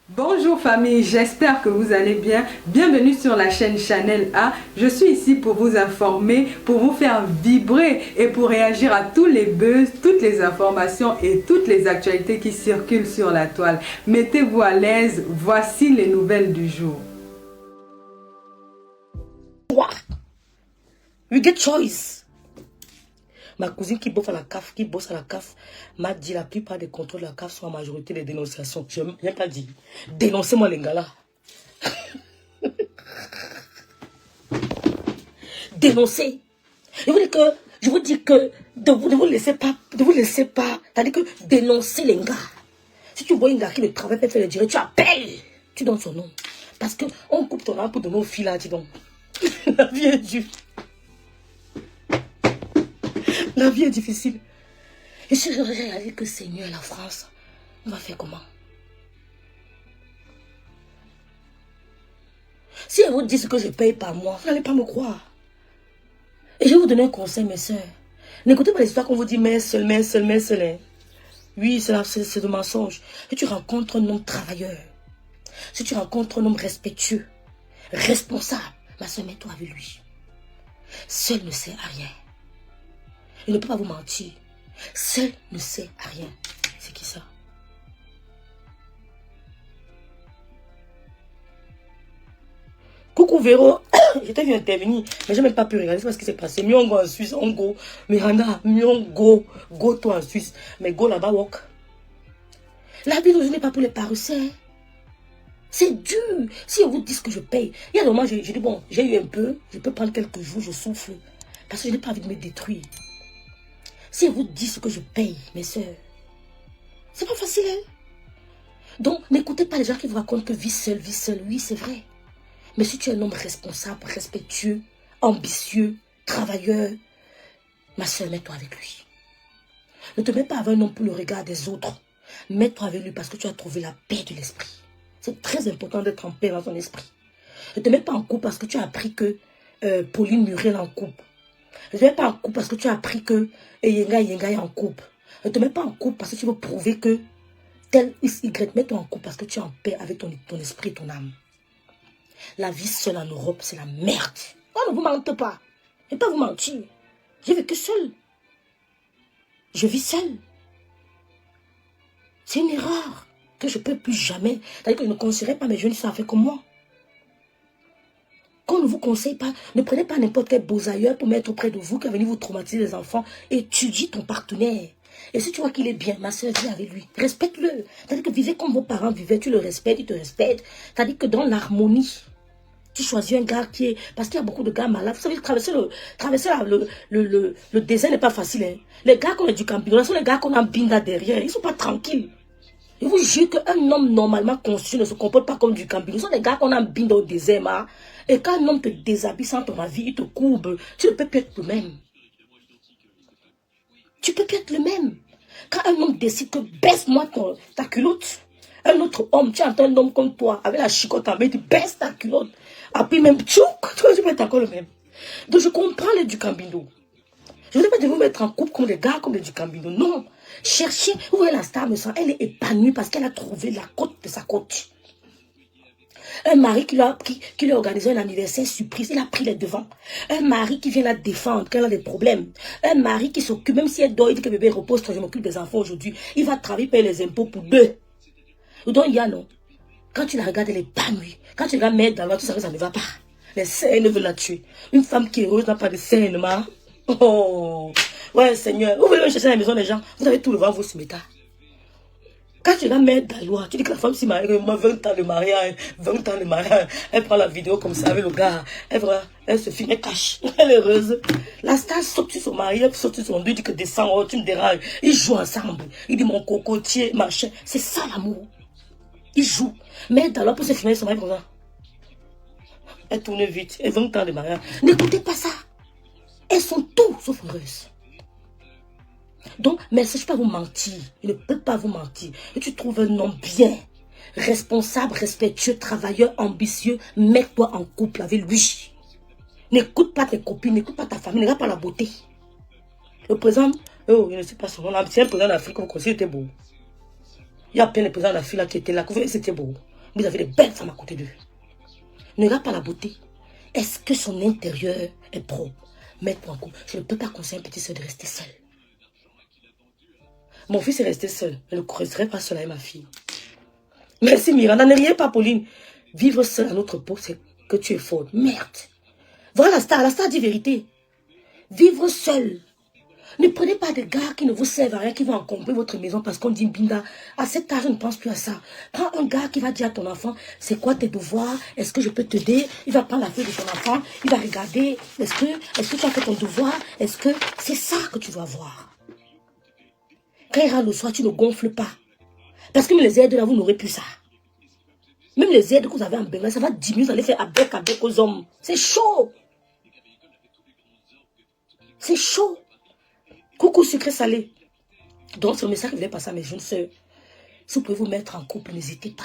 Bonjour famille, j'espère que vous allez bien. Bienvenue sur la chaîne Chanel A. Je suis ici pour vous informer, pour vous faire vibrer et pour réagir à tous les buzz, toutes les informations et toutes les actualités qui circulent sur la toile. Mettez-vous à l'aise, voici les nouvelles du jour. You get choice. Ma cousine qui bosse à la CAF, m'a dit la plupart des contrôles de la CAF sont en majorité des dénonciations. Je n'ai pas dit. Dénoncez-moi les gars là. Dénoncez. Je vous dis que ne vous laissez pas. C'est-à-dire que dénoncez les gars. Si tu vois un gars qui ne travaille pas, le dire, tu appelles. Tu donnes son nom. Parce qu'on coupe ton âme pour donner aux filles là, dis donc. La vie est dure. La vie est difficile. Et si je regardais que Seigneur, la France, on va faire comment? Si elle vous dit ce que je paye par mois, vous n'allez pas me croire. Et je vais vous donner un conseil, mes soeurs. N'écoutez pas l'histoire qu'on vous dit, mais seul. Hein. Oui, c'est de mensonge. Si tu rencontres un homme travailleur, si tu rencontres un homme respectueux, responsable, ma soeur, mets-toi avec lui. Seul ne sert à rien. Il ne peut pas vous mentir. Seul ne sert à rien. C'est qui ça? Coucou Véro. J'étais venu intervenir, mais je n'ai même pas pu regarder ce qui s'est passé. Myongo en Suisse, on go. Miranda, Myongo, go toi en Suisse. Mais go là-bas, walk. La vie d'aujourd'hui n'est pas pour les paresseux. C'est dur. Si on vous dit ce que je paye. Il y a des moments, je dis bon, j'ai eu un peu, je peux prendre quelques jours, je souffle. Parce que je n'ai pas envie de me détruire. Si elle vous dit ce que je paye, mes soeurs, c'est pas facile, hein? Donc, n'écoutez pas les gens qui vous racontent que vie seule. Oui, c'est vrai. Mais si tu es un homme responsable, respectueux, ambitieux, travailleur, ma soeur, mets-toi avec lui. Ne te mets pas avec un homme pour le regard des autres. Mets-toi avec lui parce que tu as trouvé la paix de l'esprit. C'est très important d'être en paix dans ton esprit. Ne te mets pas en couple parce que tu as appris que Pauline Muriel est en couple. Ne te mets pas en couple parce que tu as appris que Yenga est en couple. Ne te mets pas en couple parce que tu veux prouver que tel Y. Mets-toi en couple parce que tu es en paix avec ton esprit et ton âme. La vie seule en Europe, c'est la merde. Oh, ne vous mentez pas. Je ne vais pas vous mentir. J'ai vécu seul. Je vis seul. C'est une erreur que je ne peux plus jamais. C'est-à-dire que je ne conseillerais pas mes jeunes filles à faire comme moi. Qu'on ne vous conseille pas, ne prenez pas n'importe quel beau ailleurs pour mettre auprès de vous qui va venir vous traumatiser les enfants. Étudie ton partenaire. Et si tu vois qu'il est bien, ma soeur, vis avec lui. Respecte-le. C'est-à-dire que vivez comme vos parents vivaient, tu le respectes, il te respecte. C'est-à-dire que dans l'harmonie, tu choisis un gars qui est... Parce qu'il y a beaucoup de gars malades. Vous savez, traverser le désert n'est pas facile. Hein. Les gars qu'on a du camping, ce sont les gars qu'on a un binda derrière. Ils ne sont pas tranquilles. Je vous jure qu'un homme normalement conçu ne se comporte pas comme du camping. Ce sont les gars qu'on a un binda au désert. Ma. Et quand un homme te déshabille sans ton avis, il te courbe, tu ne peux plus être le même. Tu ne peux plus être le même. Quand un homme décide que baisse-moi ta culotte, un autre homme, tu entends un homme comme toi, avec la chicotte en main, tu baisses ta culotte. Après même, tu peux être encore le même. Donc je comprends les du Cambindo. Je ne veux pas de vous mettre en couple comme les gars, comme les du Cambindo. Non. Cherchez, vous voyez la star, me sent, elle est épanouie parce qu'elle a trouvé la côte de sa côte. Un mari qui lui a organisé un anniversaire surprise, il a pris les devants. Un mari qui vient la défendre quand elle a des problèmes. Un mari qui s'occupe, même si elle dort, il dit que bébé repose, je m'occupe des enfants aujourd'hui. Il va travailler, payer les impôts pour deux. Donc il y a non. Quand tu la regardes, elle est épanouie. Quand tu la mets dans l'autre, tu sais que ça ne va pas. Les scènes veulent la tuer. Une femme qui est heureuse n'a pas de scène, ma. Oh, ouais, Seigneur. Vous voulez chercher à la maison des gens. Vous avez tout le vent, vous se mettez. Quand tu la mets dans la loi, tu dis que la femme s'est mariée, 20 ans de mariage, 20 ans de mariage. Elle prend la vidéo comme ça avec le gars. Elle se filme, elle cache. Elle est heureuse. La star saute sur son mari, elle saute sur son dos, dit que descends, oh, tu me déranges. Ils jouent ensemble. Il dit mon cocotier, machin. C'est ça l'amour. Ils jouent. Mais dans l'heure pour se finir, son mari comme ça. Elle tourne vite. Elle 20 ans de mariage. N'écoutez pas ça. Elles sont tout sauf heureuses. Donc, mais je ne peux pas vous mentir. Je ne peux pas vous mentir. Et tu trouves un homme bien, responsable, respectueux, travailleur, ambitieux. Mets-toi en couple avec lui. N'écoute pas tes copines, n'écoute pas ta famille, ne regarde pas la beauté. Le président, oh, je ne sais pas son nom, c'est un président d'Afrique, vous connaissez, c'était beau. Il y a plein de présidents d'Afrique là qui étaient là, c'était beau. Vous avez des belles femmes à côté d'eux. Ne regarde pas la beauté. Est-ce que son intérieur est propre? Mettre en couple. Je ne peux pas conseiller un petit soeur de rester seul. Mon fils est resté seul. Je ne resterai pas seul avec ma fille. Merci Miranda. Ne riez pas, Pauline. Vivre seul à notre peau, c'est que tu es forte. Merde. Voilà la star dit vérité. Vivre seul. Ne prenez pas des gars qui ne vous servent à rien, qui vont encombrer votre maison parce qu'on dit Binda. À cet âge, on ne pense plus à ça. Prends un gars qui va dire à ton enfant, c'est quoi tes devoirs? Est-ce que je peux t'aider? Il va prendre la feuille de ton enfant, il va regarder. Est-ce que tu as fait ton devoir? Est-ce que c'est ça que tu dois voir? Quand il ira le soir, tu ne gonfles pas. Parce que même les aides là, vous n'aurez plus ça. Même les aides que vous avez en Bengale, ça va diminuer, vous allez faire avec aux hommes. C'est chaud. C'est chaud. Coucou sucré salé. Donc c'est le message qui voulait passer à mes jeunes soeurs. Si vous pouvez vous mettre en couple, n'hésitez pas.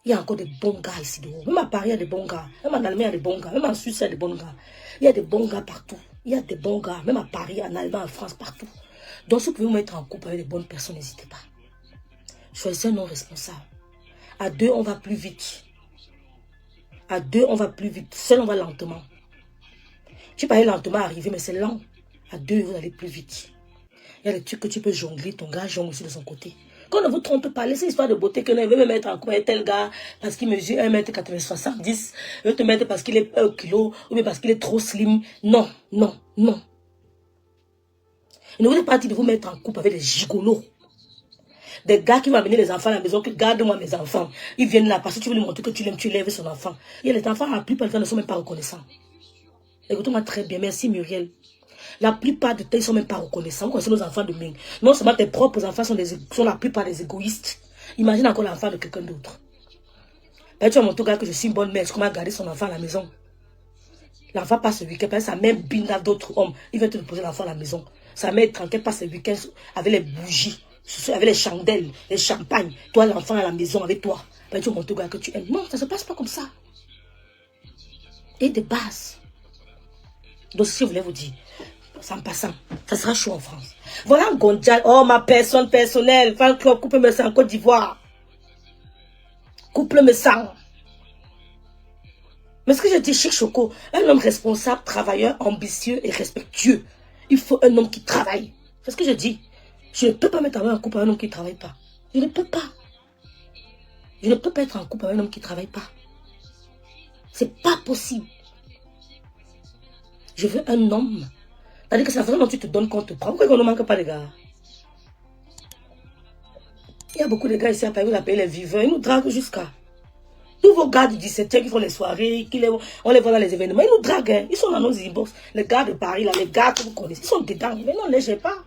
Il y a encore des bons gars ici dehors. Même à Paris, il y a des bons gars. Même en Allemagne, il y a des bons gars. Même en Suisse, il y a des bons gars. Il y a des bons gars partout. Il y a des bons gars. Même à Paris, en Allemagne, en France, partout. Donc si vous pouvez vous mettre en couple avec des bonnes personnes, n'hésitez pas. Choisissez un nom responsable. À deux, on va plus vite. À deux, on va plus vite. Seul, on va lentement. Tu peux aller lentement arriver, mais c'est lent. À deux, vous allez plus vite. Il y a des trucs que tu peux jongler. Ton gars jongle aussi de son côté. Qu'on ne vous trompe pas. Laissez l'histoire de beauté que ne veut me mettre en couple avec tel gars parce qu'il mesure 1m70. Il veut te mettre parce qu'il est 1 kg ou bien parce qu'il est trop slim. Non, non, non. Il ne voulait pas dire de vous mettre en couple avec des gigolos. Des gars qui vont amener les enfants à la maison, que garde-moi mes enfants. Ils viennent là parce que tu veux lui montrer que tu l'aimes, tu lèves son enfant. Et les enfants, la plupart du temps, ne sont même pas reconnaissants. Écoutez-moi très bien. Merci Muriel. La plupart du temps, ils ne sont même pas reconnaissants. Quand c'est nos enfants de Ming. Non seulement tes propres enfants sont la plupart des égoïstes. Imagine encore l'enfant de quelqu'un d'autre. Ben, tu vas montrer au gars que je suis une bonne mère. Comment garder son enfant à la maison. L'enfant passe le week-end. Sa mère binde à d'autres hommes. Il vient te poser l'enfant à la maison. Sa mère tranquille passe le week-end avec les bougies, avec les chandelles, les champagnes. Toi, l'enfant à la maison avec toi. Ben, tu vas montrer au gars que tu aimes. Non, ça ne se passe pas comme ça. Et de base. Donc, si je voulais vous dire, en passant, ça sera chaud en France. Voilà Gondjal. Oh, ma personne personnelle. Fan club, coupe-le sang en Côte d'Ivoire. Coupe-le sang. Mais ce que je dis, Chic Choco, un homme responsable, travailleur, ambitieux et respectueux. Il faut un homme qui travaille. C'est ce que je dis. Je ne peux pas mettre en couple avec un homme qui ne travaille pas. Je ne peux pas. Je ne peux pas être en couple avec un homme qui ne travaille pas. C'est pas possible. Je veux un homme. C'est-à-dire que c'est la façon dont tu te donnes qu'on te prend. Pourquoi on ne manque pas les gars? Il y a beaucoup de gars ici à Paris, vous appelez les viveurs. Ils nous draguent jusqu'à. Tous vos gars du 17e qui font les soirées, on les voit dans les événements, ils nous draguent. Hein. Ils sont dans nos inbox. Les gars de Paris, là, les gars que vous connaissez, ils sont dedans. Mais non, ne les gère pas.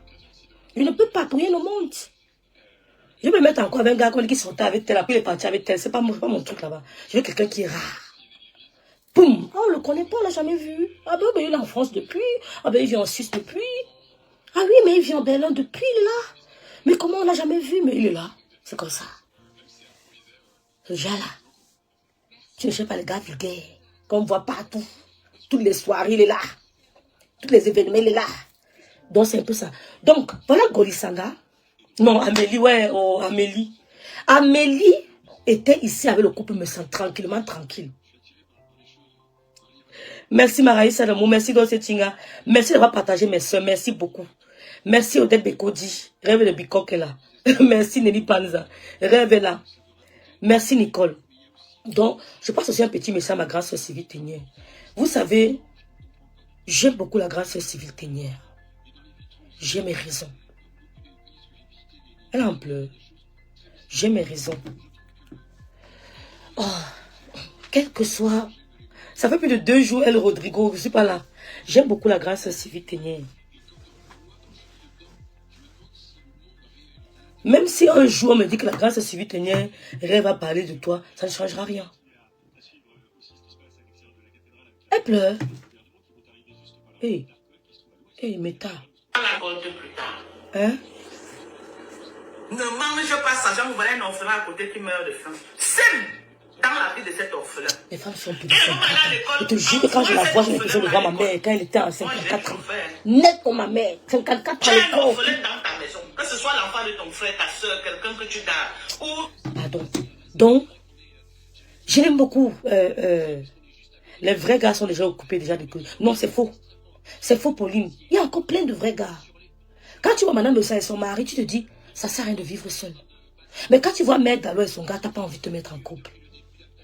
Je ne peux pas, pour rien au monde. Je vais me mettre encore avec un gars qui sortait avec tel, après il est parti avec tel. C'est pas mon truc là-bas. Je veux quelqu'un qui est rare. Boum! Ah, on le connaît pas, on l'a jamais vu. Ah ben, il est en France depuis. Ah ben, il vient en Suisse depuis. Ah oui, mais il vient en Berlin depuis, il est là. Mais comment on l'a jamais vu? Mais il est là. C'est comme ça. Ce gars-là. Tu ne cherches pas les gars vulgaires. Qu'on voit partout. Toutes les soirées, il est là. Tous les événements, il est là. Donc, c'est un peu ça. Donc, voilà Golisanga. Non, Amélie, ouais, oh, Amélie. Amélie était ici avec le couple, me sent tranquillement tranquille. Merci Maraïs Salamou, merci Gosetinga. Merci d'avoir partagé mes soeurs, merci beaucoup. Merci Odette Bekodi, rêve de Bikok est là. Merci Nelly Panza, rêve est là. Merci Nicole. Donc, je passe aussi un petit message à ma grande soeur Sylvie Ténière. Vous savez, j'aime beaucoup la grande soeur Sylvie Ténière. J'ai mes raisons. Elle en pleure. J'ai mes raisons. Oh, quel que soit... Ça fait plus de 2 jours, elle, Rodrigo, je ne suis pas là. J'aime beaucoup la grande sœur Sylvie Ténière. Même si un jour on me dit que la grande sœur Sylvie Ténière rêve à parler de toi, ça ne changera rien. Elle pleure. Hé, Meta. Hein? Ne mange pas ça, j'en voilà un orphelin à côté qui meurt de faim. Sème dans la vie de cet orphelin. Les femmes sont plus de 54 ans. Je te jure que quand je la vois, j'ai l'impression de voir ma mère quand elle était en 54 ans. Net pour ma mère. 54 ans. Tu as un orphelin dans ta maison. Que ce soit l'enfant de ton frère, ta soeur, quelqu'un que tu as. Ou... Pardon. Donc, Je l'aime beaucoup. Les vrais gars sont déjà occupés déjà de que. Non, c'est faux. C'est faux, Pauline. Il y a encore plein de vrais gars. Quand tu vois Madame de ça et son mari, tu te dis, ça sert à rien de vivre seul. Mais quand tu vois Mère Dalo et son gars, t'as pas envie de te mettre en couple.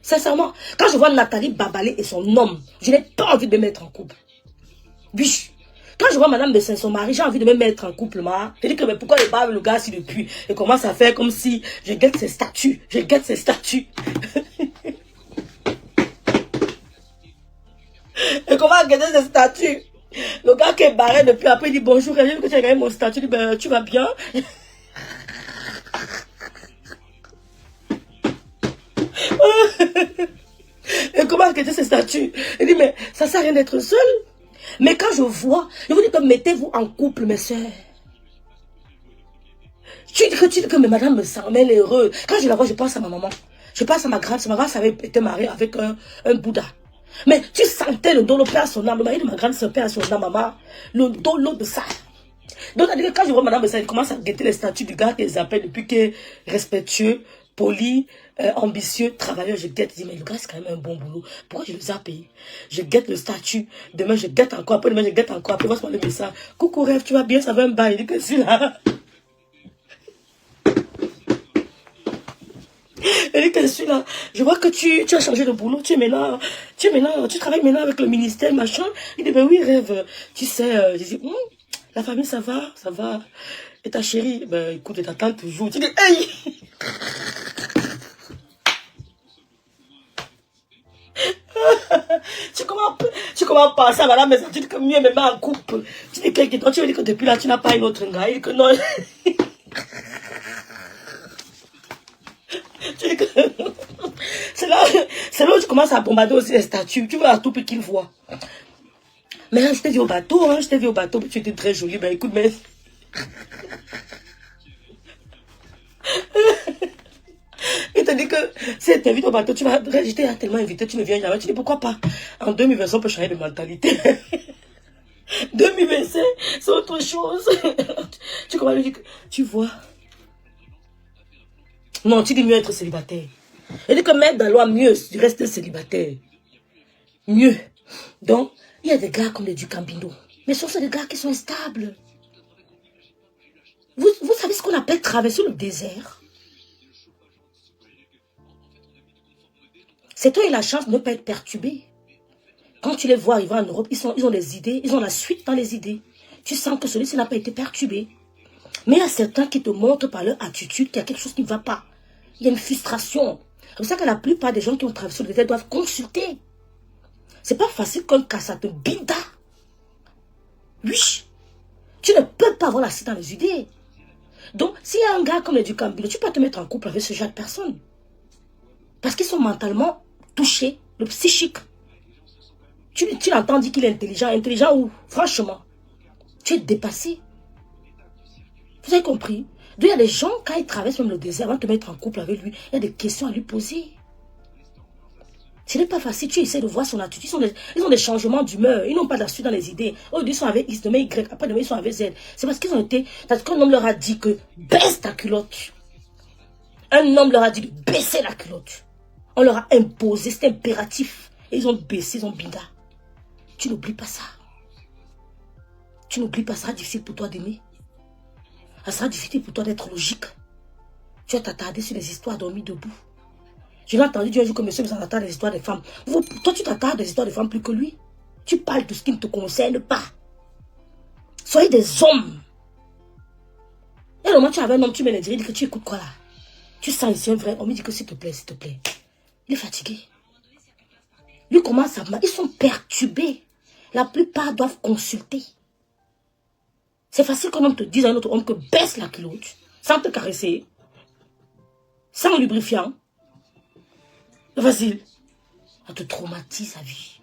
Sincèrement, quand je vois Nathalie Babalé et son homme, je n'ai pas envie de me mettre en couple. Biche. Quand je vois Madame de Saint, son mari, j'ai envie de me mettre en couple, moi. Je dis que, mais pourquoi il parle le gars si depuis? Et commence à faire comme si je guette ses statuts. Je guette ses statuts. Et comment guetter ses statuts? Le gars qui est barré depuis, après il dit bonjour, j'ai vu que tu as gagné mon statut. Il dit, ben, tu vas bien? Et comment guetter ses statuts? Il dit, mais ça sert à rien d'être seul. Mais quand je vois, je vous dis que mettez-vous en couple, mes soeurs. Tu dis que mais madame me semble heureuse. Quand je la vois, je pense à ma maman. Je pense à ma grande. Ma grande avait été mariée avec un Bouddha. Mais tu sentais le dos, le père à son âme. Le mari de ma grande soeur, père à son âme, maman. Le dos, l'eau de ça. Donc, quand je vois madame ça, elle commence à guetter les statuts du gars qu'elle appelle depuis qu'il est respectueux, poli, ambitieux, travailleur. Je guette, je dis, mais le gars, c'est quand même un bon boulot. Pourquoi je les ai payés? Je guette le statut. Demain, je guette encore. Après, demain, je guette encore. Après, moi, le message. Coucou, rêve, tu vas bien? Ça va un bail. Il dit que c'est là. Elle dit que celui-là, je vois que tu as changé de boulot, tu travailles maintenant avec le ministère, machin. Il dit, ben oui, rêve, tu sais, je dis, la famille, ça va. Et ta chérie, ben écoute, elle t'attend toujours. Tu dis, hey! tu commences à penser à madame, mais ça, tu dis que mieux me met en couple. Tu dis, quelqu'un, tu veux dire que depuis là, tu n'as pas une autre gars. Il dit que non. C'est là où tu commences à bombarder aussi les statues. Tu veux à tout peu qu'il voit. Mais là, je t'ai vu au bateau, mais tu étais très jolie. Ben écoute, mais... Il te dit que si elle t'invite au bateau, tu vas... Je t'ai tellement invité, tu ne viens jamais. Tu dis pourquoi pas? En 2020, on peut changer de mentalité. 2025, c'est autre chose. Tu commences à lui dire que... Tu vois... Non, tu dis mieux être célibataire. Elle dit que mettre dans la loi mieux, tu restes célibataire. Mieux. Donc, il y a des gars comme les Ducambino. Mais ce sont des gars qui sont instables. Vous savez ce qu'on appelle traverser le désert? C'est toi qui as la chance de ne pas être perturbé. Quand tu les vois arriver en Europe, ils ont des idées, ils ont la suite dans les idées. Tu sens que celui-ci n'a pas été perturbé. Mais il y a certains qui te montrent par leur attitude qu'il y a quelque chose qui ne va pas. Il y a une frustration. C'est pour ça que la plupart des gens qui ont traversé le désert doivent consulter. C'est pas facile comme ça te binda. Oui. Tu ne peux pas avoir la cité dans les idées. Donc, s'il y a un gars comme les Ducambino, tu peux te mettre en couple avec ce genre de personnes. Parce qu'ils sont mentalement touchés, le psychique. Tu l'entends dire qu'il est intelligent. Intelligent où? Franchement. Tu es dépassé. Vous avez compris? Donc, il y a des gens, quand ils traversent même le désert, avant de te mettre en couple avec lui, il y a des questions à lui poser. Ce n'est pas facile. Tu essaies de voir son attitude. Ils ont des changements d'humeur. Ils n'ont pas d'astuce dans les idées. Aujourd'hui, ils sont avec X, demain Y, après demain, ils sont avec Z. C'est parce qu'ils ont été... Parce qu'un homme leur a dit que baisse ta culotte. Un homme leur a dit de baisser la culotte. On leur a imposé, c'est impératif. Et ils ont baissé, ils ont binda. Tu n'oublies pas ça. Tu n'oublies pas, ça sera difficile pour toi d'aimer. Ça sera difficile pour toi d'être logique. Tu vas t'attarder sur les histoires dormies debout. Je l'ai entendu dire un jour que monsieur vous attarde des histoires des femmes. Toi, tu t'attardes des histoires des femmes plus que lui. Tu parles de ce qui ne te concerne pas. Soyez des hommes. Et au moment où tu avais un homme, tu mets les dires, il dit que tu écoutes quoi là? Tu sens ici un vrai homme, il dit que s'il te plaît, s'il te plaît. Il est fatigué. Lui commence à... Ils sont perturbés. La plupart doivent consulter. C'est facile qu'un homme te dise à un autre homme que baisse la culotte, sans te caresser, sans lubrifiant. C'est facile. Ça te traumatise sa vie.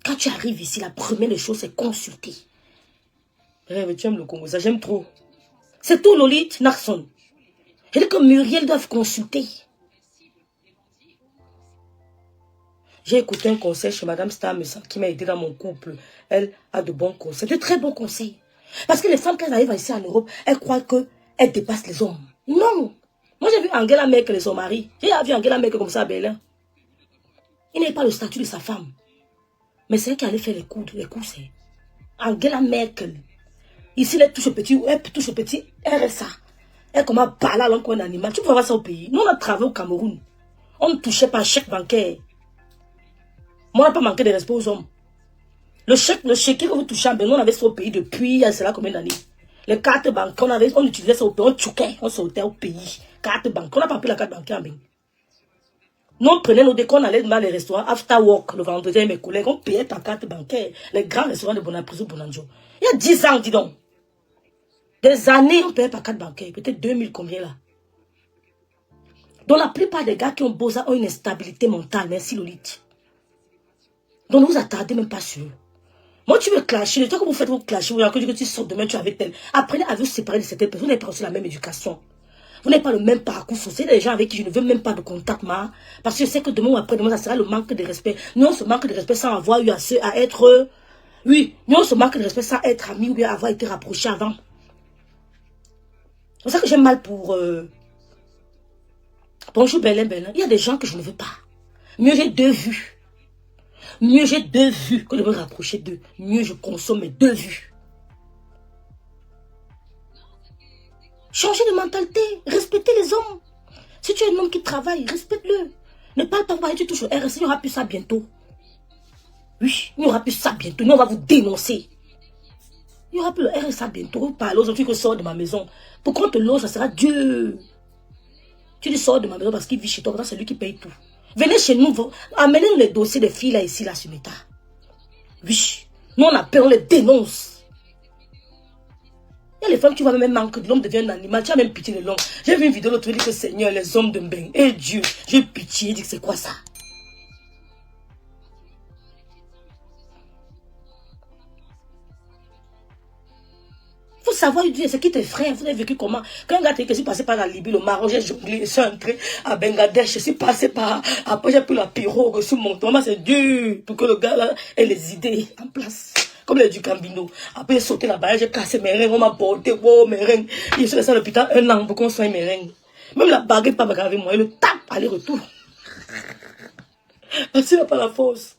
Quand tu arrives ici, la première des choses, c'est consulter. Mais tu aimes le Congo, ça j'aime trop. C'est tout Lolite Narson. Je dis que Muriel doit consulter. J'ai écouté un conseil chez Madame Stam qui m'a aidé dans mon couple. Elle a de bons conseils, de très bons conseils. Parce que les femmes, quand elles arrivent ici en Europe, elles croient qu'elles dépassent les hommes. Non. Moi, j'ai vu Angela Merkel et son mari. J'ai vu Angela Merkel comme ça à Berlin. Il n'avait pas le statut de sa femme. Mais c'est elle qui allait faire les coups. Les coups, c'est Angela Merkel. Ici, elle touche au petit RSA. Elle commence à parler à l'homme comme un animal. Tu peux voir ça au pays. Nous, on a travaillé au Cameroun. On ne touchait pas un chèque bancaire. Moi, on n'a pas manqué de respect aux hommes. Le chèque que vous touchez en Bénin, on avait ça au pays depuis, c'est là combien d'années? Les cartes bancaires, on utilisait ça au pays, on tchouquait, on sautait au pays. Carte bancaire, on n'a pas pris la carte bancaire en Bénin. Nous, on prenait nos décors, on allait dans les restaurants, after work, le vendredi avec mes collègues, on payait ta carte bancaire. Les grands restaurants de Bonaprise ou Bonanjo. Il y a 10 ans, dis donc. Des années, on payait par carte bancaire. Peut-être 2000 combien là. Donc la plupart des gars qui ont beau ça ont une instabilité mentale. Merci Lolite. Donc ne vous attardez même pas sur eux. Moi tu veux clasher. Le temps que vous faites vous clasher, vous avez que tu sors demain, tu es avec tel. Apprenez à vous séparer de certaines personnes. Vous n'avez pas reçu la même éducation. Vous n'avez pas le même parcours social. Des gens avec qui je ne veux même pas de contact. Parce que je sais que demain ou après-demain, ça sera le manque de respect. Nous on se manque de respect sans avoir eu à être... Oui, nous on se manque de respect sans être amis ou bien avoir été rapprochés avant. C'est pour ça que j'ai mal pour... Bonjour Berlin. Il y a des gens que je ne veux pas. Mieux j'ai 2 vues. Mieux j'ai 2 vues que de me rapprocher d'eux. Mieux je consomme mes 2 vues. Changez de mentalité. Respectez les hommes. Si tu es un homme qui travaille, respecte-le. Ne parle pas, tu touches au RSI, il n'y aura plus ça bientôt. Oui, il n'y aura plus ça bientôt. Nous, on va vous dénoncer. Il n'y aura plus le RSA bientôt. Vous parlez aux autres qui sortent de ma maison. Pourquoi on te loge, ça sera Dieu. Tu dis sors de ma maison parce qu'il vit chez toi, c'est lui qui paye tout. Venez chez nous, amenez-nous les dossiers des filles là, ici, là, sur l'État. Oui, nous on appelle, on les dénonce. Il y a les femmes qui voient même manquer de l'homme devient un animal, tu as même pitié de l'homme. J'ai vu une vidéo l'autre, dit que Seigneur, les hommes de Mbeng, et Dieu, j'ai pitié, il dit que c'est quoi ça? Il faut savoir, c'est qui tes frères, vous avez vécu comment? Quand un gars je suis passé par la Libye, le Maroc, j'ai jonglé, je suis entré à Bangladesh, je suis passé par, après j'ai pris la pirogue sur mon toit, c'est dur pour que le gars là ait les idées en place. Comme les du Cambino. Après j'ai sauté là-bas, j'ai cassé mes reins, on m'a porté, wow, mes reins. Je suis resté à l'hôpital 1 an pour qu'on soigne mes reins. Même la baguette pas avec moi, il le tape, aller-retour. Parce qu'il n'a pas la force.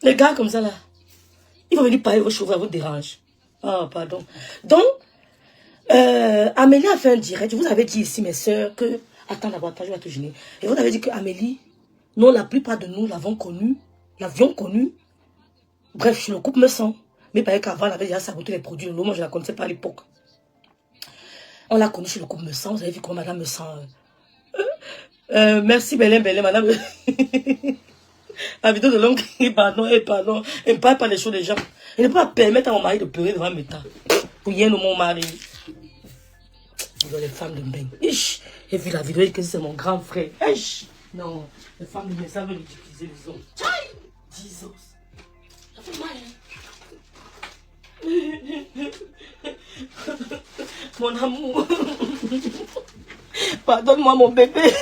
Les gars comme ça là, ils vont venir parler vos cheveux, vous dérange. Ah, pardon. Donc, Amélie a fait un direct. Je vous avais dit ici, mes soeurs, que... Attends d'abord, je vais te gêner. Et vous avez dit que Amélie, non, la plupart de nous l'avions connue. Bref, je le coupe me sent. Mais pareil qu'avant, elle avait déjà saboté les produits de l'eau. Moi, je ne la connaissais pas à l'époque. On l'a connue sur le coupe me sent. Vous avez vu comment madame me sent. Merci, Belin, madame. La vidéo de l'homme qui pardon, elle ne parle pas des choses des gens. Elle ne peut pas permettre à mon mari de pleurer devant mes temps. Pour rien de mon mari. Les femmes de Mbeng. J'ai vu la vidéo et que c'est mon grand frère. Non, les femmes de Mbeng, ça veut utiliser les hommes. Jesus. Ça fait mal, hein? Mon amour. Pardonne-moi, mon bébé.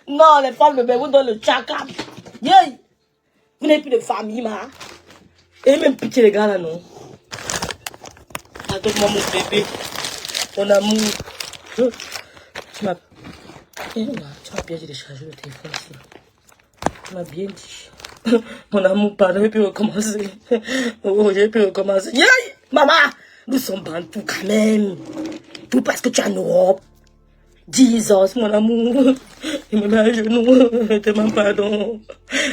Non, les femmes de Mbeng, vous donnez le tchakam. Yeah. Vous n'avez plus de famille, ma. Et même pitié, les gars, là, non. Pardonne-moi, mon bébé. Mon amour. Tu m'as bien dit de charger le téléphone ici. Tu m'as bien dit. Mon amour, pardon, j'ai pu recommencer. Oh, j'ai pu recommencer. Yeah! Maman! Nous sommes bantous quand même. Tout parce que tu es en Europe. 10 ans, mon amour. Il me met à genoux. Demande pardon.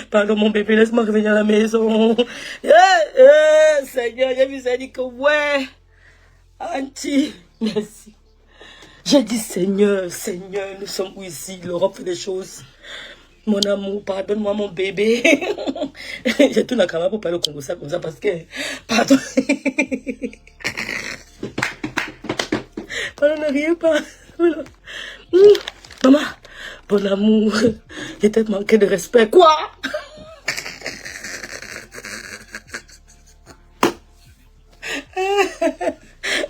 Pardon, mon bébé, laisse-moi revenir à la maison. Seigneur, j'ai vu ça dit que ouais. Auntie, merci. J'ai dit Seigneur, nous sommes ici. L'Europe fait des choses. Mon amour, pardonne-moi, mon bébé. J'ai tout la caméra pour parler au Congo, ça comme ça parce que. Pardon. Pardon, ne riez pas. Maman, bon amour, j'ai peut-être manqué de respect. Quoi?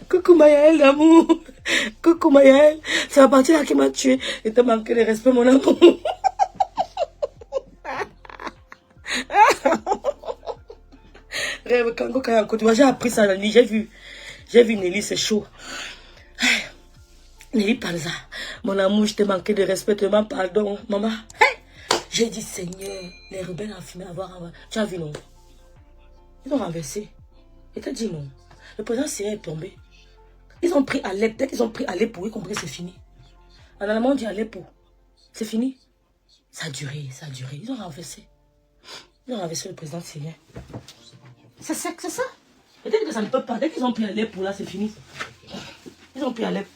Coucou Maëlle d'amour. Coucou Maëlle. C'est la partie là qui m'a tué. J'ai peut-être manqué de respect, mon amour. Rêve, Kango Kayanko, tu vois, j'ai appris ça la nuit, j'ai vu Nelly, c'est chaud. Nelly Panza, mon amour, je t'ai manqué de respect, je te demande pardon, maman. Hey! J'ai dit, Seigneur, les rebelles ont fumé avoir. Tu as vu, non? Ils ont renversé. Je t'ai dit non. Le président syrien est tombé. Ils ont pris Alep. Dès qu'ils ont pris Alep, ils ont compris que c'est fini. En allemand, on dit Alep. C'est fini. Ça a duré, ça a duré. Ils ont renversé. Ils ont renversé le président syrien. C'est ça. Peut-être que ça ne peut pas. Dès qu'ils ont pris Alep, là, c'est fini. Ils ont pris Alep.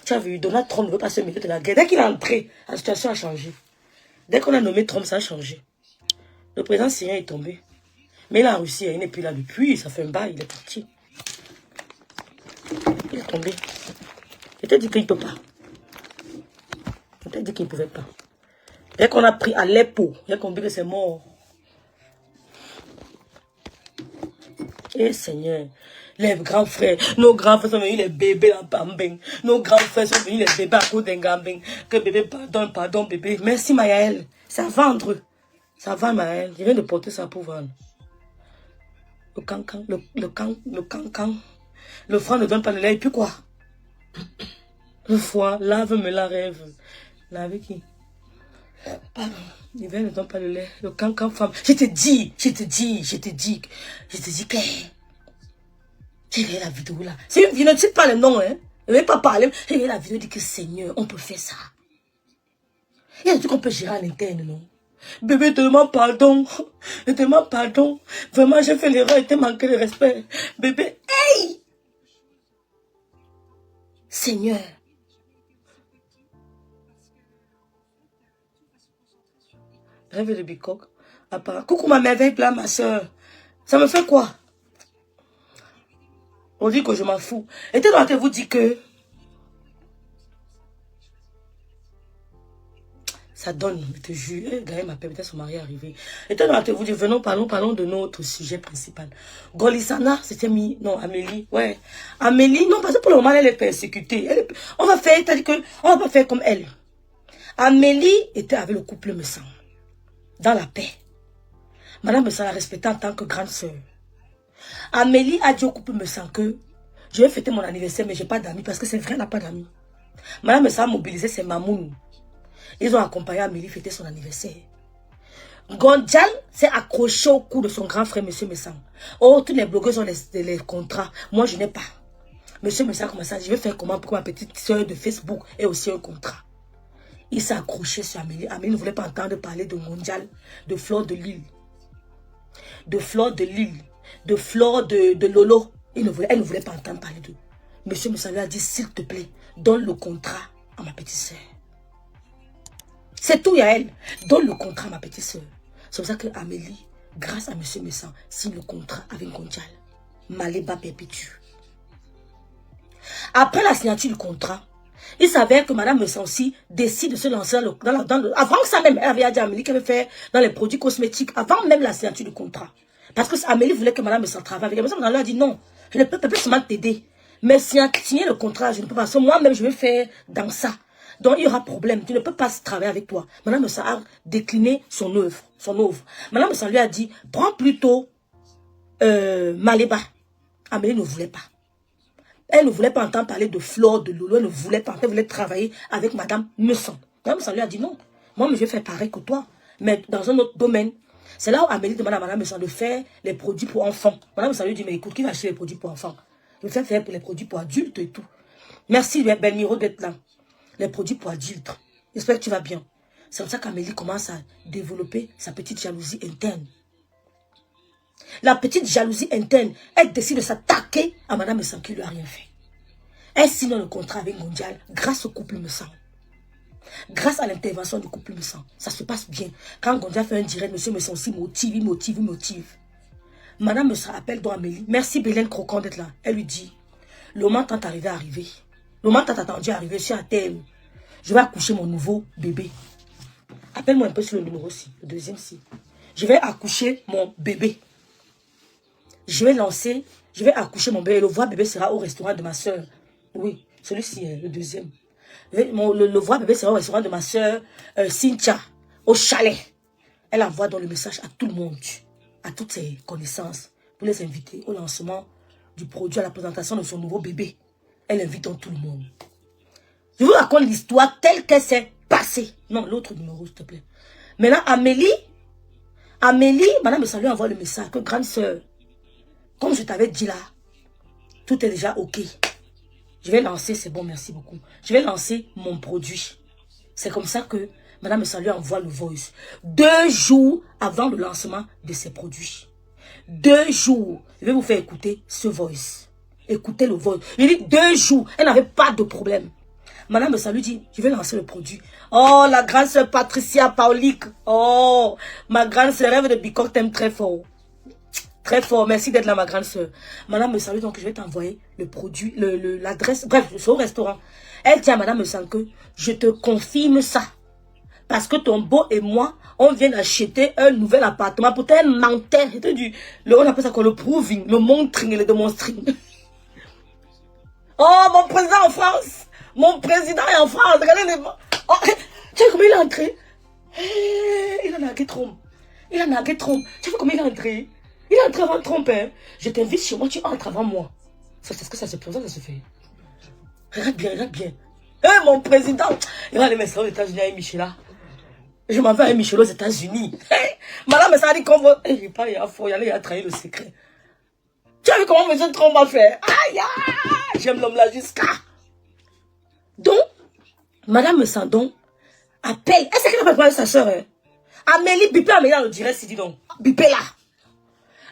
Tu as vu, Donald Trump ne veut pas se mêler de la guerre. Dès qu'il est entré, la situation a changé. Dès qu'on a nommé Trump, ça a changé. Le président syrien est tombé. Mais il a réussi, il n'est plus là depuis, ça fait un bail, il est parti. Il est tombé. Je t'ai dit qu'il ne peut pas. Je t'ai dit qu'il ne pouvait pas. Dès qu'on a pris Aleppo, j'ai compris que c'est mort. Eh Seigneur, les grands frères, nos grands frères sont venus les bébés en Bambing. Nos grands frères sont venus les bébés à cause d'un gambing. Que bébé, pardon bébé. Merci Maëlle. Ça va vendre. Ça va Maëlle. Je viens de porter ça pour vendre. Le cancan. Le franc ne donne pas le lait. Et puis quoi? Le foie, lave-me la rêve. Lave qui? Pardon. L'hiver ne donne pas le lait. Le cancan femme. Je te dis que... J'ai regardé la vidéo là. C'est une vidéo, ne cite pas le nom, hein. Je ne vais pas parler. J'ai regardé la vidéo, dit que Seigneur, on peut faire ça. Il y a des trucs qu'on peut gérer à l'interne, non? Bébé, je te demande pardon. Je te demande pardon. Vraiment, j'ai fait l'erreur, je t'ai manqué de respect. Bébé, hey! Seigneur. Rêve de bicoque. Coucou ma merveille, là, ma soeur. Ça me fait quoi? On dit que je m'en fous. Et t'es dans vous dire que ça donne, je te jure. Gaël m'appelle, peut-être son mari est arrivé. Et t'es dans vous dire, venons, parlons de notre sujet principal. Golisana, c'était mis, non, Amélie, ouais. Amélie, non, parce que pour le moment, elle est persécutée. On va faire, c'est-à-dire que, on va pas faire comme elle. Amélie était avec le couple Messan. Dans la paix. Madame Messan la respectait en tant que grande sœur. Amélie a dit au couple Messan que je vais fêter mon anniversaire, mais j'ai pas d'amis, parce que c'est vrai, elle n'a pas d'amis. Madame Messan a mobilisé ses mamoun. Ils ont accompagné Amélie fêter son anniversaire. Gondjal s'est accroché au cou de son grand frère, Monsieur Messan. Oh, tous les blogueurs ont les contrats. Moi, je n'ai pas. Monsieur Messan a commencé à dire, je vais faire comment pour que ma petite soeur de Facebook ait aussi un contrat. Il s'est accroché sur Amélie. Amélie ne voulait pas entendre parler de Gondjal, de Flore de Lille. De Flore de Lille. De Flore de Lolo. Elle ne voulait pas entendre parler d'eux. Monsieur Messan lui a dit, s'il te plaît, donne le contrat à ma petite soeur. C'est tout, Yael. Donne le contrat à ma petite soeur. C'est pour ça que Amélie, grâce à Monsieur Messan, signe le contrat avec Gondjal. Maléba perpétue. Après la signature du contrat, il s'avère que Madame Messan aussi décide de se lancer avant que ça même, elle avait dit à Amélie qu'elle veut faire dans les produits cosmétiques, avant même la signature du contrat. Parce que Amélie voulait que Madame Messan travaille avec elle. Madame lui a dit non, je ne peux pas seulement t'aider. Mais signer le contrat, je ne peux pas. Parce que moi-même, je vais faire dans ça. Donc, il y aura problème. Tu ne peux pas travailler avec toi. Madame Messan a décliné son œuvre. Madame Messan lui a dit, prends plutôt Maléba. Amélie ne voulait pas. Elle ne voulait pas entendre parler de Flore, de Lolo. Elle ne voulait pas. Elle voulait travailler avec Madame Messan. Madame Messan lui a dit non. Moi, je vais faire pareil que toi. Mais dans un autre domaine. C'est là où Amélie demande à Madame Messan de faire les produits pour enfants. Madame Messan lui dit, mais écoute, qui va acheter les produits pour enfants? Je vais faire pour les produits pour adultes et tout. Merci, Belmiro, d'être là. Les produits pour adultes. J'espère que tu vas bien. C'est comme ça qu'Amélie commence à développer sa petite jalousie interne. La petite jalousie interne, elle décide de s'attaquer à Madame Messan qui ne lui a rien fait. Elle signe le contrat avec Gondjal grâce au couple Messan. Grâce à l'intervention du couple Messan. Ça se passe bien. Quand Gondjal fait un direct, Monsieur Messan aussi motive. Madame Messan appelle donc Amélie. Merci Bélène Croquant d'être là. Elle lui dit, le moment tant arrivé à arriver. Le moment tant attendu à arriver, je suis à terme. Je vais accoucher mon nouveau bébé. Appelle-moi un peu sur le numéro 6, le deuxième 6. Je vais accoucher mon bébé. Je vais accoucher mon bébé. Le voix bébé sera au restaurant de ma soeur. Oui, celui-ci est le deuxième. Le voix bébé sera au restaurant de ma soeur Cynthia, au chalet. Elle envoie donc le message à tout le monde, à toutes ses connaissances, pour les inviter au lancement du produit à la présentation de son nouveau bébé. Elle invite tout le monde. Je vous raconte l'histoire telle qu'elle s'est passée. Non, l'autre numéro, s'il te plaît. Maintenant, Amélie, Madame me salue, envoie le message que grande soeur, comme je t'avais dit là, tout est déjà OK. Je vais lancer, c'est bon, merci beaucoup. Je vais lancer mon produit. C'est comme ça que Madame me salue, envoie le voice. 2 jours avant le lancement de ses produits. 2 jours. Je vais vous faire écouter ce voice. Écoutez le voice. Je dis 2 jours. Elle n'avait pas de problème. Madame me salue, dit, je vais lancer le produit. Oh, la grande sœur Patricia Paulique. Oh, ma grande sœur Rêve de Bicoque t'aime très fort. Très fort. Merci d'être là, ma grande sœur. Madame me salue, donc je vais t'envoyer le produit, l'adresse. Bref, je suis au restaurant. Elle dit à Madame me salue que je te confirme ça. Parce que ton beau et moi, on vient d'acheter un nouvel appartement. Pourtant, elle mentait. On appelle ça quoi? Le proving, le montring et le demonstring. Oh, mon président en France. Mon président est en France. Regardez les... Oh, tu sais comment il est entré? Il en a gué Trump. Il en a gué Trump. Tu sais comment il est entré? Il est entré avant Trump. Hein? Je t'invite chez moi, tu entres avant moi. C'est ce que ça se fait. Regarde bien, regarde bien. Mon président. Il va aller mettre ça aux États-Unis avec Michela. Je m'en vais avec Michel aux États-Unis. Madame, ça a dit qu'on veut. Il pas, il a trahi le secret. Tu as vu comment M. Trump a fait? Aïe, aïe, j'aime l'homme là jusqu'à. Donc, Madame Sandon appelle. Est-ce qu'elle n'a pas parlé de sa soeur? Hein? Amélie, bipez Amélie dans le direct, si dit donc. Bipez là.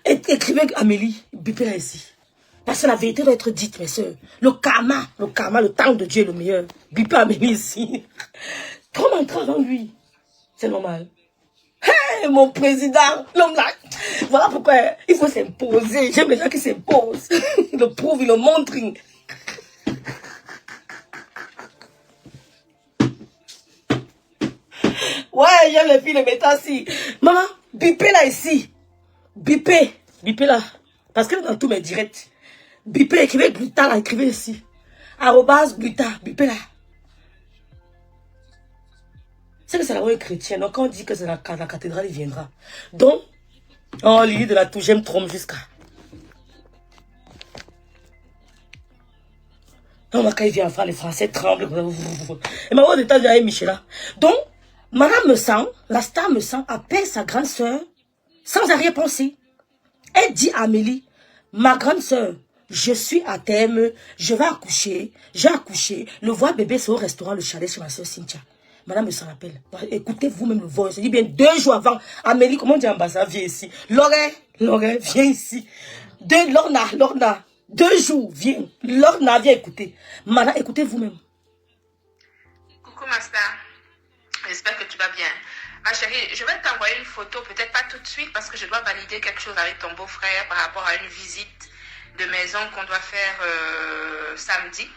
Écrivez Amélie, bipez là ici. Parce que la vérité doit être dite, mes soeurs. Le karma, le temps de Dieu est le meilleur. Bipez Amélie ici. Comment entrer avant lui? C'est normal. Hey, mon président, l'homme là. Voilà pourquoi il faut s'imposer. J'aime les gens qui s'imposent. Ils le prouvent, ils le montrent. Ouais, j'aime les filles, les métassi. Maman, bipez là ici. Bipez là. Parce que dans tous mes directs. Bipez, écrivez Gluta là, écrivez ici. @ Gluta, bipez là. C'est que c'est la voie chrétienne. Donc, quand on dit que c'est la cathédrale, il viendra. Donc, oh, l'idée de la touche, j'aime Trump jusqu'à. Non, quand il vient en France, les Français tremblent. Et ma voix d'état de Michela. Donc, Madame me sent, la star me sent, appelle sa grande sœur, sans arrière-pensée. Elle dit à Amélie, ma grande sœur, je suis à terme, je vais accoucher, j'ai accouché, le voir bébé, c'est au restaurant, le chalet chez ma soeur Cynthia. Madame me s'en rappelle. Écoutez vous-même le voice. Je dis bien 2 jours avant. Amélie, comment on dit ambassade, viens ici. Lorraine, viens ici. Lorna. 2 jours, viens. Lorna, viens écouter. Madame, écoutez vous-même. Coucou ma star. J'espère que tu vas bien. Ma chérie, je vais t'envoyer une photo, peut-être pas tout de suite, parce que je dois valider quelque chose avec ton beau-frère par rapport à une visite de maison qu'on doit faire samedi.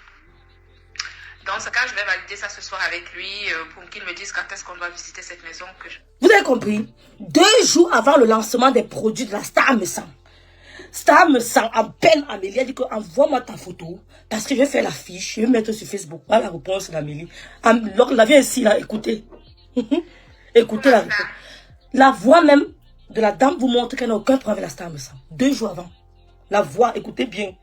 Dans ce cas, je vais valider ça ce soir avec lui pour qu'il me dise quand est-ce qu'on doit visiter cette maison. Vous avez compris? 2 jours avant le lancement des produits de la Star me sent. Star me sent à peine Amélie. Elle dit que envoie-moi ta photo parce que je vais faire l'affiche. Je vais mettre sur Facebook. Voilà la réponse d'Amélie. La viens ici, là, écoutez. Écoutez la réponse. La voix même de la dame vous montre qu'elle n'a aucun problème avec la Star me sent. 2 jours avant. La voix, écoutez bien.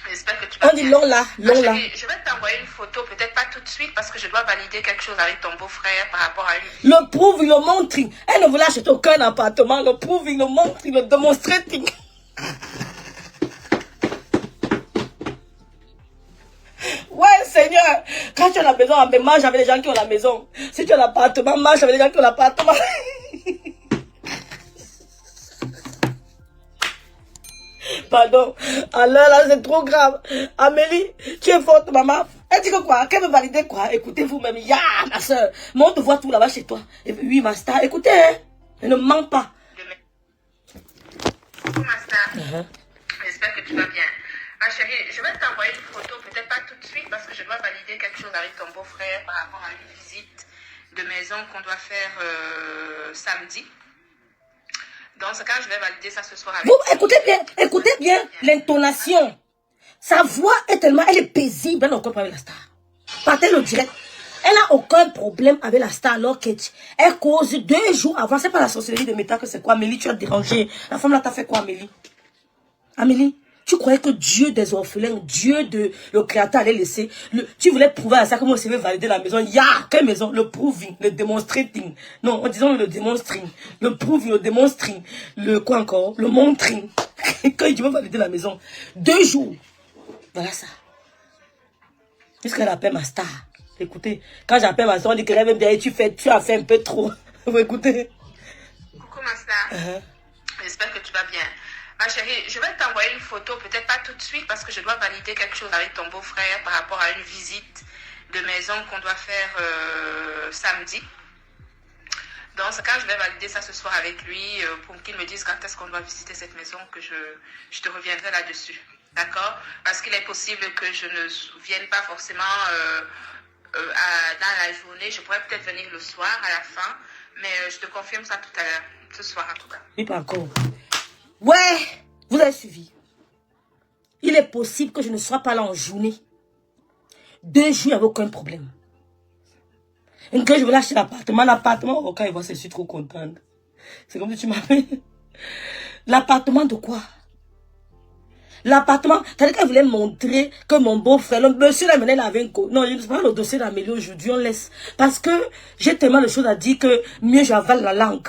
J'espère que tu vas on dit Lola. Je vais t'envoyer une photo, peut-être pas tout de suite, parce que je dois valider quelque chose avec ton beau-frère par rapport à une... Le proving, le montring. Elle ne voulait acheter aucun appartement. Le proving, le montring, le demonstrating. Ouais, Seigneur. Quand tu as la maison, marche avec les gens qui ont la maison. Si tu as l'appartement, marche avec les gens qui ont l'appartement. Pardon. Alors là, c'est trop grave. Amélie, tu es forte, maman. Elle dit que quoi? Qu'elle veut valider quoi? Écoutez vous-même. Ya, ma soeur. Moi, on te voit tout là-bas chez toi. Et puis, oui, ma star. Écoutez, hein. Elle ne ment pas. Coucou, ma star. J'espère que tu vas bien. Ma chérie, je vais t'envoyer une photo, peut-être pas tout de suite, parce que je dois valider quelque chose avec ton beau-frère par rapport à une visite de maison qu'on doit faire samedi. Dans ce cas, je vais valider ça ce soir avec vous. Écoutez bien l'intonation. Sa voix est tellement, elle est paisible. Elle n'a aucun problème avec la star. Partez le direct. Elle n'a aucun problème avec la star alors qu'elle cause 2 jours avant. C'est pas la sorcellerie de métal que c'est quoi, Amélie, tu as dérangé. La femme là t'a fait quoi, Amélie? Amélie, Tu croyais que Dieu des orphelins, Dieu de le créateur allait laisser. Tu voulais prouver à ça que moi aussi vais valider la maison. Quelle maison? Le proving, le demonstrating. Non, en disant le demonstring. Le proving, le demonstring. Le quoi encore? Le montring. Quand il veut valider la maison. 2 jours. Voilà ça. Jusqu'à appelle ma star. Écoutez, quand j'appelle ma star, on dit que même bien, tu as fait un peu trop. Vous écoutez? Coucou ma star. J'espère que tu vas bien. Ma chérie, je vais t'envoyer une photo, peut-être pas tout de suite parce que je dois valider quelque chose avec ton beau-frère par rapport à une visite de maison qu'on doit faire samedi. Donc, quand je vais valider ça ce soir avec lui pour qu'il me dise quand est-ce qu'on doit visiter cette maison, que je te reviendrai là-dessus. D'accord? Parce qu'il est possible que je ne vienne pas forcément dans la journée. Je pourrais peut-être venir le soir à la fin, mais je te confirme ça tout à l'heure. Ce soir en tout cas. Oui, pas encore. Ouais, vous avez suivi. Il est possible que je ne sois pas là en journée. 2 jours, il n'y avait aucun problème. Et quand je vais lâcher l'appartement, oh, quand il voit ça, je suis trop contente. C'est comme si tu m'appelles. L'appartement de quoi? L'appartement, c'est-à-dire qu'elle voulait montrer que mon beau-frère, le monsieur là, il avait un non, je ne sais pas le dossier d'Amélie aujourd'hui, on laisse. Parce que j'ai tellement de choses à dire que mieux j'avale la langue.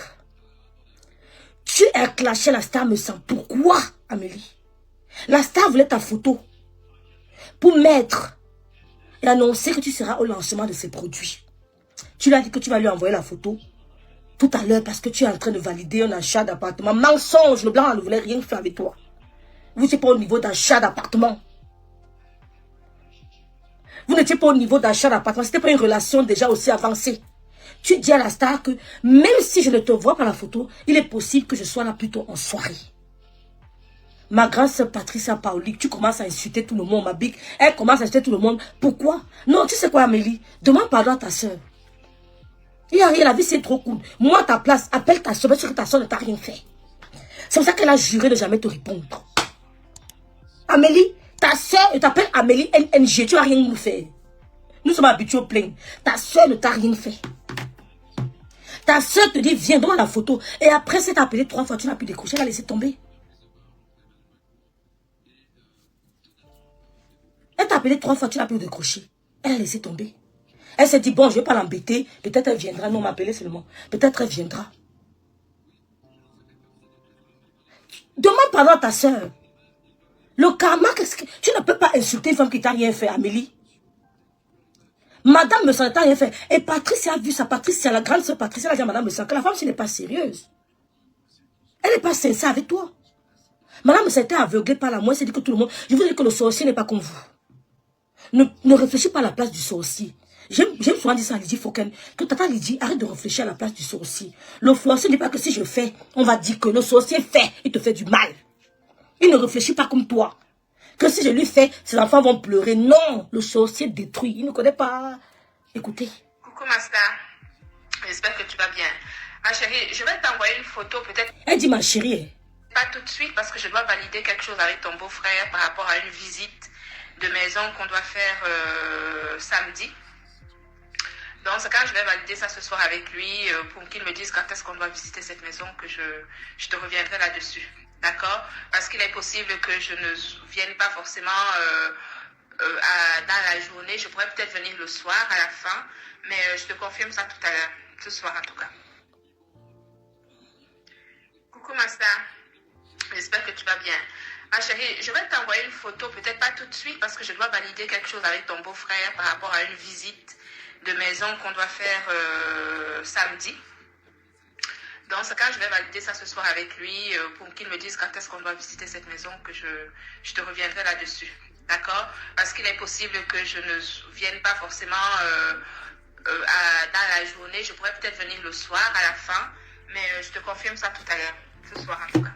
Tu as clashé la star me sent. Pourquoi, Amélie? La star voulait ta photo pour mettre et annoncer que tu seras au lancement de ses produits. Tu lui as dit que tu vas lui envoyer la photo tout à l'heure parce que tu es en train de valider un achat d'appartement. Mensonge, le blanc ne voulait rien faire avec toi. Vous n'étiez pas au niveau d'achat d'appartement. Vous n'étiez pas au niveau d'achat d'appartement. Ce n'était pas une relation déjà aussi avancée. Tu dis à la star que même si je ne te vois pas la photo, il est possible que je sois là plutôt en soirée. Ma grande sœur Patricia Paoli, tu commences à insulter tout le monde, ma big. Elle commence à insulter tout le monde. Pourquoi? Non, tu sais quoi, Amélie? Demande pardon à ta sœur. Il n'y a rien, la vie c'est trop cool. Moi, ta place, appelle ta sœur, parce que ta sœur ne t'a rien fait. C'est pour ça qu'elle a juré de jamais te répondre. Amélie, ta sœur, elle t'appelle Amélie NNG, tu n'as rien nous faire. Nous sommes habitués au plein. Ta sœur ne t'a rien fait. Ta soeur te dit, viens, donne la photo. Et après, c'est appelé 3 fois, tu n'as plus décroché, elle a laissé tomber. Elle t'a appelé 3 fois, tu n'as plus décroché. Elle a laissé tomber. Elle s'est dit, bon, je ne vais pas l'embêter. Peut-être elle viendra. Non, m'appeler seulement. Peut-être elle viendra. Demande pardon à ta soeur. Le karma, qu'est-ce que... Tu ne peux pas insulter une femme qui t'a rien fait, Amélie. Madame me sent rien fait. Et Patricia a vu ça. Patricia, la grande soeur Patricia, elle a dit à Madame me sent que la femme, ce n'est pas sérieuse. Elle n'est pas sincère avec toi. Madame me s'était aveuglée par la moi. Elle s'est dit que tout le monde... Je vous dis que le sorcier n'est pas comme vous. Ne réfléchis pas à la place du sorcier. J'aime souvent dire ça à Lydie Fouken. Que Tata Lydie, arrête de réfléchir à la place du sorcier. Le sorcier n'est pas que si je fais, on va dire que le sorcier fait, il te fait du mal. Il ne réfléchit pas comme toi. Que si je lui fais, ses enfants vont pleurer. Non, le sorcier détruit. Il ne connaît pas. Écoutez. Coucou ma star. J'espère que tu vas bien. Ma chérie, je vais t'envoyer une photo peut-être. Elle dit ma chérie. Pas tout de suite parce que je dois valider quelque chose avec ton beau-frère par rapport à une visite de maison qu'on doit faire samedi. Donc c'est quand je vais valider ça ce soir avec lui pour qu'il me dise quand est-ce qu'on doit visiter cette maison que je te reviendrai là-dessus. D'accord? Parce qu'il est possible que je ne vienne pas forcément dans la journée. Je pourrais peut-être venir le soir à la fin, mais je te confirme ça tout à l'heure, ce soir en tout cas. Coucou ma star, j'espère que tu vas bien. Ma chérie, je vais t'envoyer une photo, peut-être pas tout de suite parce que je dois valider quelque chose avec ton beau-frère par rapport à une visite de maison qu'on doit faire samedi. Donc c'est quand je vais valider ça ce soir avec lui pour qu'il me dise quand est-ce qu'on doit visiter cette maison que je te reviendrai là-dessus. D'accord? Parce qu'il est possible que je ne vienne pas forcément dans la journée. Je pourrais peut-être venir le soir à la fin, mais je te confirme ça tout à l'heure, ce soir en tout cas.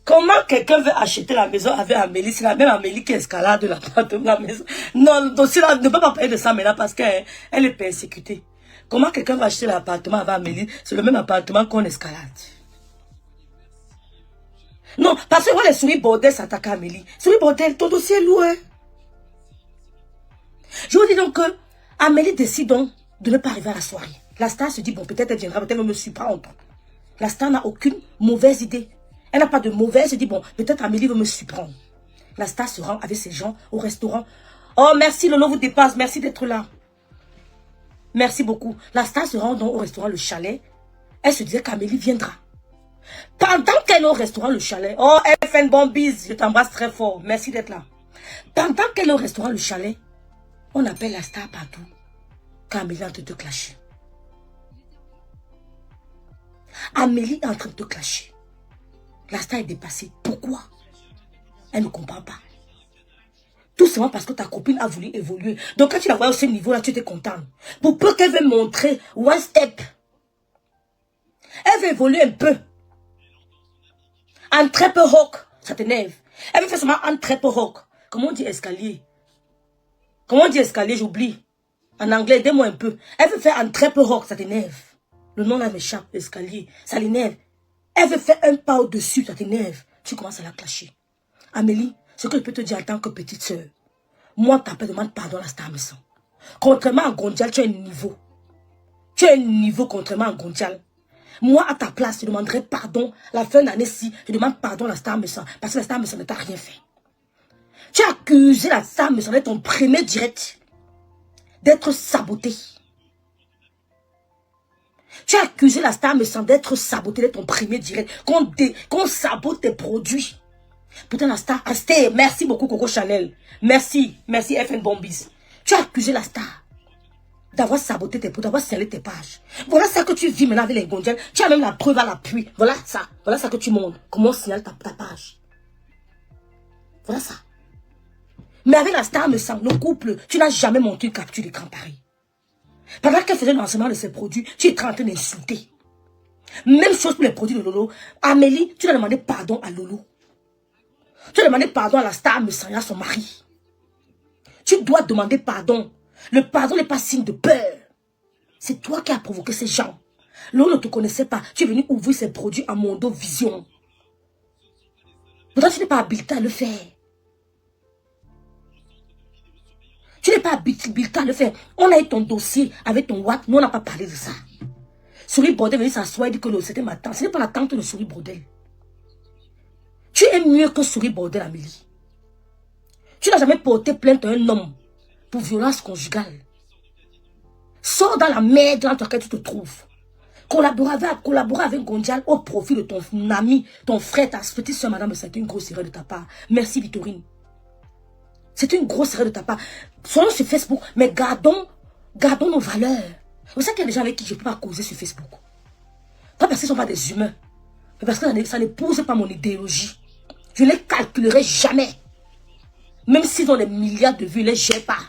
Comment quelqu'un veut acheter la maison avec Amélie? C'est la même Amélie qui escalade la maison. Non, le dossier là, ne peut pas parler de ça maintenant parce qu'elle est persécutée. Comment quelqu'un va acheter l'appartement avec Amélie? C'est le même appartement qu'on escalade. Non, parce que moi, les souris bordel s'attaquent à Amélie. Souris bordel, ton dossier est lourd. Je vous dis donc que Amélie décide donc de ne pas arriver à la soirée. La star se dit, bon, peut-être elle viendra, peut-être elle va me surprendre. La star n'a aucune mauvaise idée. Elle n'a pas de mauvaise, elle se dit, bon, peut-être Amélie va me surprendre. La star se rend avec ses gens au restaurant. Oh, merci, Lolo vous dépasse. Merci d'être là. Merci beaucoup. La star se rend donc au restaurant Le Chalet. Elle se disait qu'Amélie viendra. Pendant qu'elle est au restaurant Le Chalet. Oh, FN Bombise, je t'embrasse très fort. Merci d'être là. Pendant qu'elle est au restaurant Le Chalet, on appelle la star partout. Quand Amélie est en train de te clasher. Amélie est en train de te clasher. La star est dépassée. Pourquoi? Elle ne comprend pas. Tout simplement parce que ta copine a voulu évoluer. Donc quand tu la vois à ce niveau-là, tu étais content. Pour peu qu'elle veuille montrer one step. Elle veut évoluer un peu. Un très peu rock, ça t'énerve. Elle veut faire seulement un très peu rock. Comment on dit escalier? Comment on dit escalier, j'oublie. En anglais, aidez-moi un peu. Elle veut faire un très peu rock, ça t'énerve. Le nom là m'échappe, escalier, ça l'énerve. Elle veut faire un pas au-dessus, ça t'énerve. Tu commences à la clasher. Amélie, ce que je peux te dire en tant que petite soeur, moi, ta père demande pardon à la star maison. Contrairement à Gondial, tu as un niveau. Tu as un niveau contrairement à Gondial. Moi, à ta place, je demanderais pardon. La fin d'année-ci, je demande pardon à la star maison. Parce que la star maison ne t'a rien fait. Tu as accusé la star maison d'être ton premier direct. D'être saboté. Tu as accusé la star maison d'être saboté, d'être ton premier direct. Qu'on sabote tes produits. Putain, la star, Asté, merci beaucoup Coco Chanel. Merci, merci FN Bombis. Tu as accusé la star d'avoir saboté tes produits, d'avoir scellé tes pages. Voilà ça que tu vis maintenant avec les Gondiales. Tu as même la preuve à l'appui. Voilà ça que tu montres. Comment on signale ta page. Voilà ça. Mais avec la star me semble, le couple, tu n'as jamais monté une capture d'écran pareil. Pendant qu'elle faisait le lancement de ses produits, tu es en train d'insulter. Même chose pour les produits de Lolo. Amélie, tu as demandé pardon à Lolo. Tu as demandé pardon à la star me semble, à son mari. Tu dois demander pardon. Le pardon n'est pas signe de peur. C'est toi qui as provoqué ces gens. Lolo ne te connaissait pas. Tu es venu ouvrir ses produits à Mondo Vision. Pourtant, tu n'es pas habilité à le faire. Tu n'es pas habilité à le faire. On a eu ton dossier avec ton WhatsApp. Nous, on n'a pas parlé de ça. Souris Bordel venait s'asseoir et dit que c'était ma tante. Ce n'est pas la tante de Souris Bordel. Tu es mieux que Souris Bordel, Amélie. Tu n'as jamais porté plainte à un homme pour violence conjugale. Sors dans la merde dans laquelle tu te trouves. Collaborer avec Gondial au profit de ton ami, ton frère, ta petite soeur, madame, c'est une grosse erreur de ta part. Merci, Victorine. C'est une grosse erreur de ta part. Soyons sur Facebook, mais gardons nos valeurs. Vous savez qu'il y a des gens avec qui je ne peux pas causer sur Facebook. Pas parce qu'ils ne sont pas des humains, mais parce que ça n'épouse pas mon idéologie. Je ne les calculerai jamais. Même s'ils ont des milliards de vues, je ne les gère pas.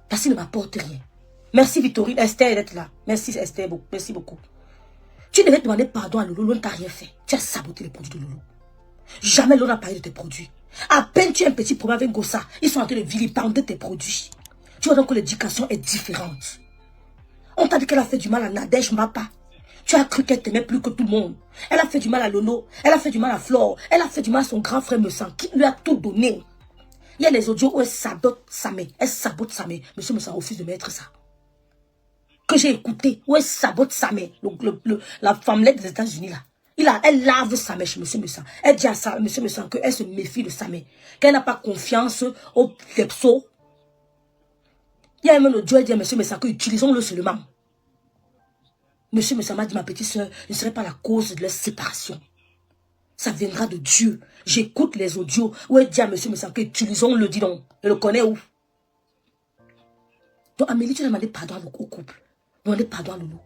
Parce qu'ils ne m'apportent rien. Merci Victorine, Esther d'être là. Merci Esther, merci beaucoup. Tu devais demander pardon à Lolo, Lolo ne t'a rien fait. Tu as saboté les produits de Lolo. Jamais Lolo n'a parlé de tes produits. À peine tu as un petit problème avec Gossa, ils sont en train de vilipender tes produits. Tu vois donc que l'éducation est différente. On t'a dit qu'elle a fait du mal à Nadège Mapa. Tu as cru qu'elle t'aimait plus que tout le monde. Elle a fait du mal à Lolo, elle a fait du mal à Flore, elle a fait du mal à son grand frère Messan, qui lui a tout donné. Il y a les audios où elle sabote sa mère. Elle sabote sa mère. Monsieur Messan refuse de mettre ça. Que j'ai écouté, où elle sabote sa mère. La femmelette des États-Unis là. Elle lave sa mère chez Monsieur Messan. Elle dit à Monsieur Messan qu'elle se méfie de sa mère. Qu'elle n'a pas confiance au plepso. Il y a même un audio, elle dit à Monsieur Messan que utilisons-le seulement. Monsieur Messan m'a dit, ma petite soeur, je ne serai pas la cause de leur séparation. Ça viendra de Dieu. J'écoute les audios où elle dit à Monsieur Messan que utilisons-le, dis donc. Elle le connaît où? Donc Amélie, tu as demandé pardon au couple. Demandé pardon à Loulou.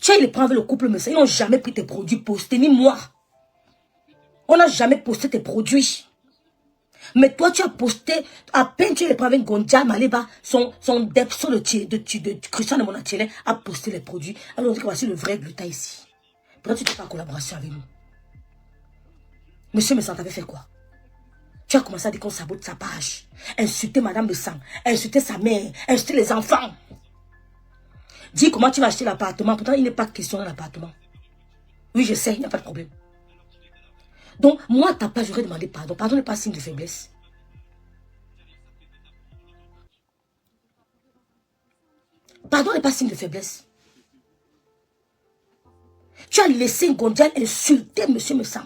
Tu as eu les prendre avec le couple Messan. Ils n'ont jamais pris tes produits postés, ni moi. On n'a jamais posté tes produits. Mais toi, tu as posté, à peine tu les prends avec Gondia Maleba, son depso de Christian de Monatiele a posté les produits. Alors on dit que voici le vrai gluten ici. Pourquoi tu n'es pas en collaboration avec nous? Monsieur Messan t'avait fait quoi? Tu as commencé à dire qu'on sabote sa page. Insulter Madame Messan, insulter sa mère, insulter les enfants. Dis comment tu vas acheter l'appartement. Pourtant, il n'est pas question d'un appartement. Oui, je sais, il n'y a pas de problème. Donc, moi, ta page, j'aurais demandé pardon. Pardon n'est pas signe de faiblesse. Pardon n'est pas signe de faiblesse. Tu as laissé Gondial insulter Monsieur Messan.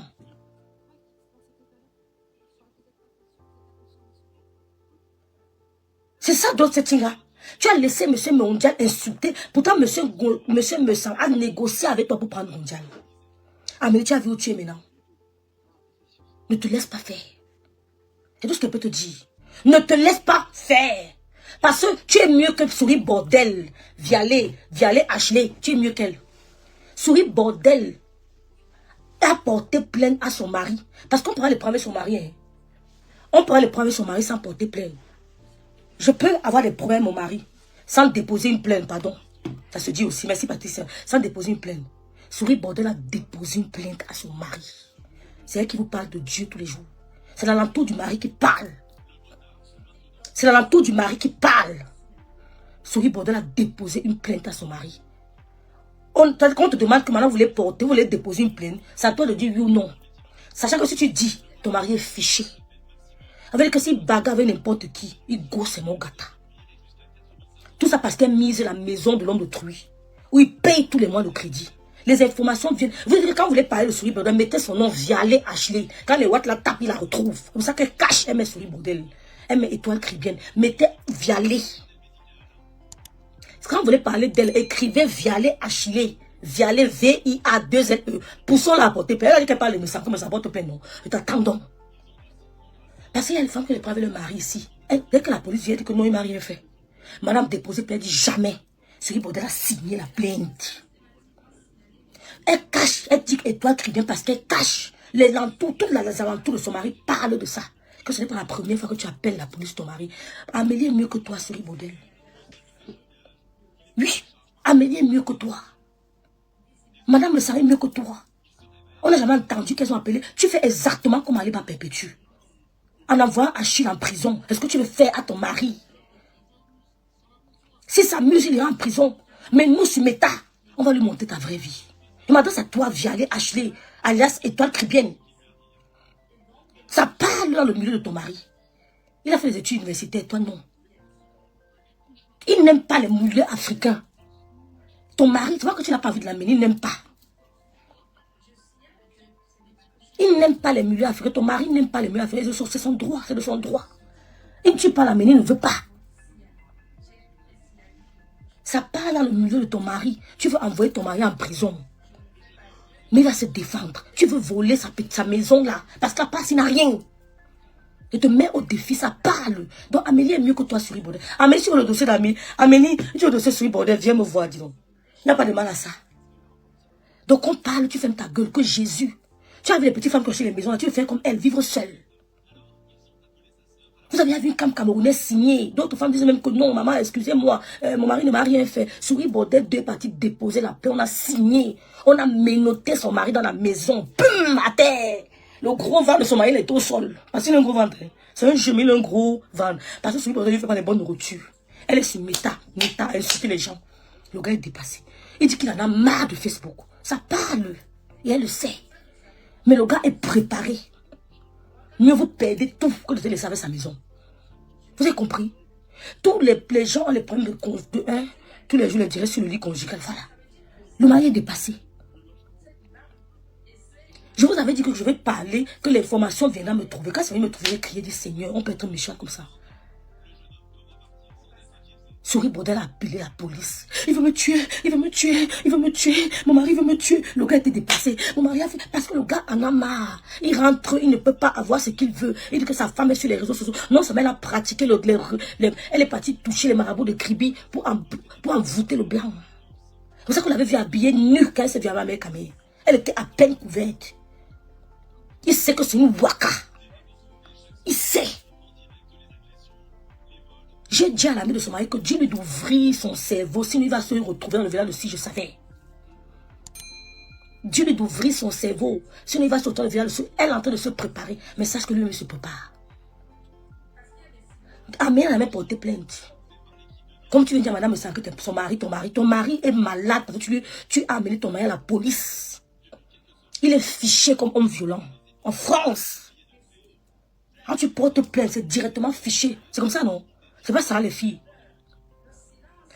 C'est ça d'autres setting-là. Tu as laissé monsieur Mondial insulter. Pourtant, monsieur Messam a négocié avec toi pour prendre Mondial. Amélie, tu as vu où tu es maintenant. Ne te laisse pas faire. C'est tout ce que je peux te dire. Ne te laisse pas faire. Parce que tu es mieux que Souris Bordel. Vialet Ashley. Tu es mieux qu'elle. Souris Bordel a porté plainte à son mari. Parce qu'on pourra le prendre avec son mari. Hein. On pourra le prendre avec son mari sans porter plainte. Je peux avoir des problèmes avec mon mari sans déposer une plainte, pardon. Ça se dit aussi, merci Patricia, sans déposer une plainte. Souris Bordel a déposé une plainte à son mari. C'est elle qui vous parle de Dieu tous les jours. C'est l'alentour du mari qui parle. C'est l'alentour du mari qui parle. Souris Bordel a déposé une plainte à son mari. Quand on te demande que maintenant vous voulez porter, vous voulez déposer une plainte, c'est à toi de dire oui ou non. Sachant que si tu dis, ton mari est fiché. Avec que s'il bagarre avec n'importe qui, il gosse mon gâteau. Tout ça parce qu'elle mise la maison de l'homme d'autrui. Où il paye tous les mois le crédit. Les informations viennent. Vous dites que quand vous voulez parler de Souris Bordel, mettez son nom Vialet Ashley. Quand les Watt la tapent, il la retrouve. Comme ça qu'elle cache, elle met Souris Bordel. Elle met étoile cribienne. Mettez Vialet. Quand vous voulez parler d'elle, écrivez Vialet Ashley. Vialet V-I-A-2-L-E. Poussons la portée. Elle a dit qu'elle parle de ça, comme ça porte plein, non. Je t'attends donc. Parce qu'il y a une femme qui prend avec le mari ici. Dès que la police vient, elle dit que non, il m'a rien fait. Madame déposée plainte, dit jamais. Souris Bordel a signé la plainte. Elle cache, elle dit qu'Étoile crie bien parce qu'elle cache les alentours, tous les alentours de son mari parlent de ça. Que ce n'est pas la première fois que tu appelles la police ton mari. Amélie est mieux que toi, Souris Bordel. Oui, Amélie est mieux que toi. Madame le savait mieux que toi. On n'a jamais entendu qu'elles ont appelé. Tu fais exactement comme Aliba Perpétue. En envoyant Achille en prison. Est-ce que tu veux faire à ton mari? Si s'amuse, il ira en prison. Mais nous, sur Meta, on va lui monter ta vraie vie. Il m'adresse à toi, Vialet Ashley, alias Étoile Cribienne. Ça parle dans le milieu de ton mari. Il a fait des études universitaires, toi non. Il n'aime pas les milieux africains. Ton mari, tu vois que tu n'as pas vu de l'amener, il n'aime pas. Il n'aime pas les milieux africains. Ton mari n'aime pas les milieux africains. C'est son droit, c'est de son droit. Il ne tue pas l'amener, il ne veut pas. Ça parle dans le milieu de ton mari. Tu veux envoyer ton mari en prison. Mais il va se défendre. Tu veux voler sa maison là. Parce qu'à part, il n'a rien. Et te mets au défi, ça parle. Donc Amélie est mieux que toi, Souris Bordel. Amélie, sur le dossier d'Amélie. Amélie, sur le dossier Souris Bordel, viens me voir, dis donc. Il n'y a pas de mal à ça. Donc on parle, tu fermes ta gueule, que Jésus. Tu as vu les petites femmes clocher les maisons, là, tu veux faire comme elles, vivre seule. Vous avez vu une femme camerounaise signée. D'autres femmes disent même que non, maman, excusez-moi, mon mari ne m'a rien fait. Souris Bordel, 2 parties déposées la paix, on a signé. On a menotté son mari dans la maison. Boum, à terre. Le gros ventre de son mari, il est au sol. Parce qu'il a un gros ventre. C'est un chemin, un gros ventre. Parce que Souris Bordel, il ne fait pas les bonnes nourritures. Elle est sur Meta, elle insulte les gens. Le gars est dépassé. Il dit qu'il en a marre de Facebook. Ça parle. Et elle le sait. Mais le gars est préparé. Mieux vous perdez tout que de laisser avec sa maison. Vous avez compris? Tous les gens ont les problèmes de un. Tous les jours, les dirais sur le lit conjugal. Voilà. Le mari est dépassé. Je vous avais dit que je vais parler, que l'information viendra me trouver. Quand ça vient me trouver, crier du Seigneur, on peut être méchant comme ça. Souris Bordel a appelé la police. Il veut me tuer, il veut me tuer, il veut me tuer. Mon mari veut me tuer. Le gars était dépassé. Mon mari a fait... Parce que le gars en a marre. Il rentre, il ne peut pas avoir ce qu'il veut. Il dit que sa femme est sur les réseaux sociaux. Non seulement elle a pratiqué elle est partie toucher les marabouts de Kribi pour envoûter le blanc. C'est pour ça qu'on l'avait vu habillée nue quand elle s'est vue à ma mère Camille. Elle était à peine couverte. Il sait que c'est une waka. Il sait. J'ai dit à l'ami de son mari que Dieu lui doit ouvrir son cerveau. Sinon, il va se retrouver dans le village de Si je savais. Dieu lui doit ouvrir son cerveau. Sinon, il va se retrouver dans le village de Si. Elle est en train de se préparer. Mais sache que lui-même se prépare. Amélie n'a même porté plainte. Comme tu viens de dire, madame, c'est que ton mari est malade. Parce que tu as amené ton mari à la police. Il est fiché comme homme violent. En France. Quand tu portes plainte, c'est directement fiché. C'est comme ça, non? C'est pas ça, les filles.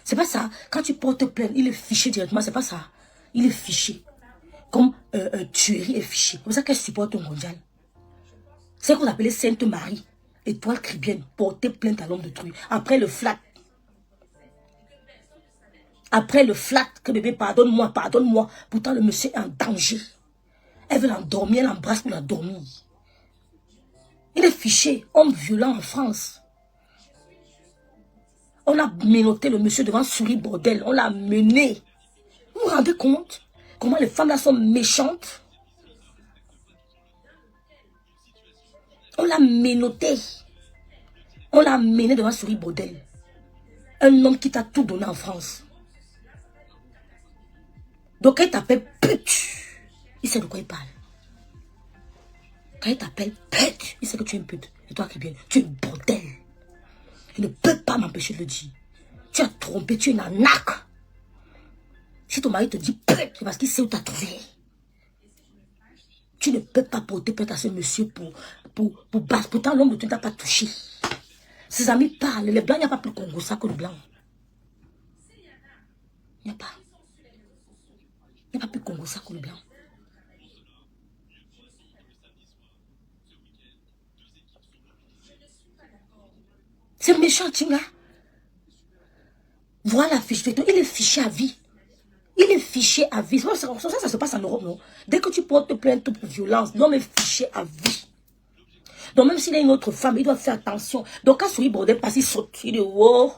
C'est pas ça. Quand tu portes plainte, il est fiché directement. C'est pas ça. Il est fiché. Comme tuerie est fiché. C'est pour ça qu'elle supporte au mondial. C'est ce qu'on appelait Sainte Marie. Étoile Caribbeenne, portez plainte à l'homme de truie. Après le flat. Après le flat, que bébé, pardonne-moi, pardonne-moi. Pourtant, le monsieur est en danger. Elle veut l'endormir, elle l'embrasse pour l'endormir. Il est fiché, homme violent en France. On a menotté le monsieur devant Souris Bordel. On l'a mené. Vous vous rendez compte comment les femmes là sont méchantes? On l'a menotté. On l'a mené devant Souris Bordel. Un homme qui t'a tout donné en France. Donc quand il t'appelle pute, il sait de quoi il parle. Quand il t'appelle pute, il sait que tu es une pute. Et toi qui viens, tu es une bordel. Il ne peut pas m'empêcher de le dire. Tu as trompé, tu es une arnaque. Si ton mari te dit pute, c'est parce qu'il sait où t'as trouvé. Tu ne peux pas porter plainte à ce monsieur pour battre. Pourtant, l'homme de tu ne t'a pas touché. Ses amis parlent. Les blancs, il n'y a pas plus Congo ça que le blanc. Il n'y a pas. Il n'y a pas plus Congo ça que le blanc. C'est méchant, Tinga. Voilà la fiche. Il est fiché à vie. Il est fiché à vie. Ça se passe en Europe, non? Dès que tu portes plainte pour violence, l'homme est fiché à vie. Donc même s'il a une autre femme, il doit faire attention. Donc quand Souris Bordel passe, il saute. Il dit, wow.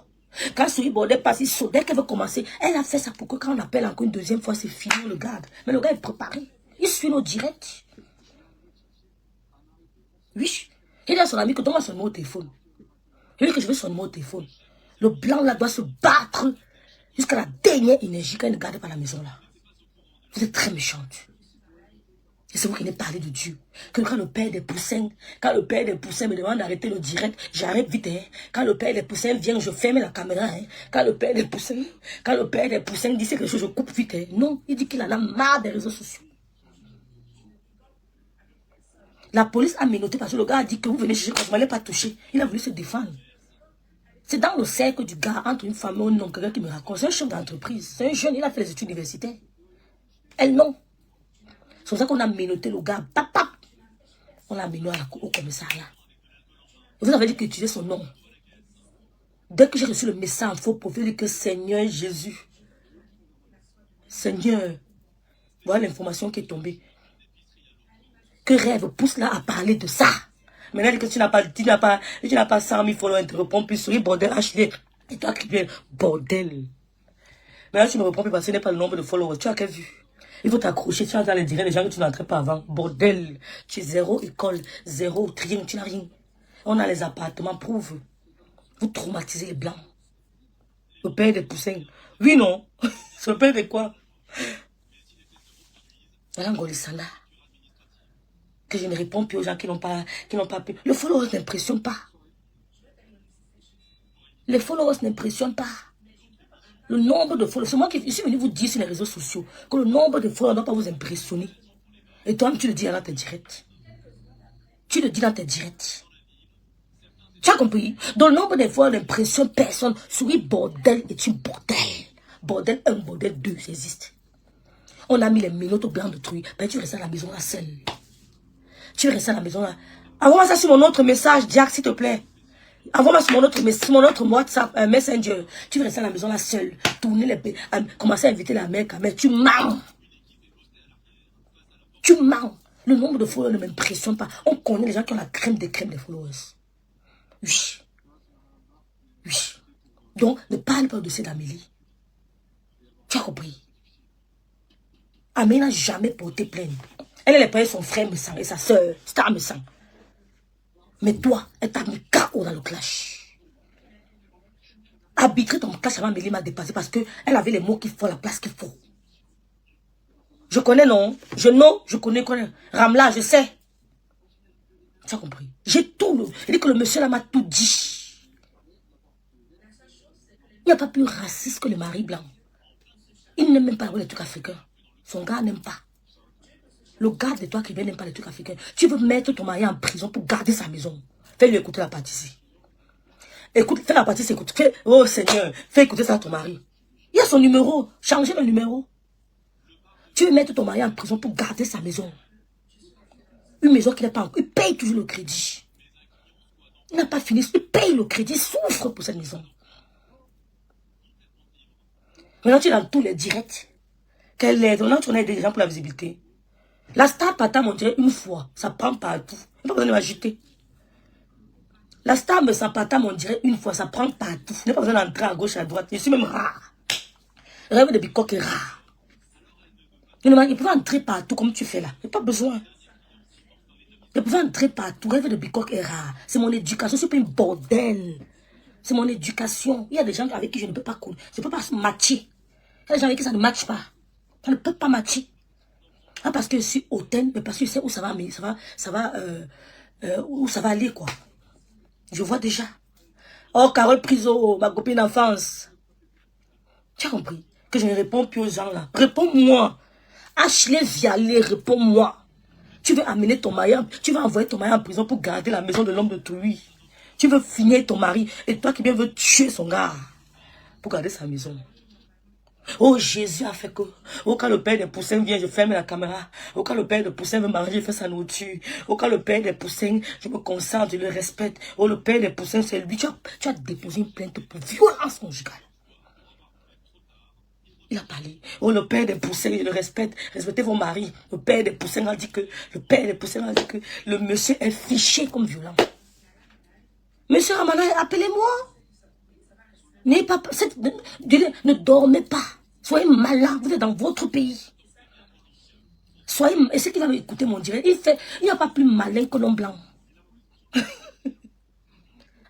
Quand Souris Bordel passe, il saute. Dès qu'elle veut commencer, elle a fait ça pour que quand on appelle encore une deuxième fois, c'est fini, on le garde. Mais le gars est préparé. Il suit nos directs. Oui. Il dit à son ami que donne-moi son numéro de téléphone. Il dit que je veux son numéro de téléphone. Le blanc là doit se battre jusqu'à la dernière énergie quand il ne garde pas la maison là. Vous êtes très méchante. Et c'est vous qui venez parler de Dieu. Que quand le père des poussins, me demande d'arrêter le direct, j'arrête vite. Hein. Quand le père des poussins vient, je ferme la caméra. Hein. Quand le père des poussins dit quelque chose, je coupe vite. Hein. Non, il dit qu'il en a marre des réseaux sociaux. La police a menotté parce que le gars a dit que vous venez chercher, vous ne m'allez pas toucher. Il a voulu se défendre. C'est dans le cercle du gars, entre une femme et un homme, quelqu'un qui me raconte. C'est un chef d'entreprise. C'est un jeune, il a fait les études universitaires. Elle, non. C'est pour ça qu'on a menotté le gars. Pap, pap. On l'a menotté au commissariat. Vous avez dit qu'il utilisait son nom. Dès que j'ai reçu le message en faux profil, il dit que Seigneur Jésus. Seigneur. Voilà l'information qui est tombée. Que rêve pousse là à parler de ça. Maintenant, il dit que tu n'as pas 100 000 followers, tu réponds plus, souris, bordel, HD. Et toi qui viens, bordel. Maintenant, tu me réponds plus parce que ce n'est pas le nombre de followers. Tu as quelle vue? Il faut t'accrocher, tu as dans les directs des gens que tu n'entrais pas avant. Bordel. Tu es zéro école, zéro rien, tu n'as rien. On a les appartements, prouve. Vous traumatisez les blancs. Le père des poussins. Oui, non. C'est le père de quoi? Voilà, Ngolisanda. Que je ne réponds plus aux gens qui n'ont pas pu. Les followers n'impressionnent pas. Les followers n'impressionnent pas. Le nombre de followers. C'est moi qui suis venu vous dire sur les réseaux sociaux que le nombre de followers ne doit pas vous impressionner. Et toi, tu le dis dans tes directs. Tu le dis dans tes directs. Tu as compris? Donc le nombre de followers n'impressionne personne. Souris bordel est une bordel. Bordel 1, bordel 2, ça existe. On a mis les minottes au blanc de truie. Ben, tu restes à la maison là seule. Tu restes à la maison là. Envoie-moi ça sur mon autre message, Jack, s'il te plaît. Envoie-moi sur mon autre WhatsApp, Messenger. Tu restes à la maison là seule. Tourner les commencer à inviter la mère, mais tu mens. Tu mens. Le nombre de followers ne m'impressionne pas. On connaît les gens qui ont la crème des followers. Oui. Oui. Donc, ne parle pas au dossier d'Amélie. Tu as compris? Amélie n'a jamais porté plainte. Elle est payée son frère me sang et sa soeur, Star me sang. Mais toi, elle t'a mis KO dans le clash. Arbitrer ton clash avant Amélie m'a dépassé parce qu'elle avait les mots qu'il faut, la place qu'il faut. Je connais, non? Je connais. Ramla, je sais. Tu as compris? J'ai tout. Il dit que le monsieur là m'a tout dit. Il n'y a pas plus raciste que le mari blanc. Il n'aime même pas les trucs africains. Son gars n'aime pas. Le gars de toi qui vient n'aime pas les trucs africains. Tu veux mettre ton mari en prison pour garder sa maison. Fais-lui écouter la partie. Écoute, fais la partie, écoute. Oh Seigneur, fais écouter ça à ton mari. Il y a son numéro. Changez le numéro. Tu veux mettre ton mari en prison pour garder sa maison. Une maison qui n'est pas encore. Il paye toujours le crédit. Il n'a pas fini. Il paye le crédit, il souffre pour cette maison. Maintenant, tu es dans tous les directs. Quelle aide? Maintenant, tu connais des gens pour la visibilité. La star Patam, on dirait une fois. Ça prend partout. Il n'y a pas besoin de m'ajouter. La star me sent Patam, on dirait une fois. Ça prend partout. Il n'y a pas besoin d'entrer à gauche, à droite. Je suis même rare. Le rêve de Bicoque est rare. Il peut entrer partout comme tu fais là. Il n'y a pas besoin. Il peut entrer partout. Le rêve de Bicoque est rare. C'est mon éducation. C'est pas une bordel. C'est mon éducation. Il y a des gens avec qui je ne peux pas courir. Je ne peux pas matcher. Il y a des gens avec qui ça ne matche pas. Ça ne peut pas matcher. Ah, parce que je suis hautaine, mais parce que je sais où ça va, mais où ça va aller, quoi. Je vois déjà. Oh, Carole Priso, ma copine d'enfance. Tu as compris que je ne réponds plus aux gens là. Réponds-moi. Ashley Vialet, réponds-moi. Tu veux amener ton mari, tu vas envoyer ton mari en prison pour garder la maison de l'homme de Toulouse. Tu veux finir ton mari, et toi qui bien veux tuer son gars pour garder sa maison. Oh, Jésus a fait que, oh, quand le père des poussins vient, je ferme la caméra. Oh, quand le père des poussins veut manger, je fais sa nourriture. Oh, quand le père des poussins, je me concentre, je le respecte. Oh, le père des poussins, c'est lui. Tu as déposé une plainte pour violence conjugale. Il a parlé. Oh, le père des poussins, je le respecte. Respectez vos maris. Le père des poussins a dit que, le monsieur est fiché comme violent. Monsieur Ramana, appelez-moi. Ne dormez pas. Soyez malin. Vous êtes dans votre pays. Soyez. Et ce qui va m'écouter mon direct, il n'y a pas plus malin que l'homme blanc.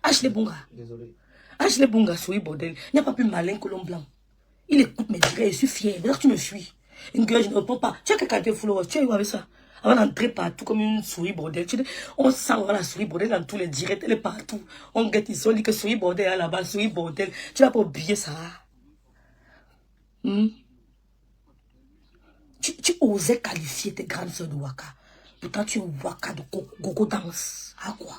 Ashley Bunga. Désolé. Ashley Bunga, soyez bordel. Il n'y a pas plus malin que l'homme blanc. Il écoute mes directs, je suis fier. D'ailleurs, tu me suis. Une gueule, je ne réponds pas. Tu as quelqu'un de followers, tu as eu avec ça. Avant d'entrer partout comme une souris bordel. On sent la souris bordel dans tous les directs, elle est partout. On guette ici, on dit que souris bordel est là-bas, souris bordel. Tu n'as pas oublié ça. Tu osais qualifier tes grandes soeurs de Waka. Pourtant, tu es Waka de Gogo Dance. À quoi?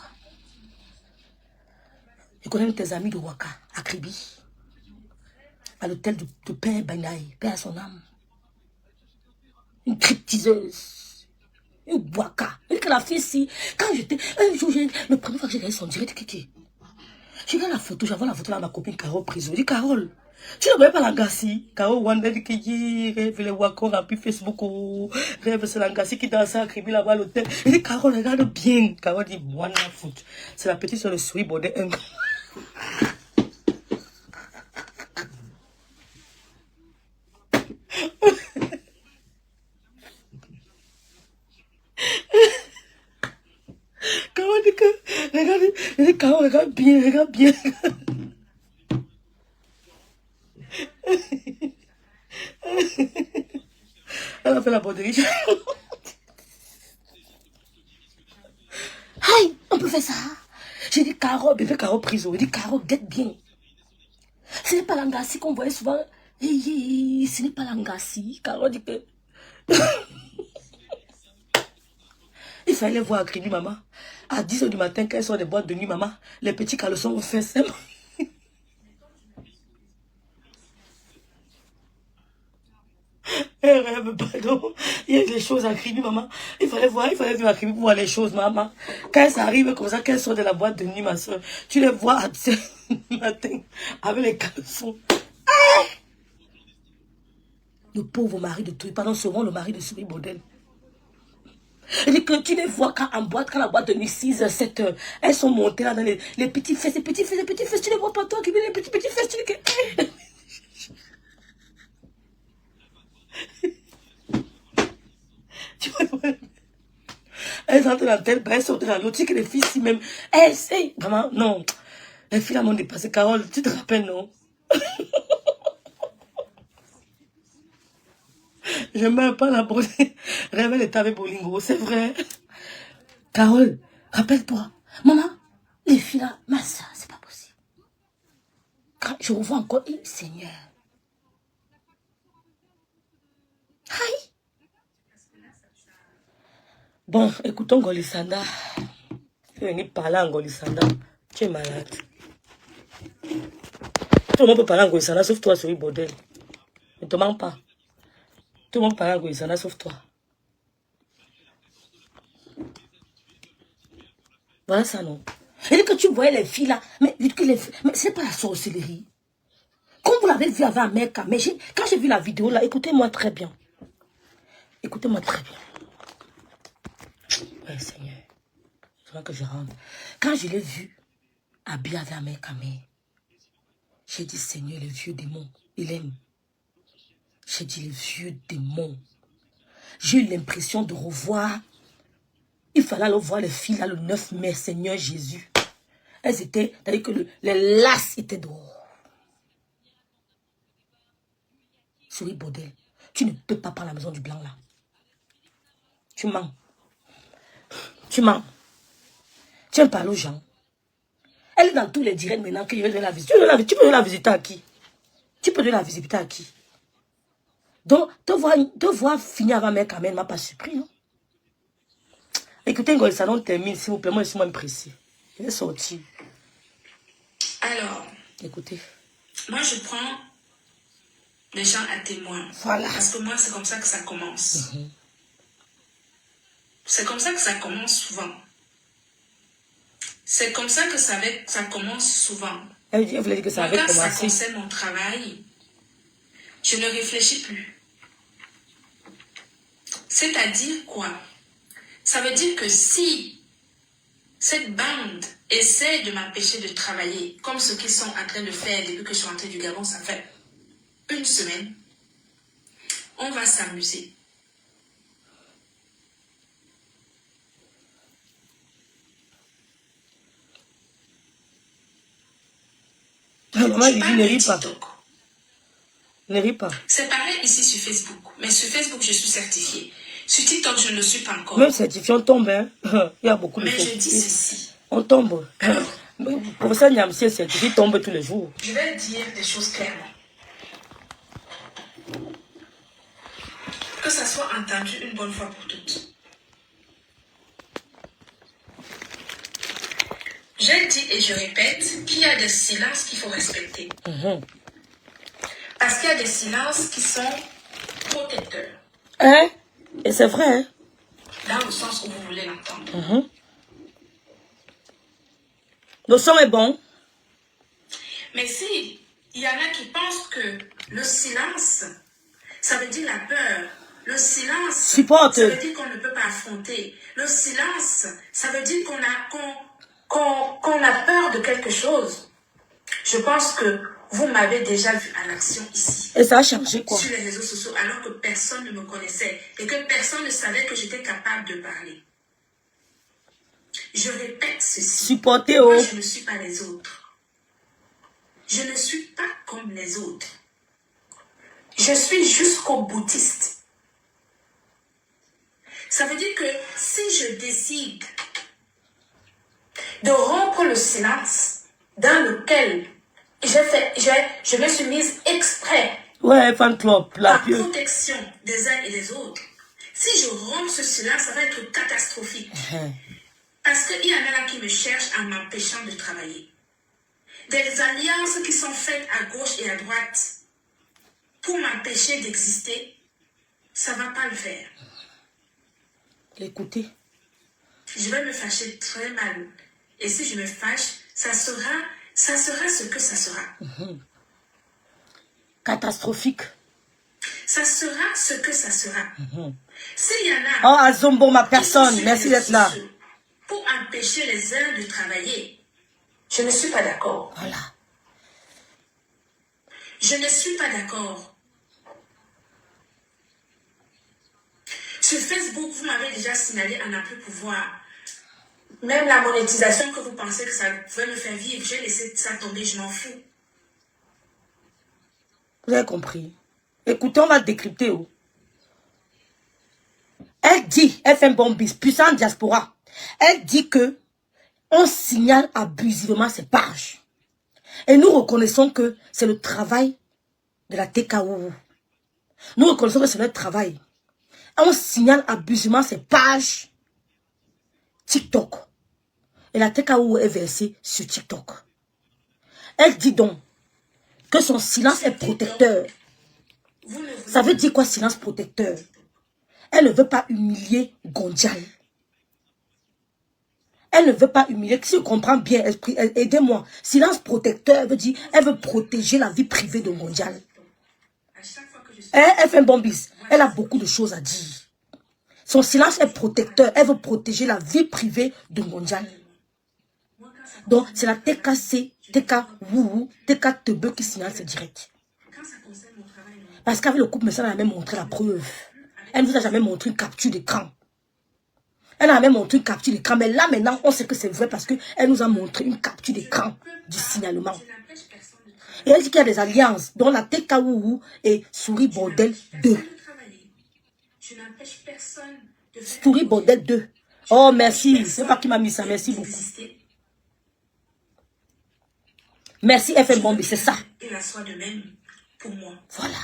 Je connais tes amis de Waka, à Kribi. À l'hôtel de Père Banaï, Père à son âme. Une cryptiseuse. Une Waka. Elle dit que la fille, si, quand j'étais, un jour, le premier fois que j'ai regardé son direct, Kiki. J'ai regardé la photo, j'avais la photo là, ma copine Carole Priso. Je dis, Carole, tu ne voyais pas l'Angassi? Carole Wanda dit Kiki, rêve les Waka, rempli Facebook, rêve c'est l'Angassi qui danse à Kribi là-bas à l'hôtel. Je dis, Carole, regarde bien. Carole dit, moi, la foot. C'est la petite sur le souris bordel. Carole dit que, Carole, regarde bien, regarde bien. Elle a fait la borderie. Aïe, on peut faire ça. J'ai dit, Carole, bébé Carole Priso. J'ai dit, Carole, guette bien. Ce n'est pas l'Angassi qu'on voyait souvent. Ce n'est pas l'Angassi. Carole dit que... Il fallait voir à Kribi, maman. À 10 h du matin, quand elles sont des boîtes de nuit, maman, les petits caleçons ont fait ça. Pardon. Il y a des choses à Kribi, maman. Il fallait voir à Kribi pour voir les choses, maman. Quand ça arrive comme ça, qu'elles sont de la boîte de nuit, ma soeur, tu les vois à 10 h du matin avec les caleçons. Le pauvre mari de tout, pardon, souvent le mari de souris bordel. Elle dit que tu les vois quand la boîte de nuit 6 h 7 h, elles sont montées là dans les petits fesses, tu les vois pas toi qui viens les petits fesses, tu les... Tu vois, elles entrent dans tel bain, elles sortent dans l'autre, tu sais que les filles si même, elles, vraiment, non, les filles là m'ont dépassé. Carole, tu te rappelles, non? Je meurs pas la beauté. Révèle est avec Bolingo, c'est vrai. Carole, rappelle-toi. Maman, les filles là, ma soeur, c'est pas possible. Quand je revois encore, Seigneur. Aïe. Bon, écoutons Golisanda. Tu es venu parler en Golisanda. Tu es malade. Tout le monde peut parler en Golisanda, sauf toi, sur le bordel. Ne te mens pas. Tout le monde parle en Golisanda, sauf toi. Voilà ça, non. Et que tu voyais les filles là, mais c'est pas la sorcellerie. Comme vous l'avez vu avec America, mais quand j'ai vu la vidéo là, écoutez-moi très bien. Écoutez-moi très bien. Ouais, Seigneur. C'est vrai que je rentre. Quand je l'ai vu habillé avec America, j'ai dit, Seigneur, les vieux démons, Hélène. J'ai dit, les vieux démons. J'ai eu l'impression de revoir. Il fallait aller voir les filles là le 9 mai, Seigneur Jésus. Elles étaient, c'est-à-dire que les lasses étaient dehors. Souris, bordel. Tu ne peux pas prendre la maison du blanc là. Tu mens. Tu mens. Tu aimes parler aux gens. Elle est dans tous les directs maintenant que je vais la visiter. Tu peux la visiter à qui? Tu peux la visiter à qui? Donc, te voir finir avant mec, quand même, ne m'a pas surpris. Hein? Écoutez, le salon termine, s'il vous plaît. Moi, je suis moins pressé. Je vais sortir. Alors, écoutez. Moi, je prends les gens à témoin. Voilà. Parce que moi, c'est comme ça que ça commence. C'est comme ça que ça commence souvent. C'est comme ça que ça commence souvent. Elle voulait dire que ça avait commencé. Quand ça concerne mon travail, je ne réfléchis plus. C'est-à-dire quoi? Ça veut dire que si cette bande essaie de m'empêcher de travailler, comme ce qu'ils sont en train de faire depuis que je suis rentrée du Gabon, ça fait une semaine, on va s'amuser. Maman, il dit, ne ris pas. Ne ris pas. C'est pareil ici sur Facebook. Mais sur Facebook, je suis certifiée. Sur TikTok, je ne le suis pas encore. Même certifié, on tombe. Hein? Il y a beaucoup de Mais choses. je dis ceci. On tombe. Alors, professeur Niamsi est certifié, tombe tous les jours. Je vais dire des choses clairement. Que ça soit entendu une bonne fois pour toutes. J'ai dit et je répète qu'il y a des silences qu'il faut respecter. Parce qu'il y a des silences qui sont protecteurs. Hein? Et c'est vrai, hein? Dans le sens où vous voulez l'entendre. Le son est bon. Mais si il y en a qui pensent que le silence, ça veut dire la peur. Le silence, Supporte. ça veut dire qu'on ne peut pas affronter. Le silence, ça veut dire qu'on a peur de quelque chose. Je pense que vous m'avez déjà vu en action ici. Et ça a changé quoi? Sur les réseaux sociaux, alors que personne ne me connaissait et que personne ne savait que j'étais capable de parler. Je répète ceci. Supportez, Moi, je ne suis pas les autres. Je ne suis pas comme les autres. Je suis jusqu'au boutiste. Ça veut dire que si je décide de rompre le silence dans lequel je me suis mise exprès fan club, par protection des uns et des autres. Si je romps ce silence, ça va être catastrophique. Parce qu'il y en a là qui me cherchent en m'empêchant de travailler. Des alliances qui sont faites à gauche et à droite pour m'empêcher d'exister, ça ne va pas le faire. Écoutez. Je vais me fâcher très mal. Et si je me fâche, ça sera ce que ça sera. Catastrophique. Ça sera ce que ça sera. S'il y en a... Oh, Azombo, ma personne, merci d'être là. Pour empêcher les uns de travailler, je ne suis pas d'accord. Voilà. Je ne suis pas d'accord. Sur Facebook, vous m'avez déjà signalé un abus de pouvoir. Même la monétisation que vous pensez que ça pouvait me faire vivre, j'ai laissé ça tomber, je m'en fous. Vous avez compris. Écoutez, on va décrypter. Elle dit, elle fait un bon bis, puissant diaspora. Elle dit que on signale abusivement ses pages. Et nous reconnaissons que c'est le travail de la TKO. Nous reconnaissons que c'est notre travail. On signale abusivement ses pages TikTok. Et la TKO est versée sur TikTok. Elle dit donc que son silence est protecteur. Ça veut dire quoi, silence protecteur? Elle ne veut pas humilier Gondjal. Elle ne veut pas humilier. Si je comprends bien, esprit, aidez-moi. Silence protecteur veut dire, elle veut protéger la vie privée de Mondial. Elle fait un bon bis. Elle a beaucoup de choses à dire. Son silence est protecteur. Elle veut protéger la vie privée de Mondial. Donc, c'est la TKC, TK Wouhou, TK Tebe qui signale, c'est direct. Parce qu'avec le couple, mais ça n'a même montré la preuve. Elle ne vous a jamais montré une capture d'écran. Elle n'a même montré une capture d'écran. Mais là, maintenant, on sait que c'est vrai parce qu'elle nous a montré une capture d'écran du signalement. Et elle dit qu'il y a des alliances, dont la TK Wouhou et Souris Bordel 2. Souris Bordel 2. Oh, merci. C'est pas qui m'a mis ça. Merci beaucoup. Merci, FM Bombi, c'est ça. Voilà.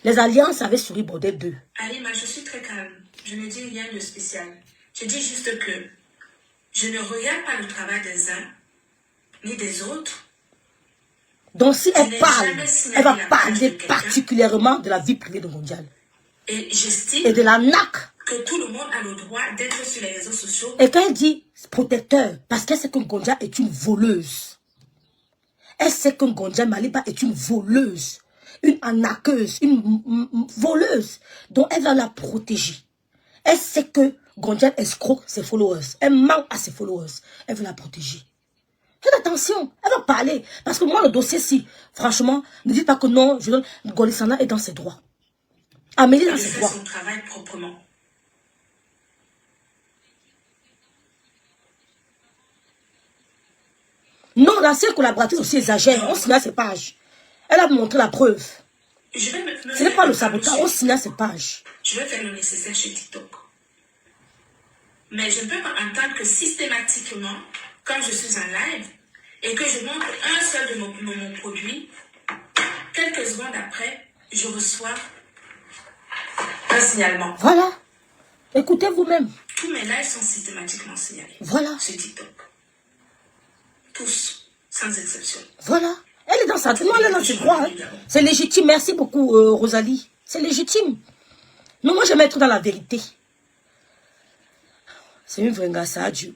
Les alliances avec Souris Bordel 2. Alima, je suis très calme. Je ne dis rien de spécial. Je dis juste que je ne regarde pas le travail des uns ni des autres. Donc si elle parle, elle va parler particulièrement de la vie privée de Mondial. Et j'estime et de la NAC. Que tout le monde a le droit d'être sur les réseaux sociaux. Et quand elle dit protecteur, parce qu'elle sait que Ngondia est une voleuse. Elle sait que Ngondia Maliba est une voleuse, une arnaqueuse, une voleuse. Donc elle va la protéger. Elle sait que Ngondia escroque ses followers. Elle ment à ses followers. Elle veut la protéger. Faites attention, elle va parler. Parce que moi, le dossier, si, franchement, ne dites pas que non, je donne, Golissana est dans ses droits. Amélie est dans ses droits. Elle fait son travail proprement. Non, l'ancienne collaboratrice aussi exagère. On signe à ses pages. Elle a montré la preuve. Ce n'est pas le sabotage, on signe à ses pages. Je vais faire le nécessaire chez TikTok. Mais je ne peux pas entendre que systématiquement, quand je suis en live, et que je montre un seul de mon produit, quelques secondes après, je reçois un signalement. Voilà. Écoutez vous-même. Tous mes lives sont systématiquement signalés. Voilà. Sur TikTok. Tous, sans exception. Voilà. Elle est dans sa droit, elle est dans ses droits. Hein. C'est légitime. Merci beaucoup, Rosalie. C'est légitime. Non, moi, j'aime être dans la vérité. C'est une vraie ça, Dieu.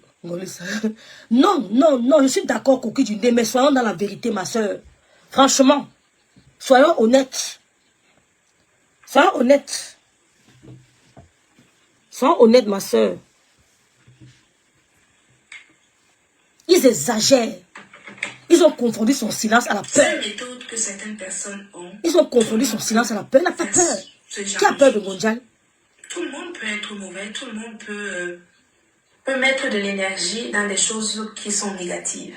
Non, non, non, je suis d'accord, Koki Dundé, mais soyons dans la vérité, ma soeur. Franchement, soyons honnêtes. Soyons honnêtes. Soyons honnêtes, ma soeur. Ils exagèrent. Ils ont confondu son silence à la peur. C'est une méthode que certaines personnes ont. Ils ont confondu son silence à la peur. Elle n'a pas peur. Qui a peur de Mondial? Tout le monde peut être mauvais. Tout le monde peut mettre de l'énergie dans des choses qui sont négatives.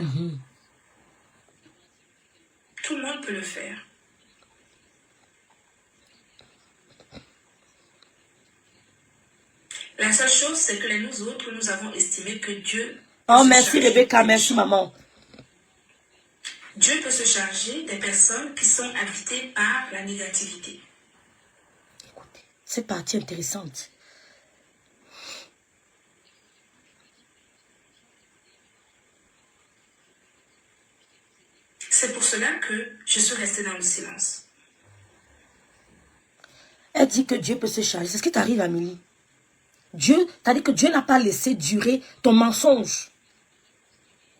Tout le monde peut le faire. La seule chose, c'est que nous autres, nous avons estimé que Dieu... Oh, merci Rebecca, merci maman. Dieu peut se charger des personnes qui sont habitées par la négativité. Écoutez, cette partie intéressante. C'est pour cela que je suis restée dans le silence. Elle dit que Dieu peut se charger. C'est ce qui t'arrive, Amélie. Dieu, t'as dit que Dieu n'a pas laissé durer ton mensonge.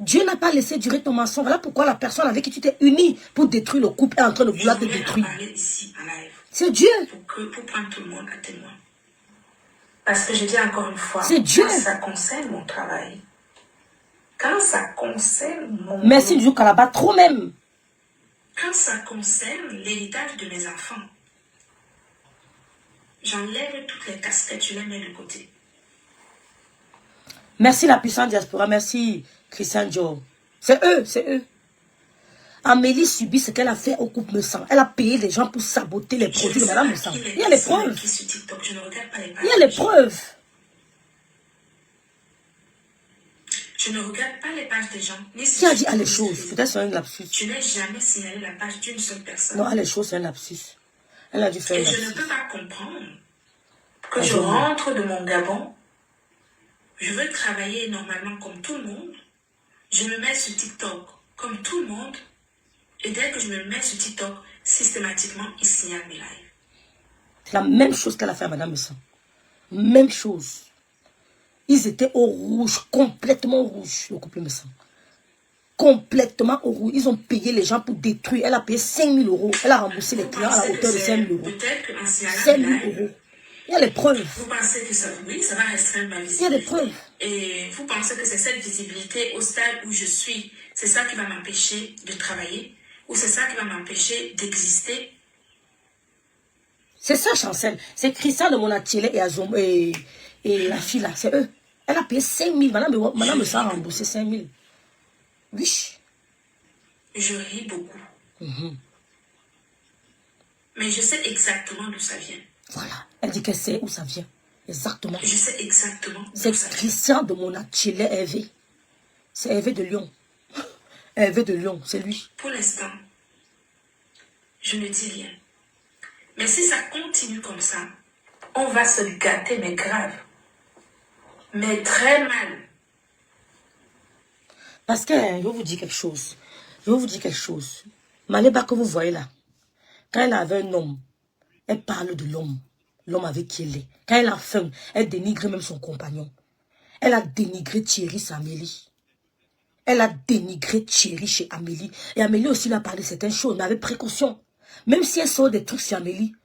Dieu n'a pas laissé durer ton mensonge. Voilà pourquoi la personne avec qui tu t'es unie pour détruire le couple est en train de vouloir te détruire. C'est Dieu. Pour prendre tout le monde à témoin. Parce que je dis encore une fois, c'est Dieu. Quand ça concerne mon travail, quand ça concerne mon... Merci Dieu Kalaba, trop même. Quand ça concerne l'héritage de mes enfants, j'enlève toutes les casquettes, je les mets de côté. Merci la puissante diaspora, merci Christian Joe. C'est eux, c'est eux. Amélie subit ce qu'elle a fait au couple me sang. Elle a payé les gens pour saboter les produits de Madame me sang. Il y a les preuves. Il y a les preuves. Je ne regarde pas les pages des gens. Qui a dit à les choses? Peut-être c'est un lapsus. Je n'ai jamais signalé la page d'une seule personne. Non, à les choses, c'est un lapsus. Elle a dû faire un lapsus. Et je ne peux pas comprendre que je rentre de mon Gabon. Je veux travailler normalement comme tout le monde. Je me mets sur TikTok comme tout le monde. Et dès que je me mets sur TikTok, systématiquement, il signale mes lives. C'est la même chose qu'elle a fait à Madame Messon. Même chose. Ils étaient au rouge, complètement au rouge, le couple me semble. Complètement au rouge. Ils ont payé les gens pour détruire. Elle a payé 5 000 euros. Elle a remboursé les clients à la hauteur de 5 000 euros. 5 000 euros. Il y a les preuves. Vous pensez que ça, oui, ça va restreindre ma visibilité. Il y a des preuves. Et vous pensez que c'est cette visibilité au stade où je suis, c'est ça qui va m'empêcher de travailler? Ou c'est ça qui va m'empêcher d'exister? C'est ça, Chancel. C'est Christian de Monatiele et la fille là. C'est eux. Elle a payé 5 000. Madame me a remboursé 5 000. Oui. Je ris beaucoup. Mais je sais exactement d'où ça vient. Voilà. Elle dit qu'elle sait où ça vient. Exactement. Je sais exactement d'où C'est ça vient. Christian de Monatiele Hervé. C'est Hervé de Lyon. Hervé de Lyon, c'est lui. Pour l'instant, je ne dis rien. Mais si ça continue comme ça, on va se gâter, mais grave. Mais très mal. Parce que, je vais vous dire quelque chose. Je vais vous dire quelque chose. Maléba que vous voyez là, quand elle avait un homme, elle parle de l'homme. L'homme avec qui elle est. Quand elle a faim, elle dénigre même son compagnon. Elle a dénigré Thierry chez Amélie. Elle a dénigré Thierry chez Amélie. Et Amélie aussi lui a parlé de certaines choses, mais avec précaution. Même si elle sort des trucs chez Amélie,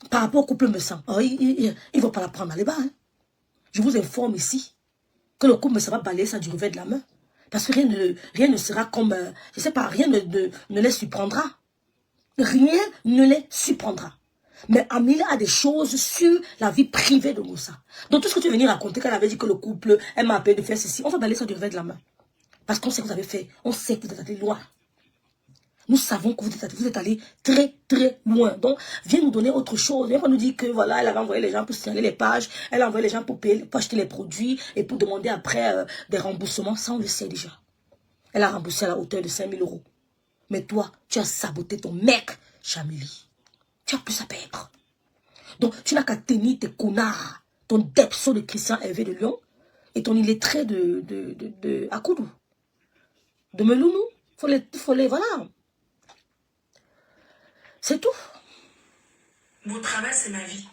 par rapport au couple me sent, il ne va pas la prendre à l'ébat. Hein. Je vous informe ici que le couple me va balayer ça du revers de la main. Parce que rien ne sera comme, je ne sais pas, rien ne les surprendra. Rien ne les surprendra. Mais Amélie a des choses sur la vie privée de Moussa. Donc tout ce que tu veux venir raconter, qu'elle avait dit que le couple, elle m'a appelé de faire ceci, on va balayer ça du revers de la main. Parce qu'on sait que vous avez fait, on sait que vous êtes allé loin. Nous savons que vous êtes allé très très loin. Donc, viens nous donner autre chose. Viens pas nous dire que voilà, elle avait envoyé les gens pour signaler les pages, elle a envoyé les gens pour payer, pour acheter les produits et pour demander après des remboursements. Ça, on le sait déjà. Elle a remboursé à la hauteur de 5 000 euros. Mais toi, tu as saboté ton mec, Chamili. Tu as plus à perdre. Donc, tu n'as qu'à tenir tes connards, ton depso de Christian Hervé de Lyon et ton illettré de Akoudou, de Melounou. Faut les, voilà. C'est tout. Mon travail, c'est ma vie.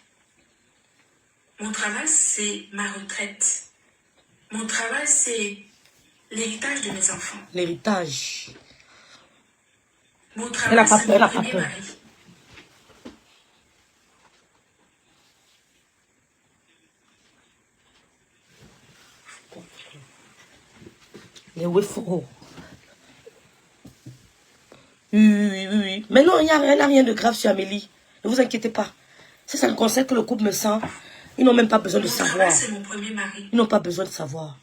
Mon travail, c'est ma retraite. Mon travail, c'est l'héritage de mes enfants. L'héritage. Mon travail, c'est mon premier mari. Les Weforo. Oui. Mais non, il n'y a rien de grave sur Amélie. Ne vous inquiétez pas. C'est ça le conseil que le couple me sent. Ils n'ont même pas besoin de savoir. C'est mon premier mari. Ils n'ont pas besoin de savoir.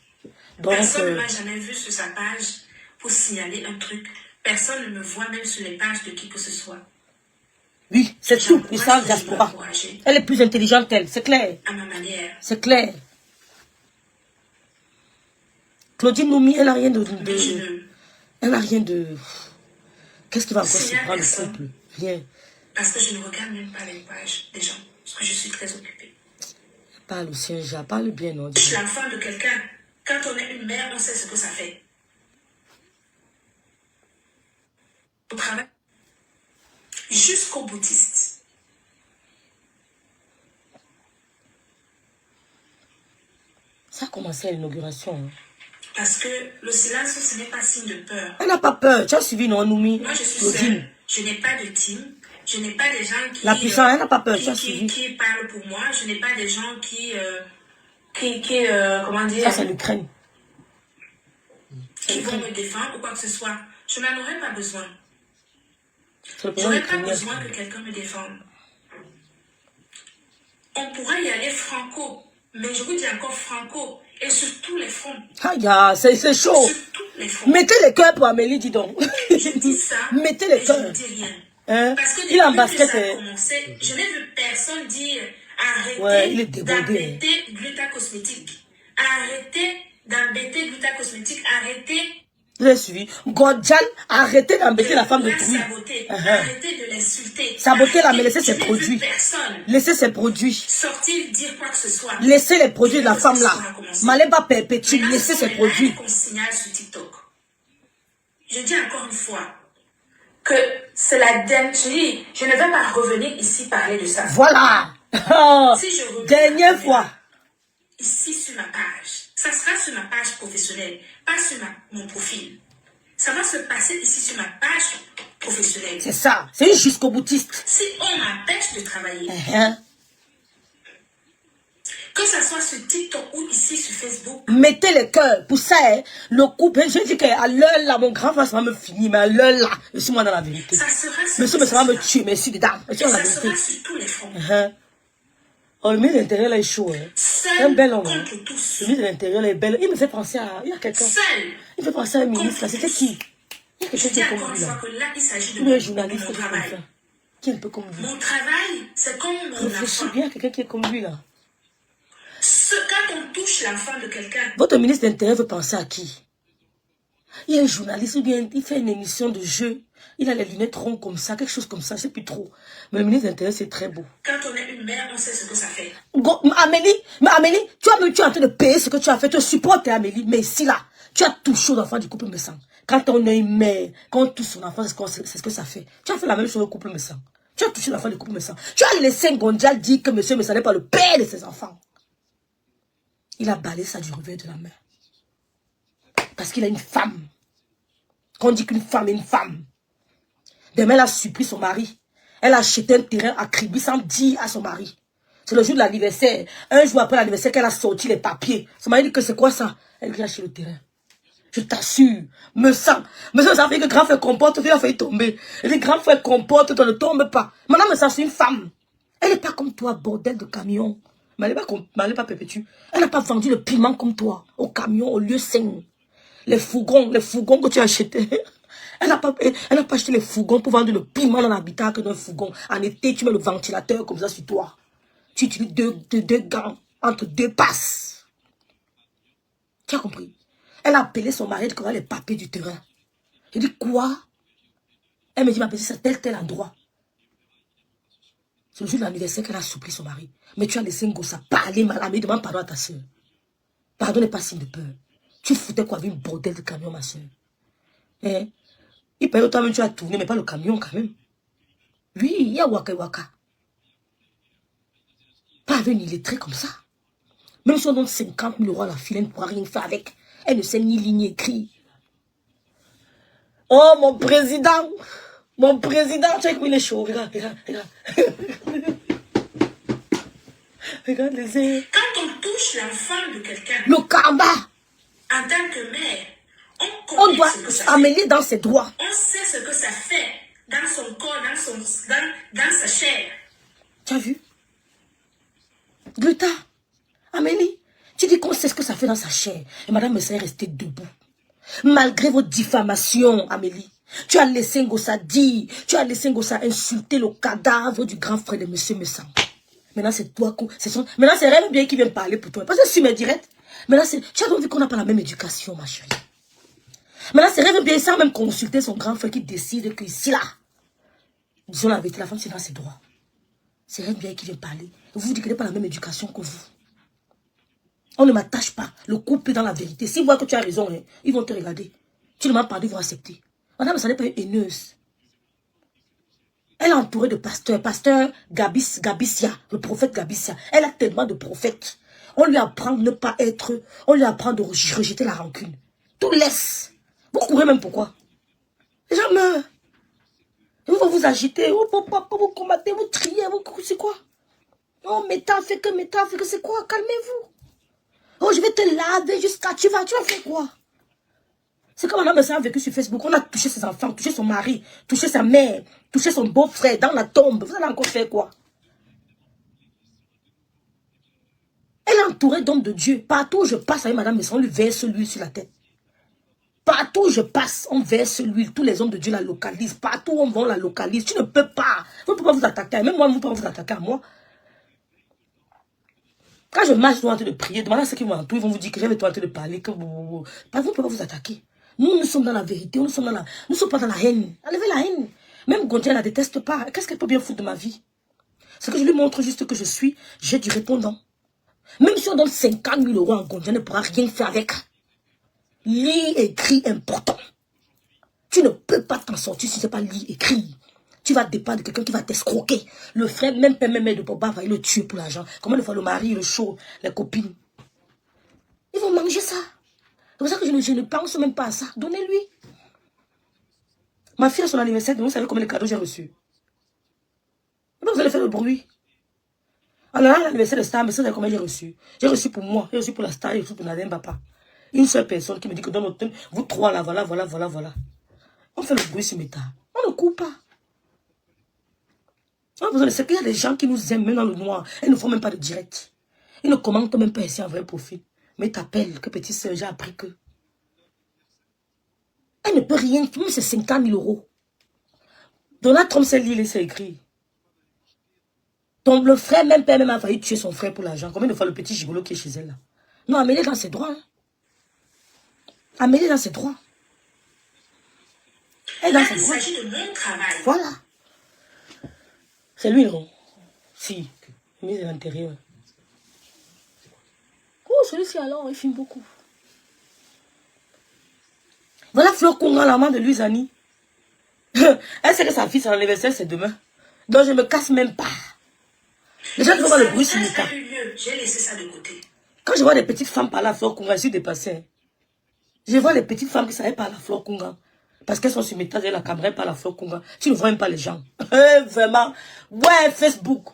Donc, personne ne m'a jamais vu sur sa page pour signaler un truc. Personne ne me voit même sur les pages de qui que ce soit. Oui, c'est tout. Ils savent diaspora. Elle est plus intelligente qu'elle, c'est clair. À ma manière. C'est clair. Claudine Noumi, elle n'a rien de... Elle n'a rien de... Qu'est-ce qui va encore se prendre le couple? Rien. Parce que je ne regarde même pas les pages des gens. Parce que je suis très occupée. Parle aussi un genre, parle bien, non? Je suis l'enfant de quelqu'un. Quand on est une mère, on sait ce que ça fait. Au travail, jusqu'au boutiste. Ça a commencé à l'inauguration. Hein. Parce que le silence, ce n'est pas signe de peur. Elle n'a pas peur. Tu as suivi, non, Noumi? Moi, je suis seule. Je n'ai pas de team. Je n'ai pas des gens qui... La puissance, elle n'a pas peur. Tu as suivi. Qui parlent pour moi. Je n'ai pas des gens qui comment dire... Ça, c'est l'Ukraine. Qui vont me défendre ou quoi que ce soit. Je n'en aurais pas besoin. Je n'aurais pas besoin que quelqu'un me défende. On pourrait y aller franco. Mais je vous dis encore franco. Et sur tous les fronts. Ah, c'est chaud. Sur tous les fronts. Mettez les cœurs pour Amélie, dis donc. Je dis ça. Mettez les cœurs. Je ne dis rien. Hein? Parce que il est en depuis que basket. ça a commencé, je n'ai vu personne dire arrêtez d'embêter Glutacosmétique. Arrêtez d'embêter Glutacosmétique. Arrêtez. Vous avez suivi. Godjan, arrêtez d'embêter la femme de Touy. Arrêtez de l'insulter. Saboter la, mais laissez ses produits. Laissez ses produits. Sortir dire quoi que ce soit. Laissez les produits de la femme là. Maléba perpétue, laissez ses produits. Qu'on signale sur TikTok. Je dis encore une fois que c'est la dernière. Je ne vais pas revenir ici parler de ça. Voilà. Si je reviens, dernière fois. ici sur ma page. Ça sera sur ma page professionnelle, pas sur mon profil. Ça va se passer ici sur ma page professionnelle. C'est ça, c'est une jusqu'au boutiste. Si on m'empêche de travailler, que ça soit sur TikTok ou ici sur Facebook. Mettez le cœur. Pour ça, hein, le couple, je dis qu'à l'heure là, mon grand frère, ça va me finir, mais à l'heure là, je suis moi dans la vérité. Ça sera sur Monsieur, ça va me tuer, merci dedans. Et ça sera sur tous les fronts. Oh, le ministre de l'Intérieur là est chaud. Hein. C'est un bel homme. Hein. Tous. Le ministre de l'Intérieur là est belle. Il me fait penser à. Il y a quelqu'un. Il me fait penser à un ministre là. C'était qui? Il y a quelqu'un qui est comme lui là. Il s'agit de mon journaliste travail. Qui est un peu comme lui. Mon travail, c'est comme mon enfant. Réfléchis bien à quelqu'un qui est comme lui là. Quand on touche l'enfant de quelqu'un. Votre ministre de l'Intérieur veut penser à qui? Il y a un journaliste ou bien il fait une émission de jeu. Il a les lunettes rondes comme ça, quelque chose comme ça, je ne sais plus trop. Mais le ministre de l'Intérieur, c'est très beau. Quand on est une mère, on sait ce que ça fait. Amélie, tu es en train de payer ce que tu as fait. Tu supportes Amélie, mais ici là, tu as touché aux enfants du couple me sang. Quand on est une mère, quand on touche son enfant, c'est ce que ça fait. Tu as fait la même chose au couple me sang. Tu as touché l'enfant du couple me sang. Tu as laissé Ngondial dire que monsieur Messa n'est pas le père de ses enfants. Il a balayé ça du revers de la main. Parce qu'il a une femme. Quand on dit qu'une femme est une femme. Demain, elle a supplié son mari. Elle a acheté un terrain à Kribi sans dire à son mari. C'est le jour de l'anniversaire. Un jour après l'anniversaire, qu'elle a sorti les papiers. Son mari dit que c'est quoi ça? Elle lui a acheté le terrain. Je t'assure. Me sens. Ça fait que grand frère comporte, il a failli tomber. Elle dit, grand frère comporte, toi ne tombe pas. Maintenant, me sens, c'est une femme. Elle n'est pas comme toi, bordel de camion. Mais elle n'est pas perpétue. Elle n'a pas vendu le piment comme toi. Au camion, au lieu sain. Les fourgons que tu as achetés. Elle n'a pas acheté les fourgons pour vendre le piment dans l'habitacle d'un fourgon. En été, tu mets le ventilateur comme ça sur toi. Tu utilises deux gants entre deux passes. Tu as compris? Elle a appelé son mari pour les papiers du terrain. Je dis quoi? Elle me dit, ma petite, c'est tel endroit. C'est le jour de l'anniversaire qu'elle a supplié son mari. Mais tu as laissé Ngossa parler mal à lui. Demande pardon à ta soeur. Pardon n'est pas signe de peur. Tu foutais quoi avec une bordel de camion, ma soeur? Eh? Il paraît toi-même tu as tourné, mais pas le camion quand même. Oui, il y a Waka. Pas avec une illettrée comme ça. Même si on donne 50 000 € à la fille, elle ne pourra rien faire avec. Elle ne sait ni lire ni écrire. Oh, mon président! Mon président, tu sais qu'il est chaud. Regarde. Regarde les yeux. Quand on touche l'enfant de quelqu'un. Le karma. En tant que mère, on doit Amélie dans ses droits. On sait ce que ça fait dans son corps, dans sa chair. Tu as vu? Glutta, Amélie, tu dis qu'on sait ce que ça fait dans sa chair. Et madame Messa est restée debout. Malgré vos diffamations, Amélie, tu as laissé Ngossa dire, tu as laissé Ngossa insulter le cadavre du grand frère de monsieur Messa. Maintenant, c'est toi, maintenant, c'est Rêve Bien qui vient parler pour toi. Parce que sur mes directs, maintenant, tu as donc vu qu'on n'a pas la même éducation, ma chérie. Maintenant, c'est Rêve Bien, sans même consulter son grand frère qui décide qu'ici, là, disons la vérité, la femme, c'est dans ses droits. C'est Rêve Bien qui vient parler. Vous dites qu'elle n'a pas la même éducation que vous. On ne m'attache pas. Le couple est dans la vérité. S'ils voient que tu as raison, hein, ils vont te regarder. Tu ne m'as pas dit, ils vont accepter. Madame, ça n'est pas une haineuse. Elle est entourée de pasteurs. Pasteur Gabissia, le prophète Gabissia. Elle a tellement de prophètes. On lui apprend de ne pas être... On lui apprend de rejeter la rancune. Tout laisse. Vous courez même pourquoi? Les gens meurent. Vous vous agitez, vous combattez, vous triez, c'est quoi? Oh, Méta fait que c'est quoi? Calmez-vous. Oh, je vais te laver jusqu'à... Tu vas faire quoi? C'est comme madame Messa a vécu sur Facebook. On a touché ses enfants, touché son mari, touché sa mère, touché son beau-frère dans la tombe. Vous allez encore faire quoi? Elle est entourée d'hommes de Dieu. Partout où je passe avec madame Messa, on lui verse l'huile sur la tête. Partout où je passe, on verse l'huile. Tous les hommes de Dieu la localisent. Partout où on va, on la localise. Tu ne peux pas. Vous ne pouvez pas vous attaquer. Même moi, vous ne pouvez pas vous attaquer à moi. Quand je marche, je suis en train de prier. Demandez à ceux qui m'entourent, ils vont vous dire que j'avais en train de parler. Que vous ne pouvez pas vous attaquer. Nous sommes dans la vérité. Nous sommes pas dans la haine. Enlevez la haine. Même Gondia ne la déteste pas. Qu'est-ce qu'elle peut bien foutre de ma vie? C'est que je lui montre juste que je suis. J'ai du répondant. Même si on donne 50 000 € en Gondia, ne pourra rien faire avec. Lire, écrit, important. Tu ne peux pas t'en sortir si ce n'est pas lire, écrit. Tu vas dépendre de quelqu'un qui va t'escroquer. Le frère, même père, même mère de papa va le tuer pour l'argent. Comment de fois le mari, le chaud, les copines. Ils vont manger ça. C'est pour ça que je ne pense même pas à ça. Donnez-lui. Ma fille a son anniversaire, vous savez combien de cadeaux j'ai reçus. Vous allez faire le bruit. Alors, l'anniversaire de Star, mais ça, vous savez combien j'ai reçu. J'ai reçu pour moi, j'ai reçu pour la Star, j'ai reçu pour Nadine Papa. Une seule personne qui me dit que dans notre thème, vous trois là, voilà. On fait le bruit sur mes tas. On ne coupe pas. C'est qu'il y a des gens qui nous aiment même dans le noir. Ils ne font même pas de direct. Ils ne commentent même pas ici en vrai profil. Mais ils t'appellent que petite soeur, j'ai appris que. Elle ne peut rien, même c'est 50 000 euros. Donald Trump s'est lu, c'est écrit. Donc le frère, même père, même a failli tuer son frère pour l'argent. Combien de fois le petit gigolo qui est chez elle là? Non, Amélie est dans ses droits. Hein. Amélie est dans ses droits. Elle est dans ses droits. Il s'agit de mon travail. Voilà. C'est lui, non? Si. Mise à l'intérieur. Oh, celui-ci alors, il filme beaucoup. Voilà Fleur Conga, la main de Louise-Annie. Elle sait que sa fille, son anniversaire, c'est demain. Donc je ne me casse même pas. Les gens qui vont voir le bruit sur le tas. J'ai laissé ça de côté. Quand je vois des petites femmes parler à Fleur Conga, je suis dépassée. Je vois les petites femmes qui ne savaient pas la Fleur Conga. Parce qu'elles sont sur mes tas et la caméra par la Fleur Conga. Tu ne vois même pas les gens. Vraiment. Ouais, Facebook.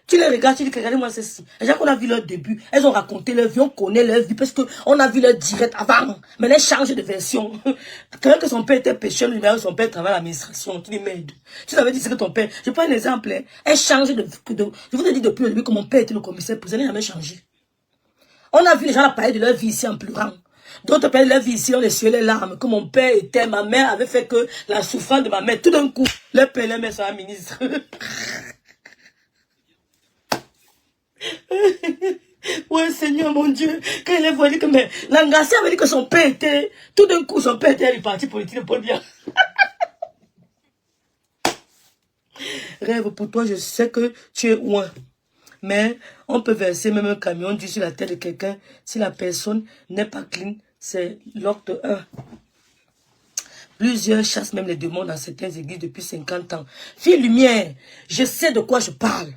Tu les regardes, tu dis que regardez-moi ceci. Les gens qu'on a vu leur début, elles ont raconté leur vie, on connaît leur vie, parce qu'on a vu leur direct avant. Mais elles changent de version. Quelqu'un que son père était pêcheur, lui, son père travaille à l'administration. Tu dis, merde. Tu savais dire que ton père. Je prends un exemple. Hein. Elle change de. Je vous ai dit depuis le début que mon père était le commissaire, vous n'avez jamais changé. On a vu les gens parler de leur vie ici en pleurant. D'autres parler de leur vie ici, on essuyait les larmes. Que mon père était, ma mère avait fait que la souffrance de ma mère, tout d'un coup, leur père et leur mère sont un ministre. Ouais, Seigneur, mon Dieu, quand il est venu que l'Angassi avait dit que son père était, tout d'un coup, son père était du parti politique de Paul Biya. Rêve, pour toi, je sais que tu es loin. Mais on peut verser même un camion d'huile sur la tête de quelqu'un. Si la personne n'est pas clean, c'est l'acte 1. Plusieurs chassent même les démons dans certaines églises depuis 50 ans. Fille lumière, je sais de quoi je parle.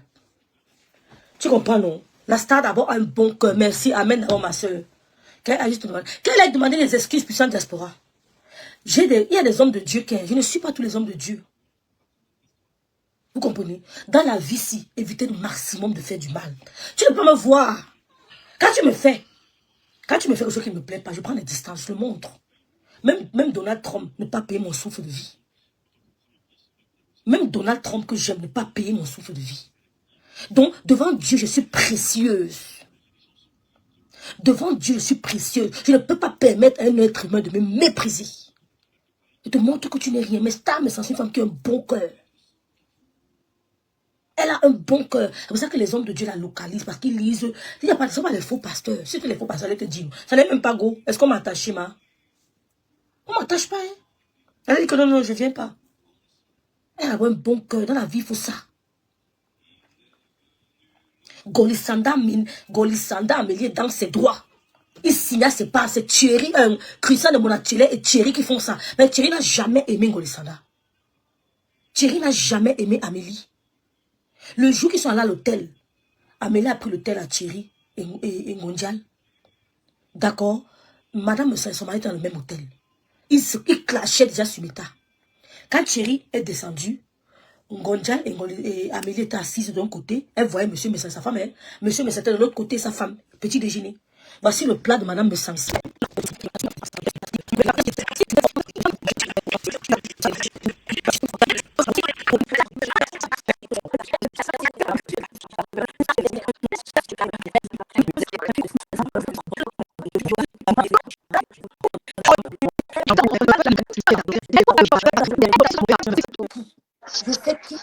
Tu comprends, non? La Star d'abord a un bon cœur. Merci, amen, d'abord ma soeur. Qu'elle a demandé les excuses puissantes diaspora. Il y a des hommes de Dieu qui... Je ne suis pas tous les hommes de Dieu. Vous comprenez? Dans la vie, si, évitez le maximum de faire du mal. Tu ne peux me voir. Quand tu me fais quelque chose qui ne me plaît pas, je prends les distances, je le montre. Même Donald Trump ne pas payer mon souffle de vie. Même Donald Trump que j'aime ne pas payer mon souffle de vie. Donc, devant Dieu, je suis précieuse. Devant Dieu, je suis précieuse. Je ne peux pas permettre à un être humain de me mépriser. Je te montre que tu n'es rien. Mais Star me semble une femme qui a un bon cœur. Elle a un bon cœur. C'est pour ça que les hommes de Dieu la localisent. Parce qu'ils lisent. Il n'y a pas les faux pasteurs. C'est que les faux pasteurs, ils te disent. Ça n'est même pas go. Est-ce qu'on m'attache, ma? On ne m'attache pas, hein. Elle a dit que non, non, je ne viens pas. Elle a un bon cœur. Dans la vie, il faut ça. Golisanda Amélie est dans ses droits. Il signe ses pas. C'est Thierry, Christian de Monatile et Thierry qui font ça. Mais Thierry n'a jamais aimé Golisanda. Thierry n'a jamais aimé Amélie. Le jour qu'ils sont allés à l'hôtel, Amélie a pris l'hôtel à Thierry et Mondial. D'accord? Madame et son mari étaient dans le même hôtel. Ils clashaient déjà sur l'état. Quand Thierry est descendu, Ngonja et Amélie étaient assises d'un côté. Elle voyait Monsieur Messa, sa femme. Monsieur Messa était de l'autre côté, sa femme. Petit déjeuner. Voici le plat de Madame Messa. Je sais qui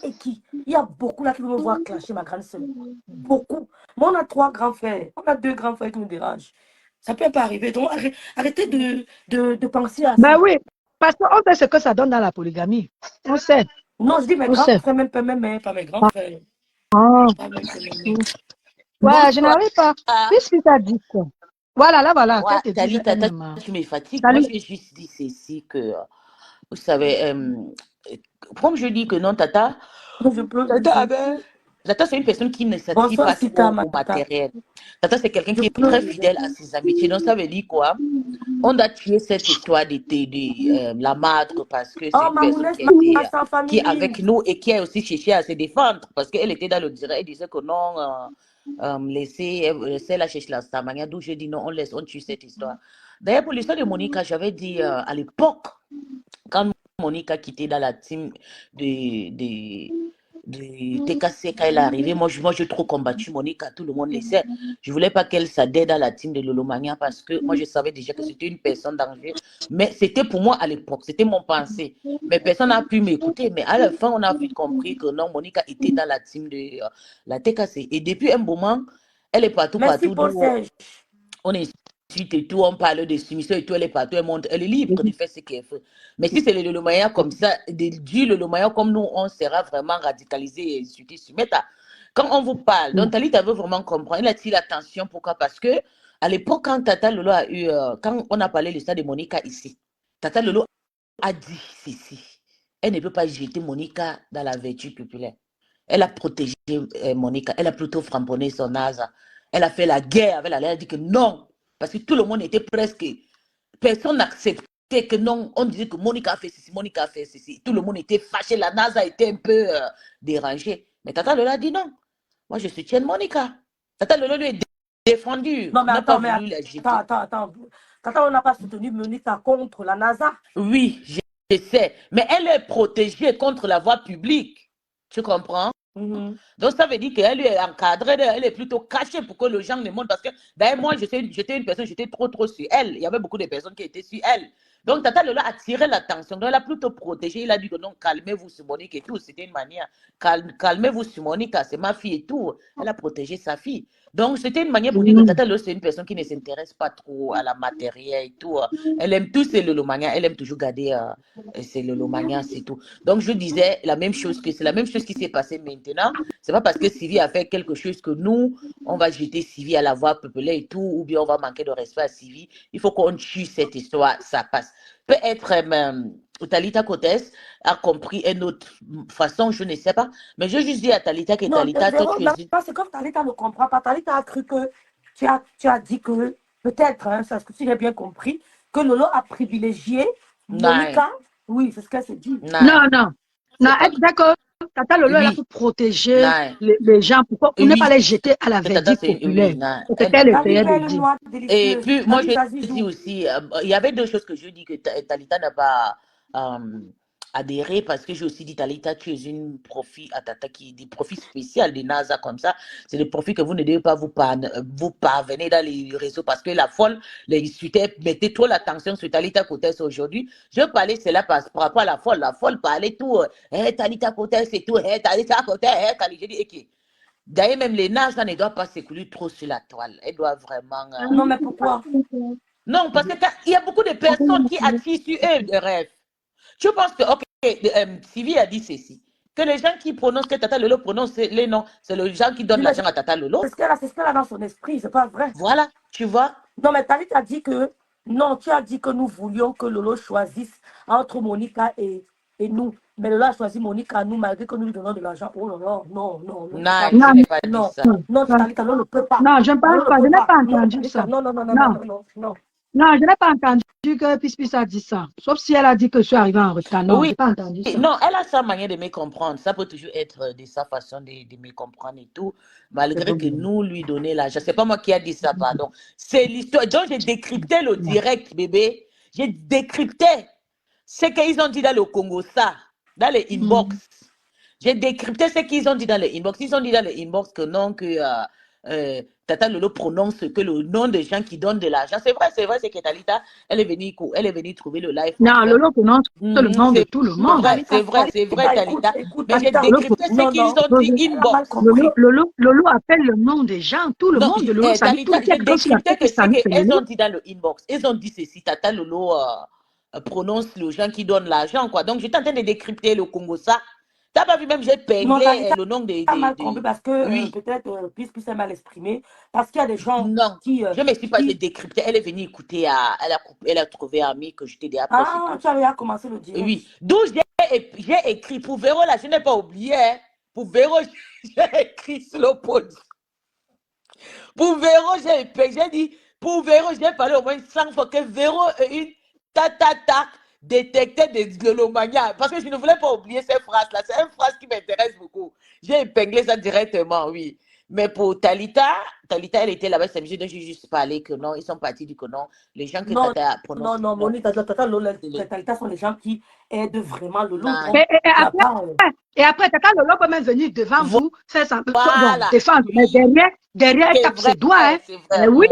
et qui. Il y a beaucoup là qui vont me voir clasher ma grande sœur. Beaucoup. Mais on a 3 grands frères. On a 2 grands frères qui nous dérangent. Ça peut pas arriver. Donc arrêtez de penser à ça. Bah oui, parce qu'on sait ce que ça donne dans la polygamie. On sait. Non, je dis mes grands frères, même pas mes grands frères. Ah. Ouais, je n'arrive pas. Puisque tu as dit quoi? Voilà, là, voilà. Ouais, Talita, tu me fatigues. Moi, je vais juste dire ceci que, vous savez, comme je dis que non, Tata, Je pleure. Tata, c'est une personne qui ne s'attire Bonsoir, pas Sita, trop ma au tata. matériel. Tata, c'est quelqu'un Je qui est pleure. très fidèle à ses amitiés. Donc, ça veut dire quoi? On a tué cette histoire de la madre parce que c'est Oh, une personne Mamounès, qui a été, ma qui est famille. avec nous et qui a aussi cherché à se défendre parce qu'elle était dans le direct. Elle disait que non, laissez la chercher la Stamania. D'où je dis non, on tue cette histoire. D'ailleurs, pour l'histoire de Monica, j'avais dit à l'époque, quand Monica quittait dans la team de TKC, quand elle est arrivée, moi, j'ai trop combattu Monica, tout le monde le sait. Je ne voulais pas qu'elle s'adhère dans la team de Lolomania parce que moi, je savais déjà que c'était une personne dangereuse. Mais c'était pour moi à l'époque, c'était mon pensée. Mais personne n'a pu m'écouter. Mais à la fin, on a vite compris que non, Monica était dans la team de la TKC. Et depuis un moment, elle est partout, Merci, partout. Paul Serge. On est et tout, on parle de soumission et tout, elle est partout, elle est libre de faire ce qu'elle fait. Mais si c'est le Lolomaya comme ça, du Lolomaya comme nous, on sera vraiment radicalisé et insulté sur Meta. Quand on vous parle, donc Talita veut vraiment comprendre, il attire l'attention, pourquoi? Parce que à l'époque, quand Tata Lolo a eu, quand on a parlé de ça de Monica ici, Tata Lolo a dit ceci. Elle ne peut pas jeter Monica dans la vertu populaire. Elle a protégé Monica, elle a plutôt framponné son asa. Elle a fait la guerre avec elle a dit que non, parce que tout le monde était presque, personne n'acceptait que non, on disait que Monica a fait ceci, Monica a fait ceci. Tout le monde était fâché, la NASA était un peu dérangée. Mais Tata Lola a dit non, moi je soutiens Monica. Tata Lola lui est défendu, Non, mais n'a pas attends, voulu la jeter. attends. Tata, on n'a pas soutenu Monica contre la NASA. Oui, je sais, mais elle est protégée contre la voie publique. Tu comprends? Donc, ça veut dire qu'elle est encadrée, elle est plutôt cachée pour que les gens ne montrent. Parce que, d'ailleurs, moi, j'étais une personne, j'étais trop sur elle. Il y avait beaucoup de personnes qui étaient sur elle. Donc, Tata Lola a attiré l'attention. Donc, elle a plutôt protégé. Il a dit que non, calmez-vous sur Monique et tout. C'était une manière. Calmez-vous sur Monique, c'est ma fille et tout. Elle a protégé sa fille. Donc, c'était une manière pour dire que Tata Lola, c'est une personne qui ne s'intéresse pas trop à la matériel et tout. Elle aime tous ses lolomanias. Elle aime toujours garder ses lolomanias, c'est tout. Donc, je disais la même chose que c'est la même chose qui s'est passée maintenant. C'est pas parce que Sylvie a fait quelque chose que nous, on va jeter Sylvie à la voie populaire et tout, ou bien on va manquer de respect à Sylvie. Il faut qu'on tue cette histoire, ça passe. Peut-être Talita Cotes a compris une autre façon, je ne sais pas. Mais je juste dit à Talita que Talita, toi, tu es... C'est comme Talita ne comprend pas. Talita a cru que tu as dit que, peut-être, hein, c'est ce que tu as bien compris, que Lolo a privilégié Monica. Oui, c'est ce qu'elle s'est dit. Non, être d'accord. Tata Lolo est là pour protéger les gens, pour ne pas les jeter à la verdict populaire. C'est ce qu'elle essayait de dire. Et puis, moi, je dis aussi, il y avait deux choses que je dis que Talita n'a pas adhéré parce que j'ai aussi dit, Talita, tu es une profil à Tata qui est des profils spéciaux de NASA comme ça. C'est des profils que vous ne devez pas vous parvenir dans les réseaux parce que la folle, les insultait, mettez trop l'attention sur Talita Cotes aujourd'hui. Je parlais cela par rapport à la folle. La folle parlait tout, Talita Cotes et tout, Talita Cotes, Talita. J'ai dit, ok. D'ailleurs, même les nages, ça ne doit pas s'écouler trop sur la toile. Elle doit vraiment... Non, mais pourquoi? Non, parce qu'il y a beaucoup de personnes qui attirent sur eux des rêves. Je pense que, ok, Sylvie a dit ceci, que les gens qui prononcent, que Tata Lolo prononce les noms, c'est les gens qui donnent l'argent à Tata Lolo. C'est ce qu'elle a dans son esprit, c'est pas vrai. Voilà, tu vois. Non, mais Talita a dit que, non, tu as dit que nous voulions que Lolo choisisse entre Monica et nous. Mais Lolo a choisi Monica à nous, malgré que nous lui donnons de l'argent. Oh là là, non. Non, je n'ai pas dit ça. Non, Talita, Lolo ne peut pas. Non, je ne pense pas, je n'ai pas entendu ça. Non. Non, je n'ai pas entendu que Pispis a dit ça. Sauf si elle a dit que je suis arrivée en retard. Non, oui. je n'ai pas entendu ça. Non, elle a sa manière de me comprendre. Ça peut toujours être de sa façon de me comprendre et tout. Malgré que nous lui donner l'argent. Ce n'est pas moi qui a dit ça, pardon. C'est l'histoire. Donc, j'ai décrypté le direct, bébé. J'ai décrypté ce qu'ils ont dit dans le Congo, ça, dans les inbox. J'ai décrypté ce qu'ils ont dit dans les inbox. Ils ont dit dans les inbox que non, que Tata Lolo prononce que le nom des gens qui donnent de l'argent. C'est vrai, c'est que Talita, elle est venue trouver le live. Non, Lolo prononce le nom de tout le monde. C'est vrai, Talita. Mais j'ai décrypté ce qu'ils ont dit inbox. Lolo appelle le nom des gens, tout le monde. Lolo, Talita, j'ai décrypté que ce qu'elles ont dit dans le inbox. Elles ont dit ceci, Tata Lolo prononce les gens qui donnent l'argent, quoi. Donc, j'étais en train de décrypter le Congo, ça. T'as pas vu, même j'ai peiné le nom des... mal compris parce que peut-être Puisse est mal exprimé. Parce qu'il y a des gens qui... je ne me suis pas décrypté. Elle est venue écouter, elle a trouvé ami que je t'ai dit après. Ah, tu avais commencé le direct. Oui. D'où j'ai écrit pour Véro, là, je n'ai pas oublié. Hein. Pour Véro, j'ai écrit sur le podium. Pour Véro, j'ai dit, pour Véro, j'ai parlé au moins 100 fois que Véro est une ta détecteur de l'holomania. Parce que je ne voulais pas oublier ces phrases-là. C'est une phrase qui m'intéresse beaucoup. J'ai épinglé ça directement, oui. Mais pour Talita, elle était là-bas, c'est obligé de juste parler que non, ils sont partis du que non. Les gens que Non, Tata prononce. non, Monique, Tata Lolo, Talita sont les gens qui aident vraiment Lolo. Non. Et après, Tata Lolo peut même venir devant vous, faire ça, Voilà. bon, défendre. Oui. Mais derrière, elle tape ses doigts. Hein. Vrai. Oui,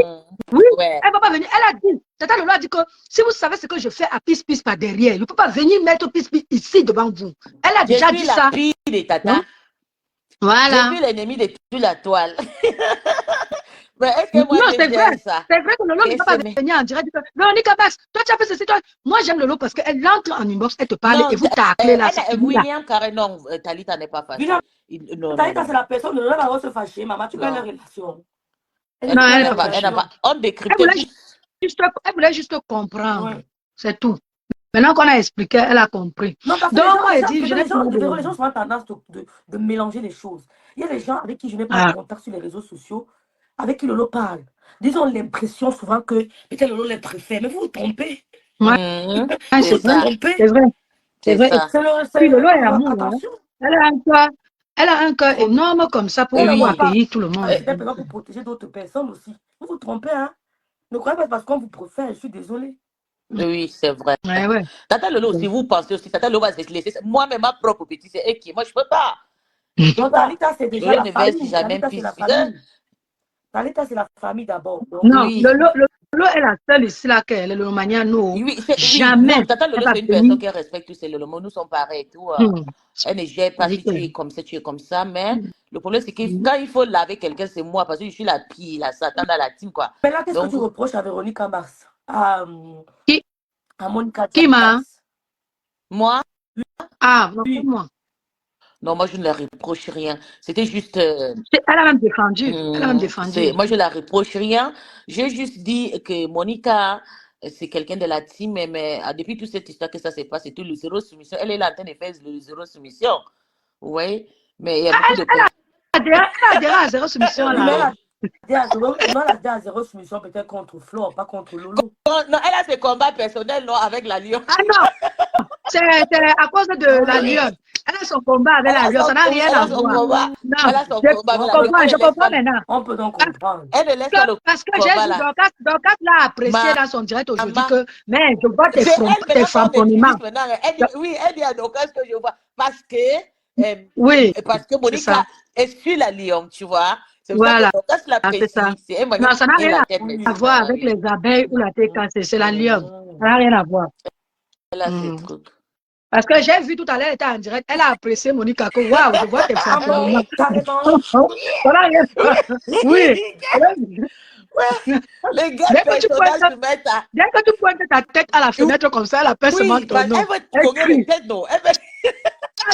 oui. Ouais. Elle ne va pas venir. Elle a dit, Tata Lolo a dit que si vous savez ce que je fais à pisse par derrière, je ne peux pas venir mettre pisse ici devant vous. Elle a déjà dit ça. Je suis la pire de Tata. Donc, voilà. Je suis l'ennemi de toute la toile. Mais est-ce que moi, non, c'est vrai. Ça? C'est vrai que Lolo ne peut pas venir en direct. Véronique Abax, toi, tu as fait ceci. Toi. Moi, j'aime Lolo parce qu'elle entre en inbox, elle te parle non, et vous taclez là. William Carré, non, Talita n'est pas facile. Talita, c'est la personne, Lolo va se fâcher. Maman, tu connais la relation. Elle n'a pas. On décrypte. Elle voulait juste comprendre. Ouais. C'est tout. Maintenant qu'on a expliqué, elle a compris. Non, parce que les gens ont tendance de mélanger les choses. Il y a des gens avec qui je n'ai pas de contact sur les réseaux sociaux, avec qui Lolo parle. Disons l'impression souvent que peut-être Lolo les préfère, mais vous vous trompez. Ouais. C'est vrai. C'est vrai. C'est vrai. Puis Lolo est amour. Attention. Elle a un cœur énorme comme ça pour accueillir tout le monde. C'est pour protéger d'autres personnes aussi. Vous vous trompez, hein? Ne croyez pas parce qu'on vous préfère, je suis désolée. Oui, c'est vrai. Ouais. Tata Lolo, si vous pensez aussi, Tata Lolo va se laisser. Moi-même, ma propre petite, c'est qui? Moi, je ne peux pas. Donc, Talita, c'est déjà la famille. Talita, c'est la famille d'abord. Non, Lolo est la seule ici, là, qu'elle est le Maniano. Oui, jamais. Non, Tata Lolo, c'est une personne qui respecte tous ces Lolo. Nous sommes pareils et tout. Elle ne gère pas si tu es comme ça, tu es comme ça. Mais le problème, c'est que quand il faut laver quelqu'un, c'est moi, parce que je suis la pire, la Satan dans la team, quoi. Mais là, qu'est-ce que tu reproches à Véronique Mars? À Monica Qui m'a? Moi? Ah, oui. Moi. Non, moi, je ne la reproche rien. C'était juste... Elle a même défendu. Moi, je ne la reproche rien. J'ai juste dit que Monica, c'est quelqu'un de la team, mais depuis toute cette histoire que ça s'est passé, tout le zéro soumission, elle est là en train de faire le zéro soumission. Oui, mais il y a beaucoup de personnes. Elle a adhéré à zéro soumission, là. Elle a dit à zéro soumission peut-être contre Flo, pas contre Lolo. Non, elle a ses combats personnels, non, avec la Lyon. Ah non, c'est à cause de la Lyon. Elle a son combat avec la Lyon, ça n'a rien à voir. Non, je comprends maintenant. On peut donc comprendre. Elle ne laisse pas le parce que j'ai vu Dorcas l'a apprécié dans son direct aujourd'hui que, mais je vois tes framponnements. Oui, elle dit à Dorcas que je vois. Parce que Monica est sur la Lyon, tu vois. Voilà. C'est ça. Non, ça n'a rien à voir avec les abeilles ou la tête cassée. C'est la lionne. Ça n'a rien à voir. Parce que j'ai vu tout à l'heure, elle était en direct. Elle a apprécié Monica. Waouh, je vois tes femmes. Ça n'a rien à voir. Oui. Les gars, dès que tu pointes ta tête à la fenêtre comme ça, elle appelle seulement ton nom.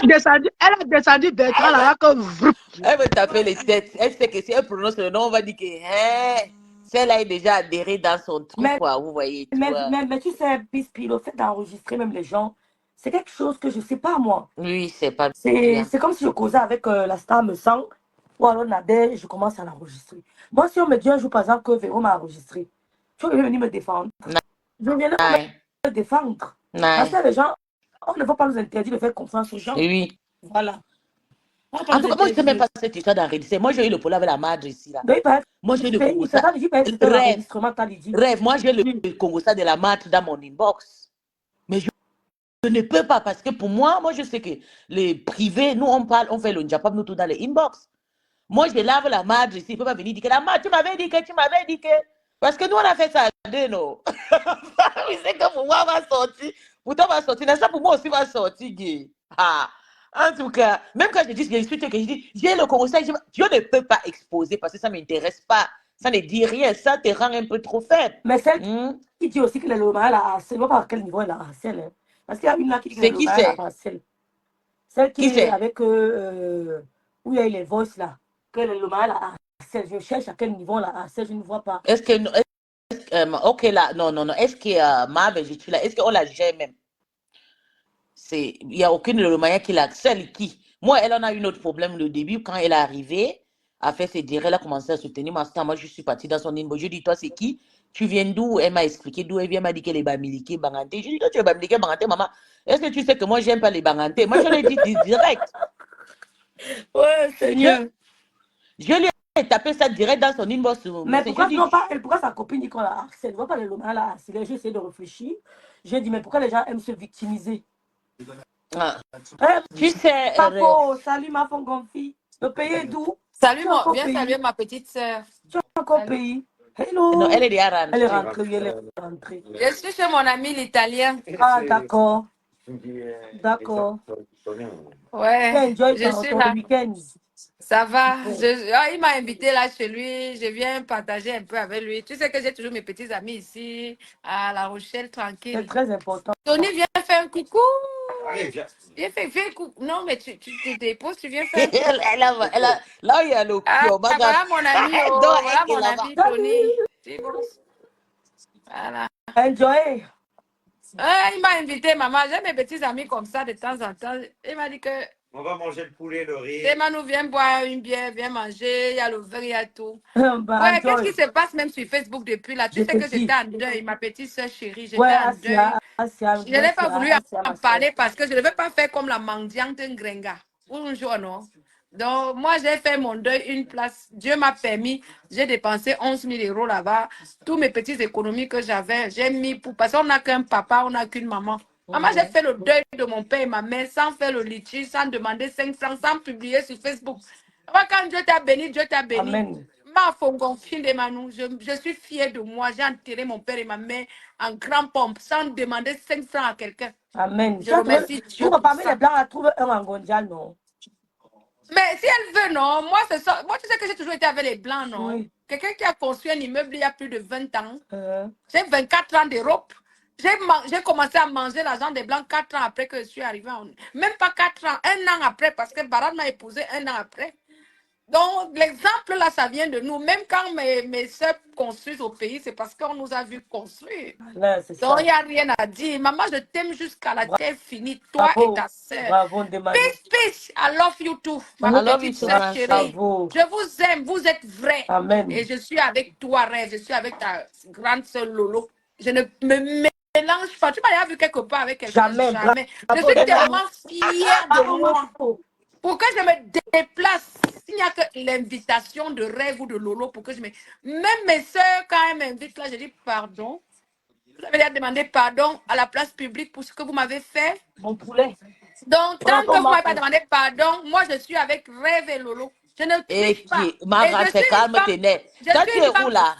Elle a descendu Bertrand là comme... Elle veut taper les têtes. Elle sait que si elle prononce le nom, on va dire que celle-là est déjà adhérée dans son truc, quoi. Vous voyez. Mais tu sais, Bispi, le fait d'enregistrer même les gens, c'est quelque chose que je ne sais pas, moi. Oui, c'est pas bien. C'est comme si je causais avec la star me sent, ou alors Nader, et je commence à l'enregistrer. Moi, si on me dit un jour, par exemple, que Véro m'a enregistré, tu veux venir me défendre. Je viens me défendre. Parce que les gens, on ne va pas nous interdire de faire confiance aux gens. Oui. Voilà. En tout cas, moi, je ne sais même pas cette histoire d'enregistrer. Moi, j'ai eu le problème avec la madre ici. Là. Moi, j'ai le Congo. Rêve. Moi, j'ai le Congo de la madre dans mon inbox. Mais je ne peux pas parce que pour moi, je sais que les privés, nous, on fait le Njapab, nous, tout dans les inbox. Moi, je lave la madre ici. Il ne peut pas venir dire que la madre, tu m'avais dit que. Parce que nous, on a fait ça à deux, non. C'est que pour moi, on va sortir. Pour toi, on va sortir. Mais ça, pour moi aussi, va sortir, Guy. En tout cas, même quand je dis que je dis, j'ai le conseil, je ne peux pas exposer parce que ça ne m'intéresse pas. Ça ne dit rien, ça te rend un peu trop faible. Mais celle qui dit aussi que le Loma, elle a harcèle, je ne sais pas à quel niveau elle a harcèle. Hein. Parce qu'il y a une là qui dit que le Loma, elle a harcèle. Celle qui est avec, où il y a les voices là, que le Loma, elle a harcèle. Je cherche à quel niveau elle a harcèle, je ne vois pas. Est-ce que, ok là, non, est-ce que Marvel, je suis là, est-ce qu'on la gère même? Il n'y a aucune Lomaya qui la harcèle, qui? Moi, elle en a eu un autre problème le début. Quand elle est arrivée, a fait ses dires, elle a commencé à soutenir Master. Moi, je suis partie dans son inbox. Je lui ai dit, toi, c'est qui? Tu viens d'où? Elle m'a expliqué d'où elle vient. Elle m'a dit qu'elle est bamilike, banganté. Je lui ai dit, toi, tu es bamilike, banganté, maman. Est-ce que tu sais que moi, j'aime pas les bangantés? Moi, je l'ai dit direct. Ouais, Seigneur. Je lui ai tapé ça direct dans son inbox. Mais pourquoi sa copine dit qu'on la harcèle? Ne voit pas le loma, la harcèle. J'ai essayé de réfléchir. J'ai dit, mais pourquoi les gens aiment se victimiser? Ah. Tu sais. Papo, salut ma femme gonfie. Le pays est d'où? Salut, viens saluer ma petite sœur. Tu as encore pays? Hello. Non, elle est déjà rentrée. Elle est rentrée, oui, elle est rentrée. Je suis chez mon ami l'italien. Ah, d'accord. D'accord. Ouais, je suis là. Week-end. Ça va. Il m'a invité là chez lui. Je viens partager un peu avec lui. Tu sais que j'ai toujours mes petits amis ici, à La Rochelle, tranquille. C'est très important. Tony, viens faire un coucou. Viens faire un coucou. Non, mais tu te déposes, tu viens faire un coucou. Là, il y a le voilà mon ami. Voilà mon ami Tony. C'est bon. Voilà. Enjoy. Il m'a invité, maman. J'ai mes petits amis comme ça de temps en temps. Il m'a dit que. On va manger le poulet, le riz. Nous viens boire une bière, viens manger. Il y a le verre, il y a tout. Ouais, qu'est-ce qui se passe même sur Facebook depuis là? Tu sais que j'étais en deuil, ma petite soeur chérie. J'étais en deuil. Je n'ai pas voulu en parler parce que je ne veux pas faire comme la mendiante Ngrenga. Un jour, non. Donc, moi, j'ai fait mon deuil une place. Dieu m'a permis. J'ai dépensé 11 000 euros là-bas. Tous mes petites économies que j'avais, j'ai mis pour. Parce qu'on n'a qu'un papa, on n'a qu'une maman. Maman, j'ai fait le deuil de mon père et ma mère sans faire le litige, sans demander 500, sans publier sur Facebook. Quand Dieu t'a béni, Dieu t'a béni. Amen. Je suis fière de moi. J'ai enterré mon père et ma mère en grand pompe sans demander 500 à quelqu'un. Amen. Je remercie Dieu. Parmi les blancs, elle trouve un Angondial, non? Mais si elle veut, non. Moi, tu sais que j'ai toujours été avec les blancs, non? Oui. Quelqu'un qui a construit un immeuble il y a plus de 20 ans. J'ai 24 ans d'Europe. J'ai commencé à manger l'argent des blancs 4 ans après que je suis arrivée. Même pas 4 ans, 1 an après, parce que Barat m'a épousé 1 an après. Donc, l'exemple là, ça vient de nous. Même quand mes soeurs construisent au pays, c'est parce qu'on nous a vu construire. Là, donc, il n'y a rien à dire. Maman, je t'aime jusqu'à la terre finie, toi et ta soeur. Bravo, Peace, peace. I love you too. Ma petite soeur chérie. Je vous aime, vous êtes vrais. Amen. Et je suis avec toi, Rêve. Je suis avec ta grande soeur Lolo. Je ne me mélange pas. Tu m'as déjà vu quelque part avec quelqu'un? Jamais. Je suis tellement fière de moi. Pour que je me déplace, s'il n'y a que l'invitation de Rêve ou de Lolo, pour que je me... Même mes soeurs, quand elles m'invitent là, je dis pardon. Vous avez déjà demandé pardon à la place publique pour ce que vous m'avez fait. Mon poulet. Donc, tant que vous ne m'avez pas demandé pardon, moi, je suis avec Rêve et Lolo. Je ne triche pas. Je suis une femme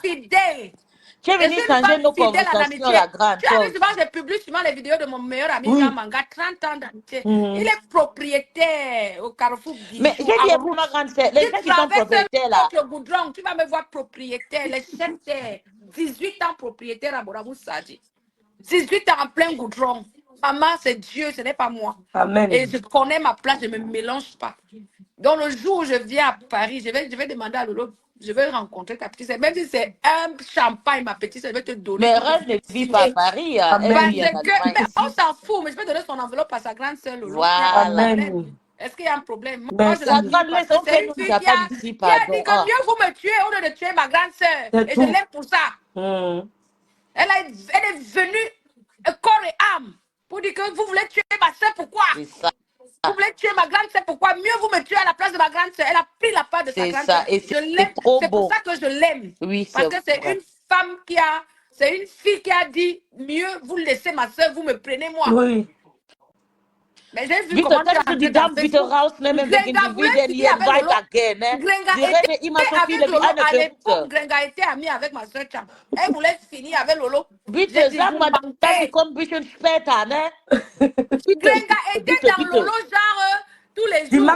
fidèle. Tu es venue changer nos conversations, la grande. Tu as vu souvent, je publie souvent les vidéos de mon meilleur ami, Manga, 30 ans d'amitié. Il est propriétaire au Carrefour Bijou. Mais j'ai dit pour ma grande sœur, les gens qui sont propriétaires là. Le goudron, tu vas me voir propriétaire, les chefs, 18 ans propriétaire à Borabou Sadi. 18 ans en plein goudron. Maman, c'est Dieu, ce n'est pas moi. Amen. Et je connais ma place, je ne me mélange pas. Donc, le jour où je viens à Paris, je vais demander à Lolo, je vais rencontrer ta petite sœur. Même si c'est un champagne, ma petite sœur, je vais te donner. Mais Rêve ne vit pas à Paris. Mais on s'en fout, mais je vais donner son enveloppe à sa grande sœur Lolo. Voilà. Est-ce qu'il y a un problème? Moi, je la grande laisse, on fait nous qui a dit que mieux vous me tuez au lieu de tuer ma grande sœur. Et je l'aime pour ça. Elle est venue corps et âme pour dire que vous voulez tuer ma soeur, pourquoi? C'est ça. Vous voulez tuer ma grande soeur, pourquoi? Mieux vous me tuez à la place de ma grande soeur. Elle a pris la part de sa grande soeur. Je l'aime. C'est pour ça que je l'aime. Oui, parce que c'est une femme c'est une fille qui a dit mieux vous laissez ma soeur, vous me prenez moi. Oui. Mais j'ai vu comment tu as dit dans Facebook. Grenga était amie avec ma soeur Cham. Elle voulait finir avec Lolo. Grenga était dans Lolo genre tous les jours.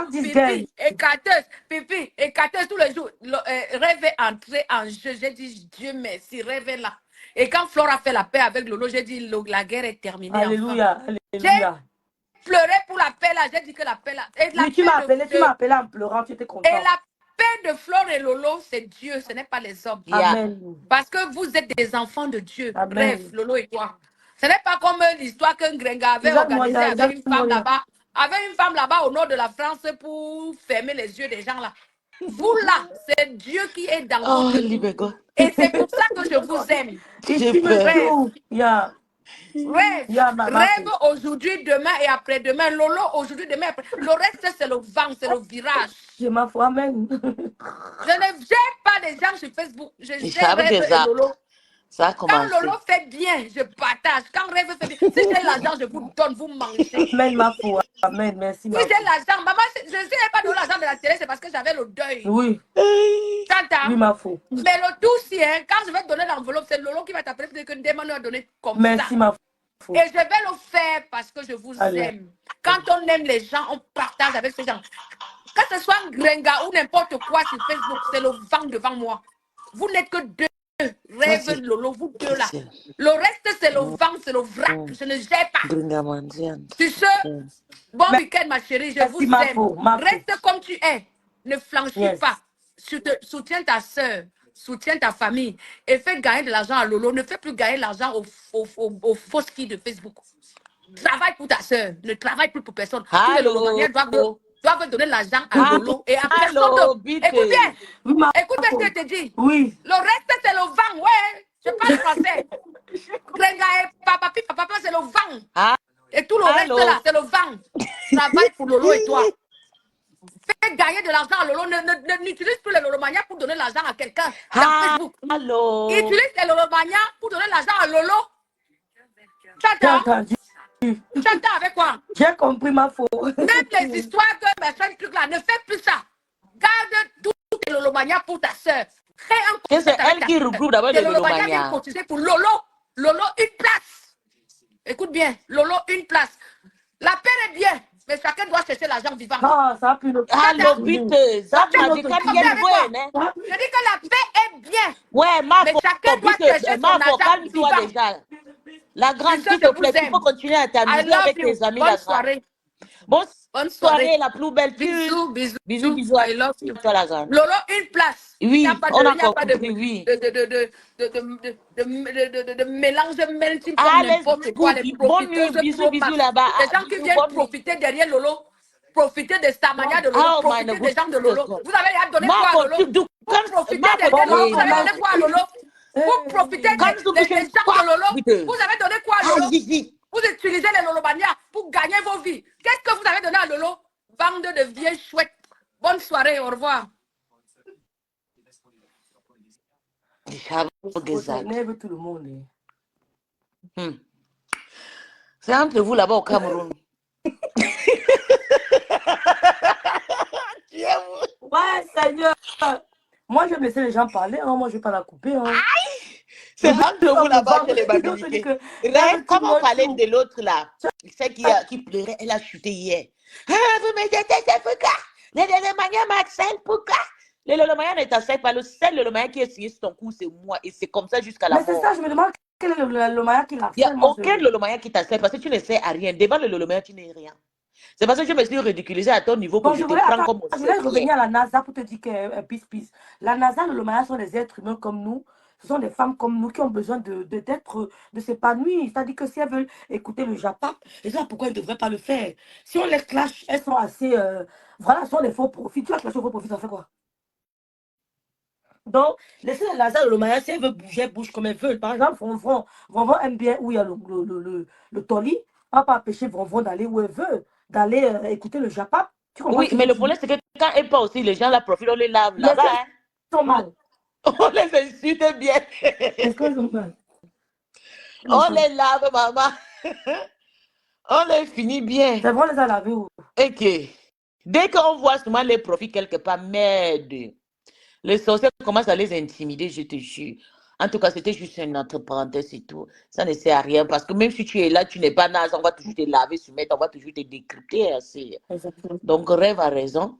Pipi, écarteuse tous les jours. Rêve est entré en jeu. J'ai dit Dieu merci, Rêve est là. Et quand Flore a fait la paix avec Lolo, j'ai dit la guerre est terminée. Alléluia, alléluia. Pleurer pour la paix là, j'ai dit que la paix là. Oui, tu m'as appelé en pleurant, tu étais content. Et la paix de Flore et Lolo, c'est Dieu, ce n'est pas les hommes. Amen. Parce que vous êtes des enfants de Dieu. Amen. Bref, Lolo et toi. Ce n'est pas comme l'histoire qu'un Grenga avait organisée avec une femme là-bas. avec une femme là-bas au nord de la France pour fermer les yeux des gens là. Vous là, c'est Dieu qui est dans votre vie. Et c'est pour ça que je vous aime. Rêve aujourd'hui, demain et après-demain. Lolo aujourd'hui, demain et après. Le reste, c'est le vent, c'est le virage. Je m'en fous, amen. Je ne gère pas les gens sur Facebook. Je gère Rêve et Lolo. Quand Lolo fait bien, je partage. Quand Rêve fait bien, si j'ai l'argent, je vous donne, vous mangez. Amen, ma foi. Amen, merci. Si j'ai l'argent, maman, je ne sais pas donner l'argent de la télé, c'est parce que j'avais le deuil. Oui. T'entends? Oui, ma foi. Mais le tout, si, hein, quand je vais te donner l'enveloppe, c'est Lolo qui va t'appeler pour dire que Ndema nous a donné comme ça. Merci, ma foi. Et je vais le faire parce que je vous aime. Quand on aime les gens, on partage avec ces gens. Que ce soit un Grenga ou n'importe quoi sur Facebook, c'est le vent devant moi. Vous n'êtes que deux. Rêve Lolo, vous deux là. Le reste, c'est le vent, c'est le vrac. Je ne gère pas. Sur ce, bon week-end, ma chérie, je vous aime. Reste comme tu es. Ne flanchis pas. Soutiens ta soeur, soutiens ta famille et fais gagner de l'argent à Lolo. Ne fais plus gagner l'argent aux fausses filles de Facebook. Travaille pour ta soeur. Ne travaille plus pour personne. Tous les Lolomaniens doivent donner l'argent à Lolo et à personne d'autre. Écoute bien. Écoute ce que je te dis. Oui. Le reste, c'est le vent. Ouais. Je parle français. Grenga et papa, c'est le vent. Et tout le reste là, c'est le vent. Travaille pour Lolo et toi. Fais gagner de l'argent à Lolo. N'utilise plus les Lolomaniens pour donner l'argent à quelqu'un dans Facebook. Utilise les Lolomaniens pour donner l'argent à Lolo. T'entends? J'entends avec quoi? J'ai compris, ma foi. Même les histoires que machin truc là, ne fais plus ça. Garde tout les Lolomania pour ta soeur. C'est elle qui regroupe d'abord les Lolomania. Pour Lolo. Lolo, une place. Écoute bien, Lolo, une place. La paix est bien, mais chacun doit chercher l'argent vivant. Ah, ça a pu le ça m'a dit Je dis que la paix est bien. Ouais, mais chacun doit chercher son argent vivant. Déjà. La grande, s'il te plaît, tu peux continuer à t'amuser avec tes amis. Bonne soirée. Bonne soirée, la plus belle. Bisous. Bisous. I love you. Toi, la grande. Lolo, une place. Oui, on a compris, oui. De mélange melting comme n'importe quoi. Les profiteuses, bisous là-bas. Les gens qui viennent profiter derrière Lolo. Profiter de Stamania de Lolo, profiter des gens de Lolo. Vous avez donné quoi à Lolo? Vous profitez derrière Lolo, vous avez donné quoi à Lolo? Vous profitez des gens de Lolo. Vous avez donné quoi à Lolo? Vous utilisez les Lolomania pour gagner vos vies. Qu'est-ce que vous avez donné à Lolo? Bande de vieilles chouettes. Bonne soirée, au revoir. Ça énerve tout le monde. C'est entre vous là-bas au Cameroun. Ouais, Seigneur. Moi, je vais laisser les gens parler. Hein. Moi, je ne vais pas la couper. Hein. C'est entre vous là-bas que les babiniqués. Comment parler de l'autre là? Celle qui pleurait, elle a chuté hier. Ah, vous me détestez, pourquoi? Les Lolomaniens m'accellent, pourquoi? Les Lolomaniens ne t'accellent pas. Le seul Lolomania qui est signé sur ton cou, c'est moi. Et c'est comme ça jusqu'à la mort. Mais c'est ça, je me demande quel est le Lolomania qui l'accelle. Il n'y a aucun Lolomania qui t'accelle parce que tu ne sais à rien. Devant le Lolomania, tu n'es rien. C'est parce que je me suis ridiculisé à ton niveau que je te prends comme je voulais revenir à la NASA pour te dire que, peace. La NASA, le Lolomania sont des êtres humains comme nous. Ce sont des femmes comme nous qui ont besoin de s'épanouir. C'est-à-dire que si elles veulent écouter le Japap, et ça, pourquoi elles ne devraient pas le faire? Si on les clash, elles sont assez... voilà, ce sont des faux profits. Tu vas clasher aux faux profits, ça fait quoi? Donc, laissez la NASA, le Lolomania, si elle veut bouger, elle bouge comme elle veut. Par exemple, Vonvon aime bien où il y a le toli. On ne va pas empêcher Vonvon d'aller où elle veut, d'aller écouter le Japap. Oui, mais le problème, c'est que quand elle part aussi, les gens la profitent, on les lave là-bas. Ils sont mal. On les insulte bien. Est-ce qu'ils ont mal? On les lave, maman. On les finit bien. C'est vrai, on les a lavés où? Ok. Dès qu'on voit souvent les profits quelque part, merde. Les sorciers commencent à les intimider, je te jure. En tout cas, c'était juste une entre parenthèse et tout. Ça ne sert à rien parce que même si tu es là, tu n'es pas naze, on va toujours te laver, on va toujours te décrypter. Donc, Rêve a raison.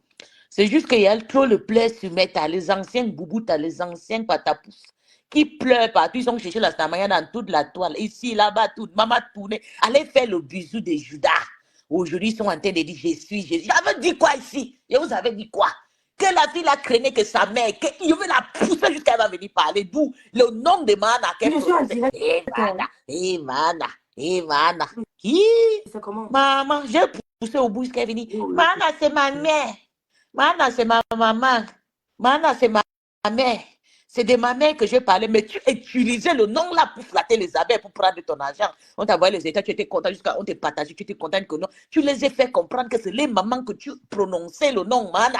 C'est juste qu'il y a trop le plaisir sur mettre les anciens boubous, les anciens patapous qui pleurent partout. Ils ont cherché la Stamaya dans toute la toile. Ici, là-bas, tout. Maman tournée. Allez faire le bisou de Judas. Aujourd'hui, ils sont en train de dire je suis Jésus. J'avais dit quoi ici? Et vous avez dit quoi? Que la fille a craigné que sa mère, qu'il veut la pousser jusqu'à elle va venir parler. D'où le nom de Mana. Mana. Qui? C'est comment? Maman, j'ai poussé au bout jusqu'à venir. Mana, c'est ma mère. Mana, c'est ma maman. Mana, c'est ma mère. C'est de ma mère que je parlais, mais tu utilisais le nom là pour flatter les abeilles, pour prendre ton argent. On t'a envoyé les états, tu étais content jusqu'à on t'a partagé, tu étais content que non. Tu les as fait comprendre que c'est les mamans que tu prononçais le nom Mana.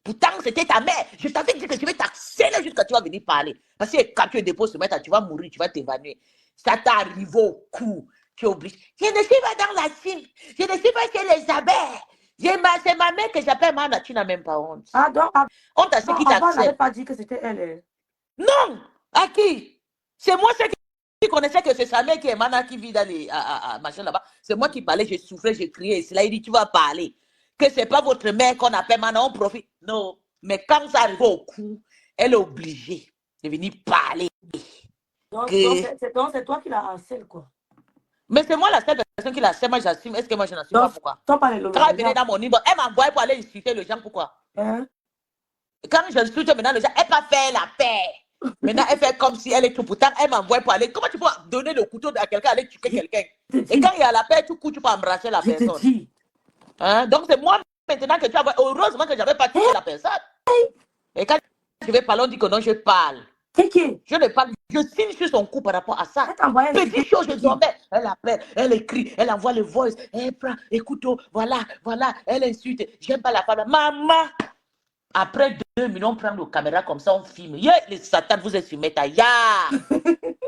Pourtant, c'était ta mère. Je t'avais dit que je vais t'accélérer jusqu'à tu vas venir parler. Parce que quand tu déposes ce matin, tu vas mourir, tu vas t'évanouir. Ça t'arrive au cou. Tu es obligé. Je ne suis pas dans la cime. Je ne suis pas chez les abeilles. C'est ma mère que j'appelle Mana. Tu n'as même pas honte. Ah, donc, On t'a ce qui t'accepte. On n'avait pas dit que c'était elle. Non. À qui? C'est moi qui connaissais que c'est sa mère qui est Mana qui vit dans les machin là-bas. C'est moi qui parlais, je souffrais, je criais. Et là, il dit, tu vas parler. Que ce n'est pas votre mère qu'on appelle Mana, on profite. Non. Mais quand ça arrive au cou, elle est obligée de venir parler. Donc, c'est toi qui la harcèle, quoi. Mais c'est moi la seule personne qui la harcèle, moi j'assume. Est-ce que moi je n'assume pas pourquoi? Quand elle venait dans mon niveau, elle m'envoyait pour aller insulter les gens, pourquoi? Hein? Quand j'insulte maintenant les gens, elle n'a pas fait la paix. Maintenant, elle fait comme si elle est tout. Pourtant, elle m'envoie pour aller. Comment tu peux donner le couteau à quelqu'un, aller tuer quelqu'un? Et quand il y a la paix, tu peux embrasser la personne. Hein? Donc, c'est moi maintenant que tu as. Heureusement que je n'avais pas tué la personne. Et quand je vais parler, on dit que non, je parle. Je ne parle, je signe sur son cou par rapport à ça. Petite chose, je dormais. Elle appelle, elle écrit, elle envoie le voice. Elle prend, écoute, voilà, elle insulte. J'aime pas la femme. Maman! Après 2 minutes, on prend nos caméras comme ça, on filme. Yeah, les satanes, vous êtes sur Meta. Ya!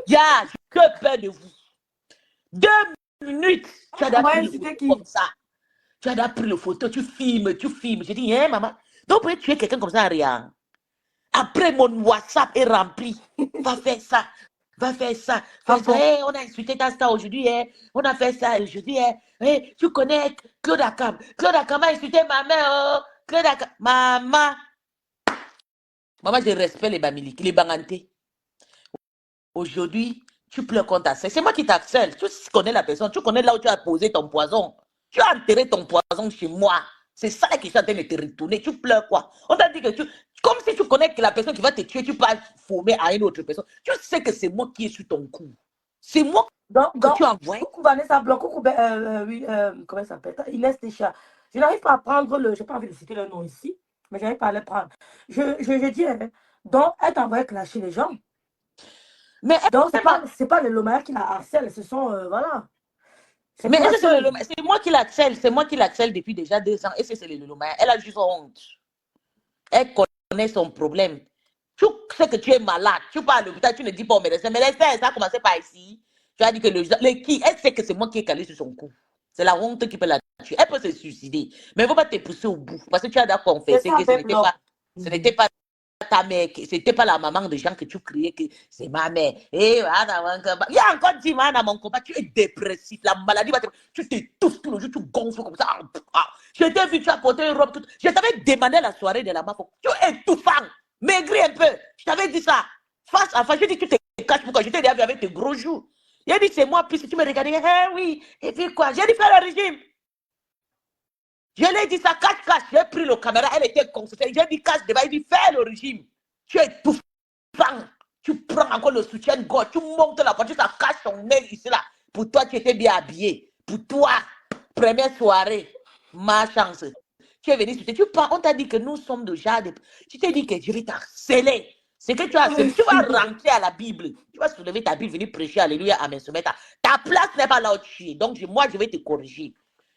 Je peur de vous. 2 minutes. Tu as pris comme ça. Tu as pris le photo, tu filmes. Je dis, hein, maman. Donc, vous pouvez tuer quelqu'un comme ça à rien. Après, mon WhatsApp est rempli. Va faire ça. Hey, on a insulté ta star aujourd'hui. Hein. On a fait ça aujourd'hui. Hein. Hey, tu connais Claude Akam. Claude Akam a insulté ma mère. Oh. Claude Akam. Maman, je respecte les Bamiliki, les Banganté. Aujourd'hui, tu pleures contre ta sœur. C'est moi qui t'accèle. Tu connais la personne. Tu connais là où tu as posé ton poison. Tu as enterré ton poison chez moi. C'est ça qui est en train de te retourner. Tu pleures quoi? On t'a dit que comme si tu connais que la personne qui va te tuer, tu peux former à une autre personne. Tu sais que c'est moi qui est sur ton cou. C'est moi que tu envoies. Coucou Vanessa Blanc, coucou, comment ça s'appelle? Inès Técha. Je n'arrive pas à prendre je n'ai pas envie de citer le nom ici, mais je n'arrive pas à le prendre. Je dis, donc, elle t'envoie clasher les gens. Mais donc, c'est pas le Lomaya qui la harcèle, ce sont, voilà. Mais c'est moi qui l'accèle depuis déjà 2 ans. Et c'est le Lomaya. Elle a juste honte. Elle connaît son problème. Tu sais que tu es malade. Tu pars à l'hôpital, tu ne dis pas au médecin. Mais ça a commencé par ici. Tu as dit que elle sait que c'est moi qui ai calé sur son cou. C'est la honte qui peut la tuer. Elle peut se suicider. Mais il ne faut pas te pousser au bout. Parce que tu as d'accord confessé que ce n'était pas ta mère, c'était pas la maman de gens que tu criais que c'est ma mère. Et il y a encore 10 ans dans mon combat, tu es dépressif, la maladie va te. Tu t'étouffes tout le jour, tu gonfles comme ça. Je t'ai vu, tu as porté une robe toute. Je t'avais demandé la soirée de la mafia. Tu es étouffant, maigris un peu. Je t'avais dit ça. Face à face, je dis que tu te caches pourquoi. Je t'ai dit avec tes gros joues. J'ai dit c'est moi, puis si tu me regardais, oui, et puis quoi? J'ai dit fais le régime. Je lui ai dit ça, cache. J'ai pris le caméra, elle était concentrée. J'ai dit cache devant, il dit fais le régime. Tu es tout fan. Tu prends encore le soutien-gorge, tu montes la voiture, ça cache ton nez ici là. Pour toi, tu étais bien habillé. Pour toi, première soirée, ma chance. Tu es venu, on t'a dit que nous sommes déjà des. Tu t'es dit que je vais t'harceler. C'est que tu as tu vas rentrer à la Bible. Tu vas soulever ta Bible, venir prêcher, alléluia, amen, se mettre. Ta place n'est pas là où tu es. Donc, moi, je vais te corriger.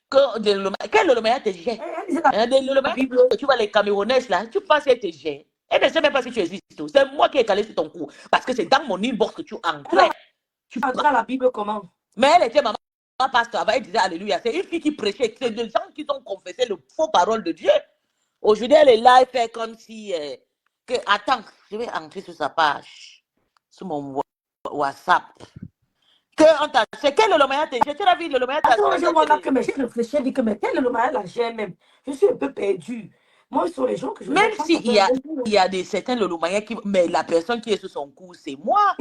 Quel Lomaya te gère? Tu vois les Camerounaises là, tu penses qu'elle te gère? Elle ne sait même pas si tu existes. C'est moi qui ai calé sur ton cou. Parce que c'est dans mon inbox que tu entrais. Tu entrais la Bible comment? Mais elle était maman pasteur. Elle disait alléluia. C'est une fille qui prêchait. C'est des gens qui ont confessé le faux parole de Dieu. Aujourd'hui, elle est là, elle fait comme si. Attends, je vais entrer sur sa page. Sur mon WhatsApp. C'est quel Lomaya te gère? Tu as vu le Lomaya te gère? J'ai réfléchi, j'ai dit que mais quel Lomaya la gère même? Je suis un peu perdue. Moi, ce sont les gens que je même s'il y a certains Lomaya qui. Mais la personne qui est sur son cou, c'est moi.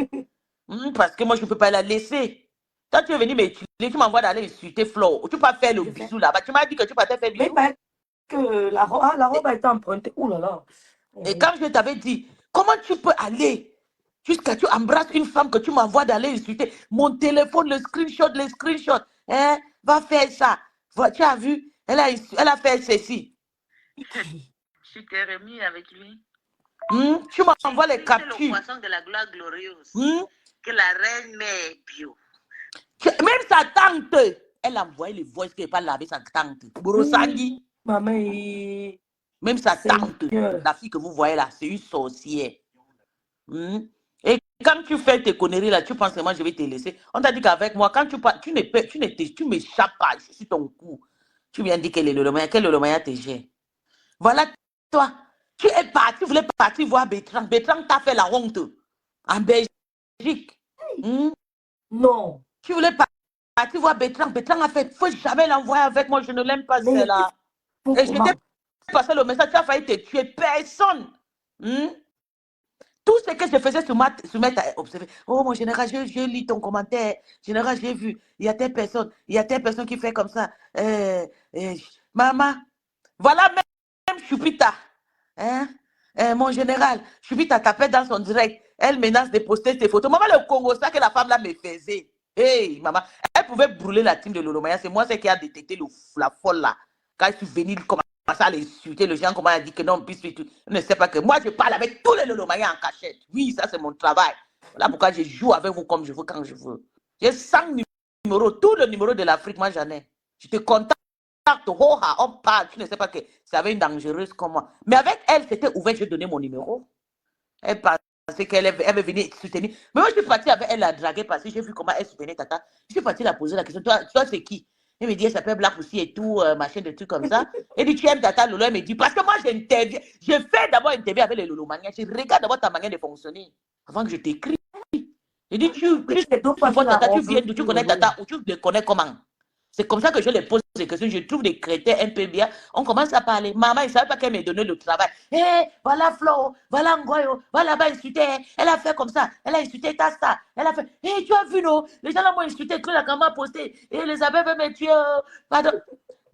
Parce que moi, je ne peux pas la laisser. Quand tu es venu m'utiliser, tu m'envoies d'aller insulter Flo. Tu peux pas faire le bisou là-bas. Tu m'as dit que tu partais faire bisou. Mais que la robe a été empruntée. Ouh là là. Et quand je t'avais dit, comment tu peux aller jusqu'à tu embrasses une femme que tu m'envoies d'aller insulter? Mon téléphone, les screenshots, hein? Va faire ça. Tu as vu? Elle a fait ceci. Je t'ai remis avec lui. Tu m'envoies les captures. C'est le poisson de la gloire glorieuse. Que la reine mère bio. Même sa tante, elle a envoyé les voix qu'elle pas laver sa tante. Borosani. Maman, même sa tante, la fille que vous voyez là, c'est une sorcière. Et quand tu fais tes conneries là, tu penses que moi je vais te laisser. On t'a dit qu'avec moi, quand tu parles, tu m'échappes pas, je suis ton cou. Tu viens dire quel Lolomaya te gère. Voilà, toi, tu voulais partir voir Bertrand. Bertrand t'a fait la honte en Belgique. Non. Tu voulais partir voir Bertrand. Bertrand a fait, il ne faut jamais l'envoyer avec moi, je ne l'aime pas, c'est là. Et je t'ai passé le message, tu as failli te tuer. Personne. Tout ce que je faisais se mettre à observer. Oh, mon général, je lis ton commentaire. Général, j'ai vu. Il y a telle personne qui fait comme ça. Maman, voilà même Chupita. Mon général, Chupita tapait dans son direct. Elle menace de poster ses photos. Maman, le Congo, ça que la femme là me faisait. Hey, maman, elle pouvait brûler la team de Lolomaya. C'est moi qui a détecté la folle là. Quand je suis venue commencer à l'insulter, le gens comment a dit que non, puis tout. Je ne sais pas que moi je parle avec tous les Lolomaya en cachette. Oui, ça c'est mon travail. Voilà pourquoi je joue avec vous comme je veux, quand je veux. J'ai 100 numéros, tous les numéros de l'Afrique, moi j'en ai. Je te contacte, on parle. Tu ne sais pas que c'est avec une dangereuse comme moi. Mais avec elle, c'était ouvert, je donnais mon numéro. Elle pensait qu'elle veut venir soutenir. Mais moi je suis partie avec elle la draguer parce que j'ai vu comment elle soutenait Tata. Je suis partie la poser la question, toi c'est qui? Elle me dit, elle s'appelle Black aussi et tout, machin, des trucs comme ça. Elle dit, tu aimes Tata Lolo? Elle me dit, parce que moi, j'interviens. Je fais d'abord interview avec les Lolomaniens. Je regarde d'abord ta manière de fonctionner avant que je t'écris. Je dis, tu vois Tata, tu viens d'où, tu connais Tata, ou tu le connais comment? C'est comme ça que je les pose des questions. Je trouve des crétins un peu bien. On commence à parler. Maman, il ne savait pas qu'elle m'ait donné le travail. Voilà Flo, voilà Ngoyo, voilà là-bas insulté. Elle a fait comme ça. Elle a insulté Tasta. Elle a fait. Tu as vu, non? Les gens là m'ont insulté, que la caméra a posté. Et Elisabeth veut me tuer. Pardon.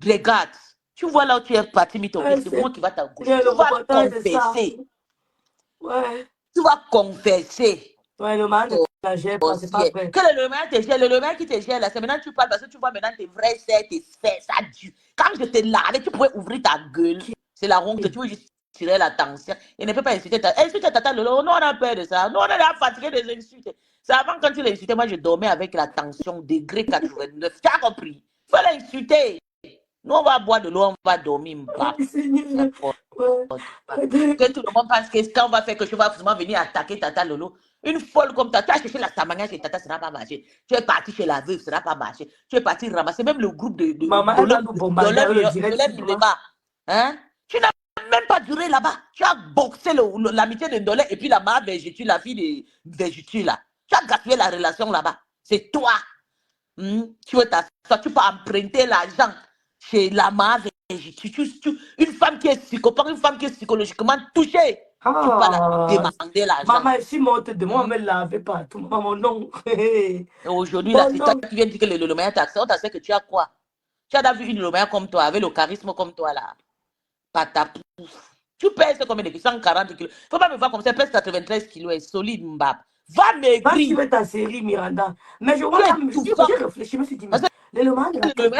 Regarde. Tu vois là où tu es parti, c'est moi qui va t'encourager. Tu vas confesser. Ouais. Tu vas confesser. Ouais, le mal la gère pas, c'est pas vrai. Que le Lolomaya te gère, le Lolomaya qui te gère là, c'est maintenant que tu parles parce que tu vois maintenant tes vrais serres, tes fesses, ça dure. Quand je te lavais, tu pouvais ouvrir ta gueule. C'est la honte, tu veux juste tirer l'attention. Il ne peut pas insulter Tata Lolo. Non, on a peur de ça. Nous, on est fatigué des insultes. C'est avant quand tu l'insultais, moi je dormais avec la tension, degré 89. Tu as compris? Il faut l'insulter. Nous, on va boire de l'eau, on va dormir. Que tout le monde pense que quand on va faire que je vais forcément venir attaquer Tata Lolo. Une folle comme toi, tu as cherché la Samania chez Tata, ça n'a pas marché. Tu es parti chez la veuve, ça n'a pas marché. Tu es parti ramasser même le groupe de hein? Tu n'as même pas duré là-bas. Tu as boxé l'amitié de Ndolé et puis la mère Végétu, la fille de Végétu là. Tu as gaspillé la relation là-bas. C'est toi. Tu peux emprunter l'argent chez la mère Végétu. Une femme qui est psychopathe, une femme qui est psychologiquement touchée. Tu peux la demander l'argent. Maman, si moi, te demande, me laver partout. Maman, non. Aujourd'hui, là, c'est toi qui viens dire que le Lolomaya t'a accès. On t'a dit que tu as quoi? Tu as vu une Lolomaya comme toi, avec le charisme comme toi, là. Patapouf. Tu pèses combien de kilos? 140 kilos. Faut pas me voir comme ça, pèse 93 kilos, est solide, Mbap. Va maigrir. Va suivre ta série, Miranda. Mais je vois là, j'ai réfléchi, je me suis dit, le Lolomaya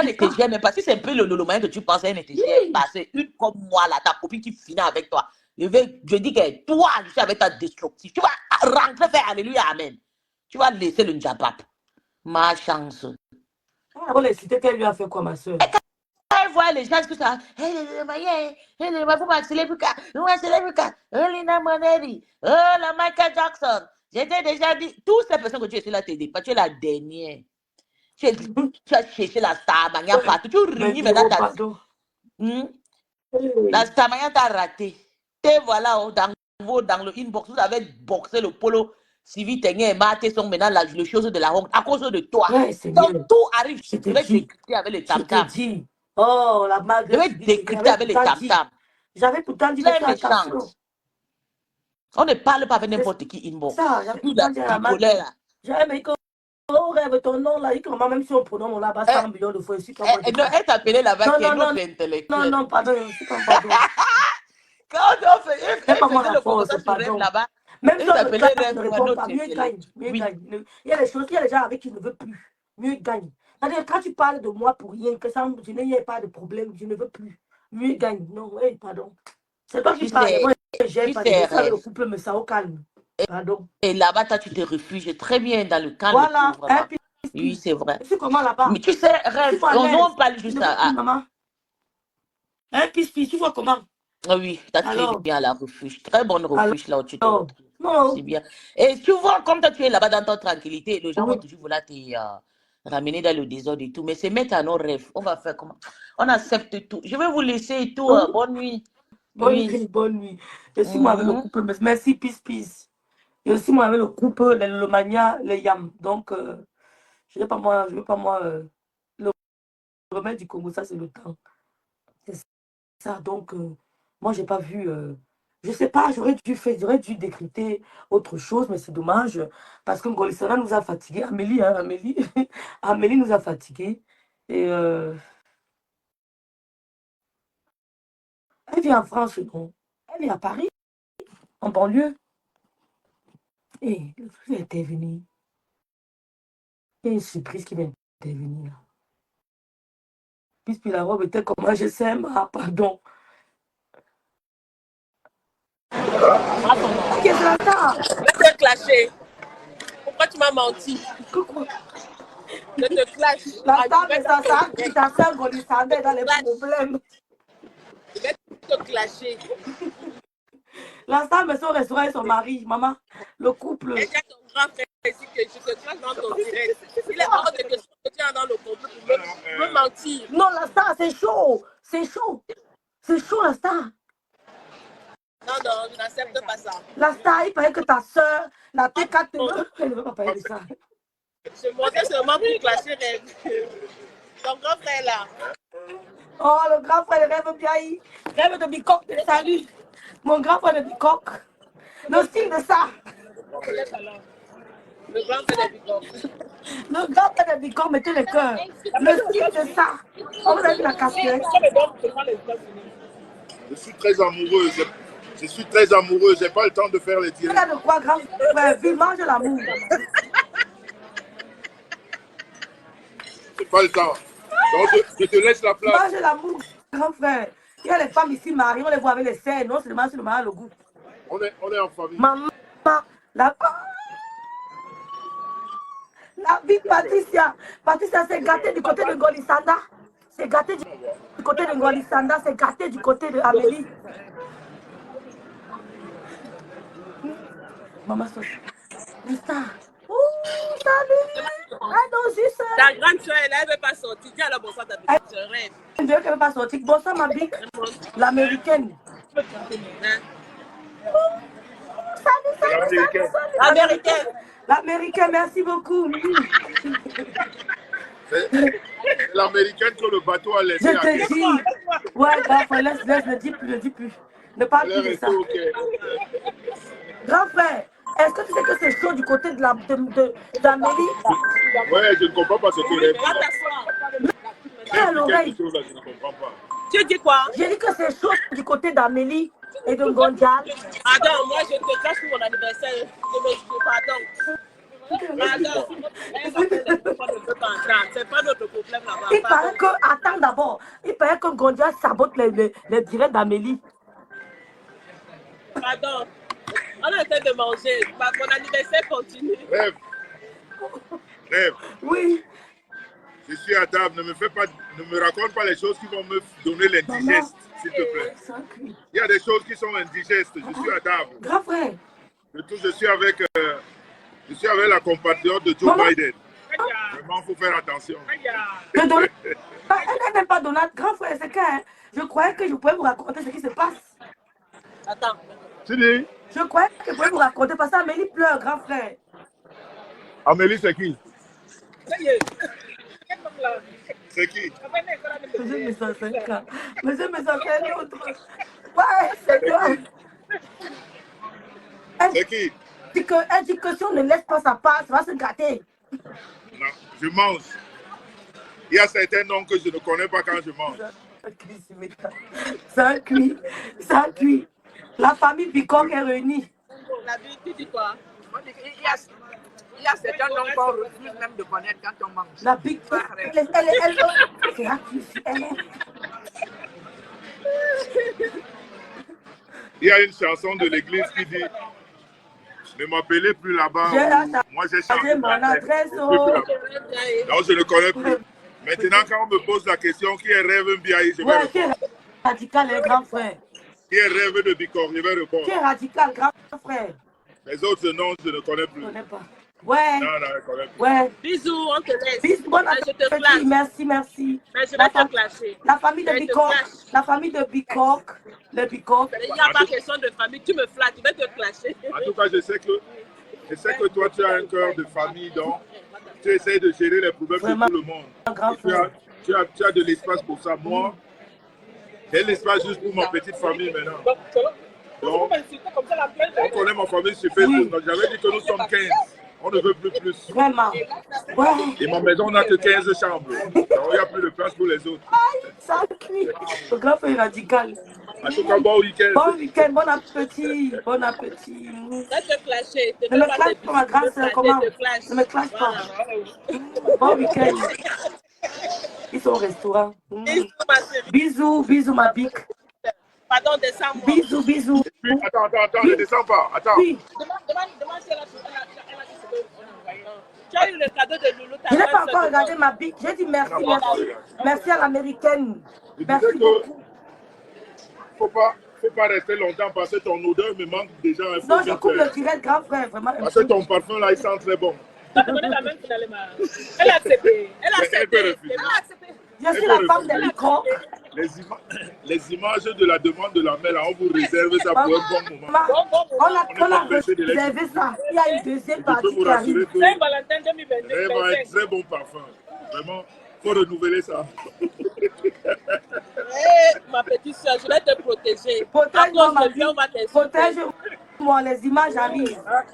ne te gère même pas. Si c'est un peu le Lolomaya que tu pensais, elle ne te gère pas. C'est une comme moi, là, ta copine qui finit avec toi. Je dis que toi, je suis avec ta destructive. Tu vas rentrer, faire alléluia, amen. Tu vas laisser le Njabap. Ma chance. On l'a cité qu'elle lui a fait quoi, ma soeur? Elle voit les gens que ça. Vous m'accélérez plus qu'à. Vous m'accélérez plus qu'à. Lina Monelli. La Michael Jackson. J'étais déjà dit. Toutes ces personnes que tu es là, tu es la dernière. Tu as cherché la Starmania partout. Tu réunis maintenant ta. La Starmania t'a raté. Et voilà, dans le inbox, vous avez boxé le polo. Sylvie Tengue et Marthe sont maintenant les choses de la honte à cause de toi. Ouais, donc tout arrive. Je vais décrypter avec les tam-tams. Oh, la mague. Je vais décrypter avec les tam-tams. J'avais pourtant dit de faire attention. On ne parle pas avec n'importe qui inbox. Ça, j'avais mis qu'on rêve ton nom là, même si on prononce là-bas 100 millions de fois. Elle t'appelait là-bas qui est notre intellectuel. Non, pardon, c'est pas pardon. Quand on fait le conversation là-bas, même si on ne répond pas, mieux gagne. Il y a des choses, il y a des gens avec qui ne veulent plus. Mieux gagne. C'est-à-dire, quand tu parles de moi pour rien, que ça, je n'ai pas de problème, je ne veux plus. Mieux gagne. Non, hey, pardon. C'est toi qui parles. Moi, j'ai pas de ça, le couple me ça au calme. Pardon. Et là-bas, toi, tu te refuges très bien dans le calme. Voilà. Tout, vraiment. Oui, c'est vrai. Tu sais comment là-bas? Mais tu sais, rêve, on parle juste à... Maman. Un pis, tu vois comment? Ah oui, tu as très bien la refuge. Très bonne refuge là où tu te retrouves. Non. C'est bien. Et tu vois, comme toi, tu es là-bas dans ta tranquillité, les gens vont toujours vouloir te ramener dans le désordre et tout. Mais c'est mettre à nos rêves. On va faire comment? On accepte tout. Je vais vous laisser et tout. Bonne nuit. Bonne nuit. Je suis moi avec le couple. Merci, peace. Je suis moi avec le couple, le mania, les yams. Donc, je ne veux pas moi, le remède du Congo, ça c'est le temps. C'est ça. Donc, moi, j'ai pas vu. Je sais pas, j'aurais dû décrypter autre chose, mais c'est dommage. Parce que Ngolissana nous a fatigués. Amélie, Amélie nous a fatigués. Et elle vit en France, non? Elle vit à Paris, en banlieue. Et le truc est intervenu. Il y a une surprise qui va intervenir. Puisque la robe était comment je sème, pardon. Qu'est-ce que c'est ça? Je te clasher. Pourquoi tu m'as menti? Pourquoi? Je te clash. La table, ça sert Ngolissana dans les problèmes. Je vais te clasher. La femme est son restaurant et son mari, maman. Le couple. Et ton grand frère ici que je te clash dans ton direct. Il est hors de question que tu es dans le couple pour me mentir. Non, la star, c'est chaud. C'est chaud. C'est chaud, la star. Non, je n'accepte pas ça. La star, il paraît que ta soeur, la T4, elle ne veut pas parler de ça. Je montais seulement pour clasher ton grand frère là. Oh, le grand frère rêve bien. Rêve de bicoque, salut. Mon grand frère de bicoque. Le style de ça. Le grand frère de bicoque. Le grand frère de bicoque, mettez le cœur. Le style de ça. On vous a vu la casquette. Je suis très amoureux. Je suis très amoureux. J'ai pas le temps de faire les directs. Regarde de quoi, grand frère. Vive, mange l'amour. J'ai pas le temps. Donc, je te laisse la place. Mange l'amour, grand frère. Il y a les femmes ici mariées, on les voit avec les scènes, non seulement sur le mariage, le goût. On est en famille. Maman, la vie Patricia. Patricia s'est gâtée du côté de Ngolissana. C'est gâté du côté de Ngolissana, c'est gâté du côté de Amélie. Maman, c'est ça. Salut. Ah non, juste. Ta grande soeur, elle ne veut pas sortir. Dis alors bonsoir ta petite soeur. Je veux qu'elle ne veut pas sortir. Bonsoir, ma big. L'américaine. Salut. L'américaine. L'américaine, merci beaucoup. C'est l'américaine que le bateau a laissé. Je te dis. Ouais, grand frère, laisse, ne dis plus. Ne parle plus de ça. Okay. Grand frère, est-ce que tu sais que c'est chaud du côté de d'Amélie? Ouais, je ne comprends pas ce que tu dis. À l'oreille. Je ne comprends pas. Tu dis quoi? J'ai dit que c'est chaud du côté d'Amélie et de Ngondial. Attends, moi je te cache pour mon anniversaire. Pardon. C'est pas notre problème là-bas. Il paraît que, attends d'abord, il paraît que Ngondial sabote les directs d'Amélie. Pardon. On est en train de manger. Mon anniversaire continue. Rêve. Oui. Je suis à table. Ne me raconte pas les choses qui vont me donner l'indigeste, s'il te plaît. Il y a des choses qui sont indigestes. Je suis à table. Grand frère. Je suis avec la compatriote de Joe Biden. Vraiment, il faut faire attention. Elle n'est pas Donald. Grand frère, c'est quand je croyais que je pouvais vous raconter ce qui se passe. Attends. Tu dis? Je croyais que je pouvais vous raconter parce qu'Amélie pleure, grand frère. Amélie, c'est qui? C'est qui? Monsieur Messancinq. Monsieur Messancinq, l'autre. Ouais, c'est toi. C'est qui? Elle dit que si on ne laisse pas sa part, ça va se gâter. Non, je mange. Il y a certains noms que je ne connais pas quand je mange. Ça cuit. La famille Bicoque est réunie. La vie, tu dis quoi? Il y a certains noms qu'on refuse même de connaître quand on mange. La Big elle c'est raciste. Il y a une chanson de l'église qui dit ne m'appelez plus là-bas. Moi, j'ai changé mon adresse. Non, je ne connais plus. Maintenant, quand on me pose la question qui est Rêve Mbiaye, je vais qui est répondre. radical, les grands frères. Qui est Rêve de Bicor, je vais répondre. Qui est radical, grand frère. Les autres noms, je ne connais plus. Je ne connais pas. Ouais. Non, je ne connais plus. Ouais. Bisous, on te laisse. Bisous, bon appétit. Merci. Mais je vais te clasher. La famille de Bicoque. La famille de Bicoque. Le Bicoque. Il n'y a pas question de famille. Tu me flattes, je vais te clasher. En tout cas, je sais que toi, tu as un cœur de famille, donc tu essaies de gérer les problèmes de tout le monde. Tu as de l'espace pour ça. Moi, j'ai l'espace juste pour ma petite famille maintenant. Donc, on connaît ma famille sur Facebook. Donc, j'avais dit que nous sommes 15. On ne veut plus. Vraiment. Ouais. Et ma maison n'a que 15 chambres. Donc, il n'y a plus de place pour les autres. Ça crie. Le grand frère radical. En tout cas, bon week-end. Bon week-end, bon appétit. Bon appétit. Va te clasher. Ne me clash pas, ma grande soeur, comment? Ne me clash pas. Bon week-end. Ils sont au restaurant. Bisous, ma bique. Pardon, descends-moi. Bisous. Attends, ne descends pas. Attends. Oui. Demande si elle a tu as eu le cadeau de Loulou. Je n'ai pas encore regardé ma bique. J'ai dit merci. Merci à l'américaine. Merci beaucoup. Faut pas rester longtemps parce que ton odeur me manque déjà un peu. Non, je coupe le direct, grand frère, vraiment. Parce que ton parfum là, il sent très bon. Elle a accepté. Je suis la femme de micro. Les images de la demande de la mère, on vous réserve ça pour un bon moment. On a réservé ça. Il y a une deuxième partie qui arrive. Saint-Valentin 2022. Elle va être très bon parfum. Vraiment, il faut renouveler ça. Ma petite soeur, je vais te protéger. Protège-moi, ma vie. Protège-moi, les images arrivent. À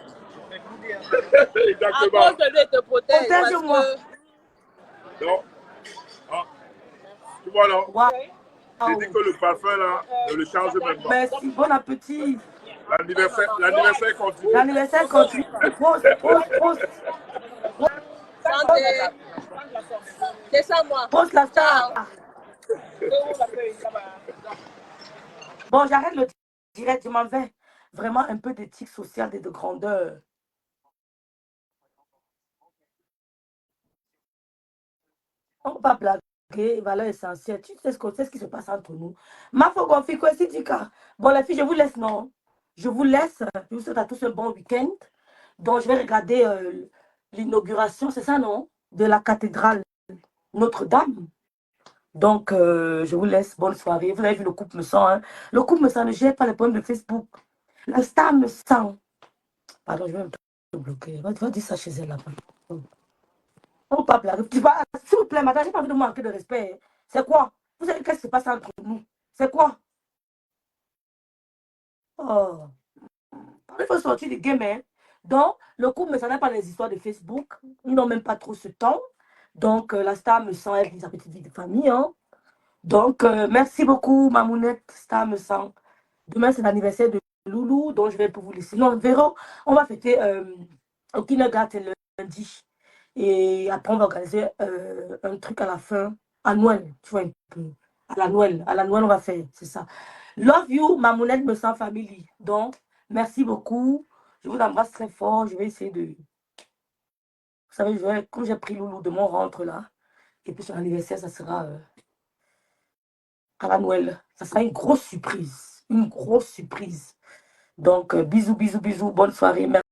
cause de lui, te protège. Protège-moi. Donc, tu vois là, wow. J'ai dit que le parfum là, ne le change même pas. Merci, bon appétit. L'anniversaire continue. L'anniversaire continue. Prost. Descends-moi. Prost la star. Bon, j'arrête le direct, je m'en vais. Vraiment un peu d'éthique sociale et de grandeur. On ne peut pas blaguer, valeur essentielle. Tu sais ce qui se passe entre nous. Ma foi, on fait quoi ici, Tika? Bon, les filles, je vous laisse, non? Je vous laisse. Je vous souhaite à tous un bon week-end. Donc, je vais regarder l'inauguration, c'est ça, non? De la cathédrale Notre-Dame. Donc, je vous laisse. Bonne soirée. Vous avez vu, le couple me sent. Hein? Le couple me sent. Ne gère pas les problèmes de Facebook. La star me sent. Pardon, je vais me bloquer. Va dire ça chez elle là-bas. On pas blaguer. S'il vous plaît, madame, j'ai pas envie de manquer de respect. C'est quoi? Vous savez qu'est-ce qui se passe entre nous? C'est quoi? Oh. Il faut sortir du game. Hein? Donc, le couple ne s'en a pas les histoires de Facebook. Ils n'ont même pas trop ce temps. Donc, la star me sent, elle, sa petite vie de famille. Hein? Donc, merci beaucoup, Mamounette. Star me sent. Demain, c'est l'anniversaire de Loulou, donc je vais pour vous laisser. Non, Véro, on va fêter au kindergarten le lundi. Et après, on va organiser un truc à la fin, à Noël, tu vois un peu. À la Noël, on va faire, c'est ça. Love you, Mamounette me sent family. Donc, merci beaucoup. Je vous embrasse très fort. Je vais essayer de... Vous savez, comme j'ai pris Loulou de mon rentre là, et puis son anniversaire, ça sera à la Noël. Ça sera une grosse surprise. Une grosse surprise. Donc, bisous. Bonne soirée. Merci.